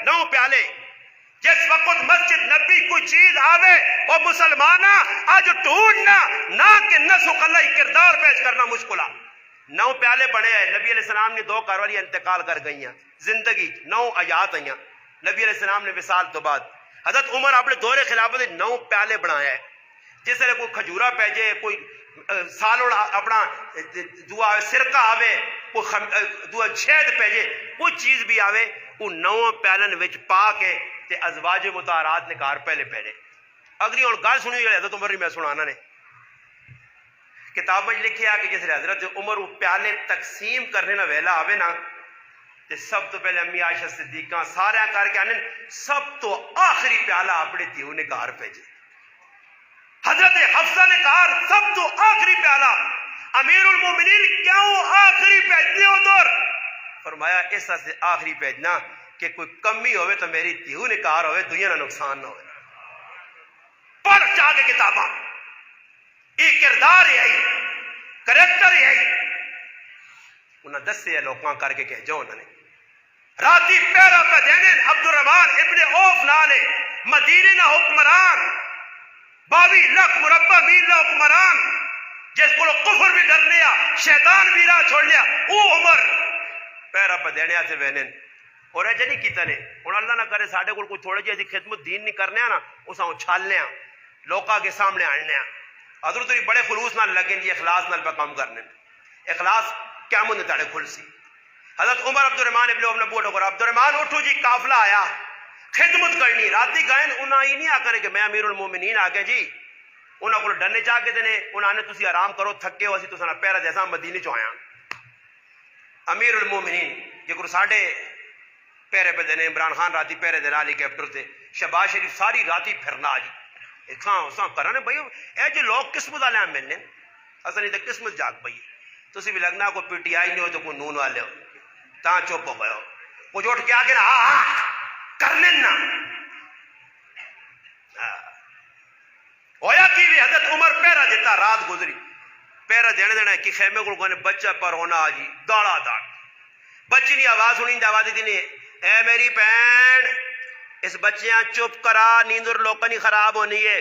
Speaker 2: 9 پیالے جس وقت مسجد نبی کوئی چیز آوے اور مسلمانہ آج ڈھونڈنا نہ کہ نسخ اللہ کردار پیش کرنا مشکل ہے 9 پیالے بنے ہیں نبی علیہ السلام نے 2 کاروالیاں انتقال کر گئی ہیں زندگی 9 آیات آئی ہیں نبی علیہ السلام نے وصال تو بعد حضرت عمر اپنے دور خلافت 9 پیالے بنایا ہے جس طرح کوئی کھجورا پیجے کوئی سالوڑ اپنا دعا سرکہ آوے کوئی دعا چھید پیجے کوئی چیز بھی آوے وہ 9 پیالن وچ پا کے تے ازواج مطہرات نے کار پہلے پہلے اگلی اور گل سنی ہوئی حضرت عمر میں سنانا نے کتاب میں لکھیا کہ جس حضرت عمر وہ پیالے تقسیم کرنے نہ ویلا آوے نا تے سب تو پہلے امی عائشہ صدیقہ سارے کر کے آنے سب تو آخری پیالہ اپنے تیو نے کار بھیجے حضرت حفصہ نے کہا سب تو آخری پیالہ امیر المومنین کیوں آخری بھیجنے ہو دور فرمایا اس سے آخری بھیجنا کہ کوئی کمی ہوئے تو میری تیو نے کار ہوئے دنیا نہ نقصان نہ ہوئے پڑھ چاہ کے کتاباں یہ کردار ہے کریکٹر ہے انہوں نے 10 لوکاں کر کے کہہ جو انہوں نے راتی پیرا پہ دینے عبد الرحمن ابن عوف نالے مدینے نہ حکمران 22 لاکھ مربع میل نہ حکمران جس کو کفر بھی ڈر لیا شیطان بھی راہ چھوڑ لیا او عمر پیرا پہ دینے سے وینن اور ایجا نہیں کیتا نے اور اللہ نہ کرے ساڑھے کو کوئی تھوڑے جیسی خدمت دین نہیں کرنے نا اسا اچھالنے لوکاں کے سامنے آنے حضرت بھی بڑے خلوص نہ لگیں جی اخلاص نہ پہ کام کرنے اخلاص کیا من تاڑے کھل سی حضرت عمر عبد الرحمن ابن عوف نے بوٹو کر عبد الرحمن اٹھو جی قافلہ آیا خدمت کرنی راتی گئے انہاں ہی نہیں آکر کہ میں امیر المومنین آگے جی انہاں کو ڈرنے چاہ کے دینے انہاں نے تسی آرام کرو تھکے ہو اسی تو سنا پیرا جیسا مدینے چوہاں امیر المومنین یہ کو ساڑھے پیرے پہ دینے عمران خان راتی پیرے دینا علی کیپٹر تھے شہباز شریف ساری راتی پھرنا جی ایسا کرانے بھائی اے جو لوگ قسمت والے ہیں ملنے اصلا نہیں تو قسمت جاگ بھائی تو اسی بھی لگنا کوئی پی ٹی آئی نہیں ہو تو کوئی نون والے ہو تاں چپ ہو گئے ہو کچھ اٹھ کے آگے نا کرنے نا ہویا کی بھی حضرت عمر پیرا دیتا رات گزری پیرا دینے دینا ہے کہ خیمے کو کوئی بچہ پر ہونا آجی داڑا داڑ بچی نہیں آواز سنی آواز دی نہیں اے میری پین اس بچیاں چپ کرا نیندر لوکا نہیں خراب ہونی ہے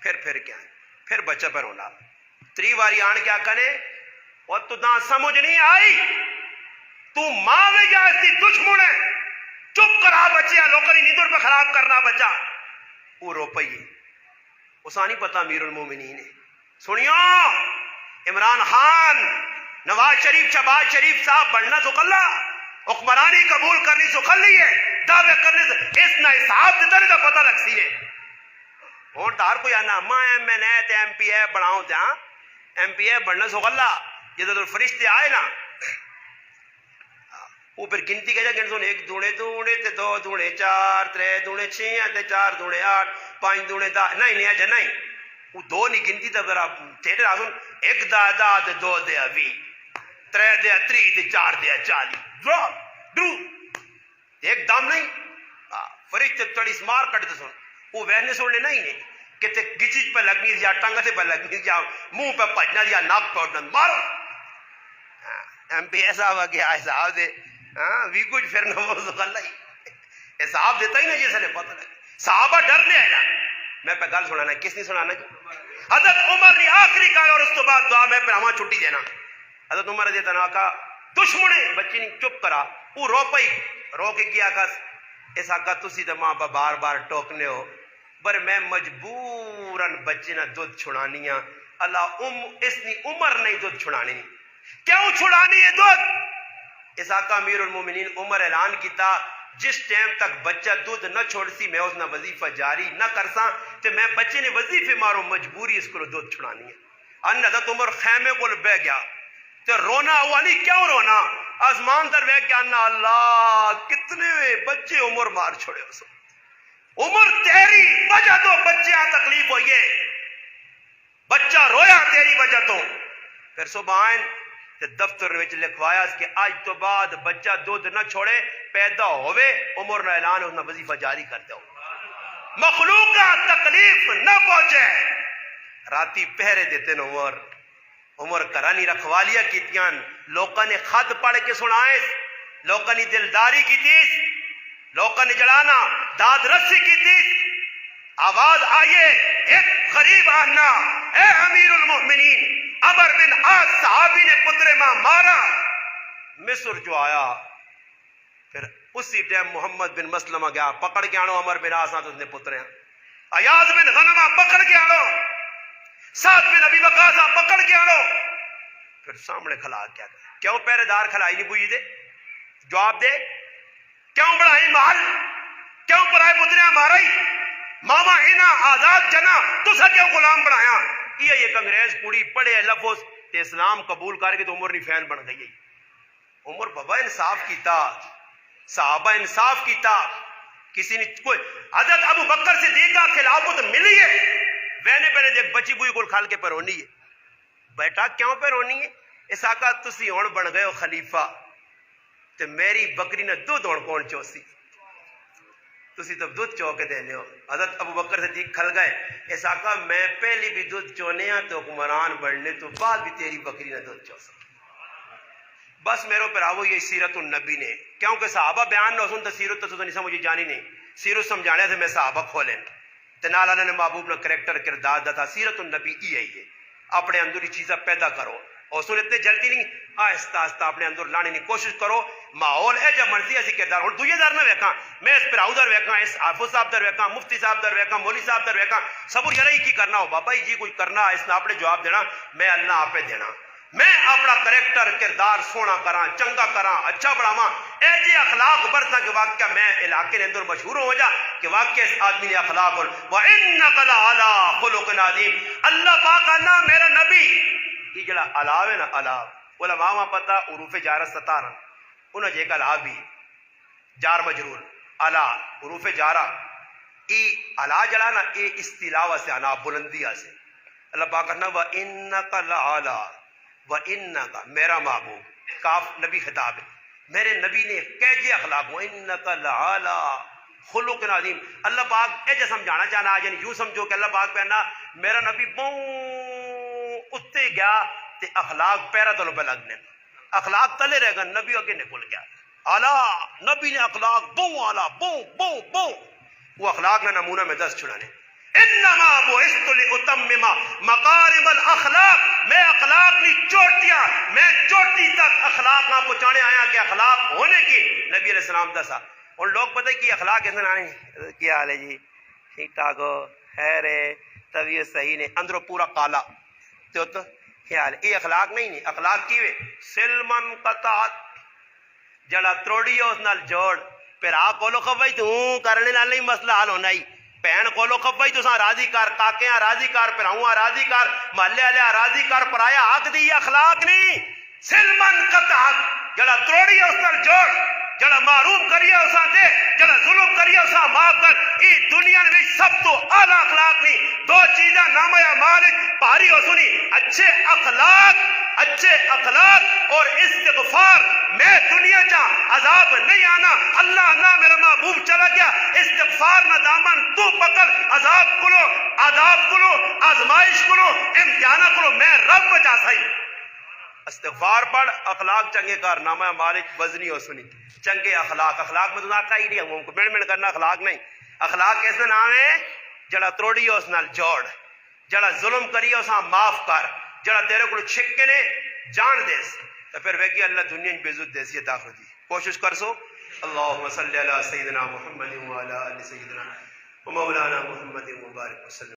Speaker 2: پھر کیا ہے پھر بچہ پر ہونا 3 باری آن کیا کنے اور تو نہ سمجھ نہیں آئی تو ماں میں جا اس کی دشمن ہے چپ کرا بچیاں لوکا نہیں نیندر پہ خراب کرنا بچہ وہ رو پئیے اسا نہیں پتا امیر المومنین ہے سنیو عمران خان نواز شریف شہباز شریف صاحب بڑھنا تو کلا حکمرانی قبول کرنی تو کلی ہے دعوے کرنے سے اس نہ حساب دیتا نہیں تو پتہ لگ سی ہے اور تار کوئی آنا ماں ایم این اے تے ایم پی اے بڑھاؤں تھا ایم پی اے بڑھنا سو کلا جدہ تو فرشتے آئے نا وہ پھر گنتی کہہ جا گن سن 1 دونے تے 2 دونے 4 3 دونے 6 تے 4 دونے 8 5 دونے 10 نہیں نہیں اجا نہیں وہ 2 نہیں گنتی تا ذرا تیرے راسن 1 دا تے 2 دے 20 3 دے 30 تے 4 دے 40 ڈرو ایک دم نہیں فرشتے چڑی سمار کٹ دے سن وہ وہنے سننے نہیں نے کہ تے گچج پہ لگنی یا ٹنگ سے پہ لگنی یا منہ پہ پجنا یا ناک پہ اٹھنا مارو ایم پی ایسا ہوا کہ حساب دے وی کچھ پھر نہ وہ غلہ ہی حساب دیتا ہی نا جیسے نے پتہ لگے صحابہ ڈرنے آئے نا میں پہ گل سنانا کس نے سنانا جی حضرت عمر نے آخری کہا اور اس تو بعد دعا میں پھر ہمیں چھٹی دینا حضرت عمر رضی اللہ عنہ کا دشمنے بچی نے چپ کرا وہ رو پئی رو کے کیا کس ایسا کہا تسی تو ماں پہ بار بار ٹوکنے ہو پر میں مجبوراً بچے نہ دودھ چھڑانیاں اللہ اس نے عمر نہیں دودھ چھڑانی کیوں چھڑانی ہے دودھ اس آقا امیر المومنین عمر اعلان کیتا جس ٹائم تک بچہ دودھ نہ چھوڑ سی میں اس نہ وظیفہ جاری نہ کرساں تے میں بچے نے وظیفے مارو مجبوری اس کو دودھ چھڑانی ہے ان حضرت عمر خیمے کو بہ گیا تے رونا ہوا نہیں کیوں رونا آسمان در بہ گیا نا اللہ کتنے بچے عمر مار چھوڑے اس عمر تیری وجہ تو بچے تکلیف ہوئی ہے بچہ رویا تیری وجہ تو پھر صبح آئین تے دفتر وچ لکھوایا کہ آج تو بعد بچہ دودھ نہ چھوڑے پیدا ہوئے عمر نہ اعلان اس نہ وظیفہ جاری کر دو مخلوق کا تکلیف نہ پہنچے راتی پہرے دیتے نا عمر کرانی رکھوالیاں کیتیاں لوکاں نے خط پڑھ کے سنائے لوکاں نے دلداری کی تیس لوکاں نے جلانا داد رسی کی تیس آواز آئیے ایک غریب آنا اے امیر المؤمنین عمر بن عاص صحابی نے پترے ماں مارا مصر جو آیا پھر اسی ٹائم محمد بن مسلمہ گیا پکڑ کے آنو عمر بن عاص تو اس نے پترے ایاز بن غنمہ پکڑ کے آنو سعد بن ابی وقاص پکڑ کے آنو پھر سامنے کھلا کیا کیوں پہرے دار کھلائی نہیں بوئی دے جواب دے کیوں بڑھائی محل کیوں پرائے پتریاں مارائی ماما اینا آزاد جنا تو سا کیوں غلام بنایا یہ ایک انگریز کڑی پڑے لفظ تے اسلام قبول کر کے تو عمر نی فین بن گئی عمر بابا انصاف کیتا صحابہ انصاف کیتا کسی نے کوئی حضرت ابو بکر صدیق کا خلافت ملی ہے وینے پہلے دیکھ بچی بوئی کو کھال کے پرونی ہے بیٹا کیوں پرونی ہے اس آقا تسی ہون بن گئے ہو خلیفہ تے میری بکری نے دودھ ہون کون چوسی تسی تو دودھ چو کے دینے ہو حضرت ابو بکر صدیق کھل گئے اس آقا میں پہلی بھی دودھ چونے ہاں تو حکمران بڑھنے تو بعد بھی تیری بکری نے دودھ چو سکتا بس میرے پر آو یہ سیرت النبی نے کیونکہ صحابہ بیان نہ سن تو سیرت تو نہیں سمجھے جانی نہیں سیرت سمجھانے سے میں صحابہ کھولیں تنال اللہ نے محبوب نے کریکٹر کردار دا تھا سیرت النبی ہی ہے اپنے اندر یہ چیزیں پیدا کرو اور سن اتنے جلدی نہیں آہستہ آہستہ اپنے اندر لانے کی کوشش کرو ماحول ہے جب مرضی ایسی کردار ہوں دوئے دار نہ ویکھاں میں اس پر در ویکھاں اس حافظ صاحب در ویکھاں مفتی صاحب در ویکھاں مولوی صاحب در ویکھاں صبر یہی کی کرنا ہو بابا جی کچھ کرنا اس نے اپنے جواب دینا میں اللہ آپ پہ دینا میں اپنا کریکٹر کردار سونا کراں چنگا کراں اچھا بڑھاواں اے جی اخلاق برساں کہ واقعہ میں علاقے کے اندر مشہور ہو جا کہ واقعہ اس آدمی نے اخلاق اور وَإِنَّكَ لَعَلَىٰ خُلُقٍ عَظِيمٍ اللہ پاک نا میرا نبی یہ جڑا علاوہ ہے نا علاوہ علماء وہاں پتہ حروف جارہ 17 انہوں جے کا علاوہ بھی جار مجرور علا حروف جارہ ای علا جڑا نا اے استلاوہ سے انا بلندیہ سے اللہ پاک نا وَإِنَّكَ لَعَلَىٰ وَإِنَّكَ میرا محبوب کاف نبی خطاب ہے میرے نبی نے کیجے اخلاق وَإِنَّكَ لَعَلَىٰ خُلُقٍ عَظِيمٍ اللہ پاک اے جو سمجھانا چاہنا یعنی یوں سمجھو کہ اللہ پاک پہنا میرا نبی اتے گیا تے اخلاق پیرا تلو پہ لگنے اخلاق تلے رہ گا نبی اگے نکل گیا اعلیٰ نبی نے اخلاق بو اعلیٰ بو بو بو وہ اخلاق نے نمونہ میں 10 چھڑانے انما بعثت لاتمم مکارم الاخلاق میں اخلاق کی چوٹیاں میں چوٹی تک اخلاق نہ پہنچانے آیا کہ اخلاق ہونے کی نبی علیہ السلام دسا اور لوگ پتہ کہ اخلاق ایسے نہ کیا حال ہے جی ٹھیک ٹھاک ہو خیر ہے طبیعت صحیح نے اندروں پورا کالا تو خیال یہ اخلاق نہیں اخلاق کی وے سلمن قطعت جڑا تروڑی اس نال جوڑ پھر آ کولو خبائی تو کرنے نال نہیں مسئلہ حل ہونا ہی بہن کولو خبائی تو ساں راضی کر کاکیاں راضی کر پھر ہوں راضی کر محلے والے راضی کر پرایا حق دی اخلاق نہیں سلمن قطعت جڑا تروڑی اس نال جوڑ جڑا معروف کریے اساں دے، جڑا ظلم کریے اساں معاف کر. ای دنیا میں سب تو اعلیٰ اخلاق نہیں دو چیزاں نامہ اعمال پاری ہو سنی، اچھے اخلاق اور استغفار. میں دنیا چاہ عذاب نہیں آنا، اللہ نہ میرا محبوب چلا گیا، استغفار نہ دامن تو پکڑ، عذاب کلو، آداب کلو، آزمائش کلو، امتحانہ کلو، میں رب بچا سائی. استغفار پڑھ، اخلاق چنگے کار، نامہ مالک وزنی ہو سنی. چنگے اخلاق میں تو آتا ہی نہیں ہوں کو مڑ کرنا اخلاق نہیں. اخلاق کیسے نام ہے؟ جڑا توڑی اس نال جوڑ، جڑا ظلم کری اس معاف کر، جڑا تیرے کو چھکے نے جان دیس تو پھر ویگی اللہ دنیا میں بےزت دیسی عطا کر دی. کوشش کر سو. اللہم صلی علی سیدنا محمد وعلی آل سیدنا و مولانا محمد مبارک وسلم.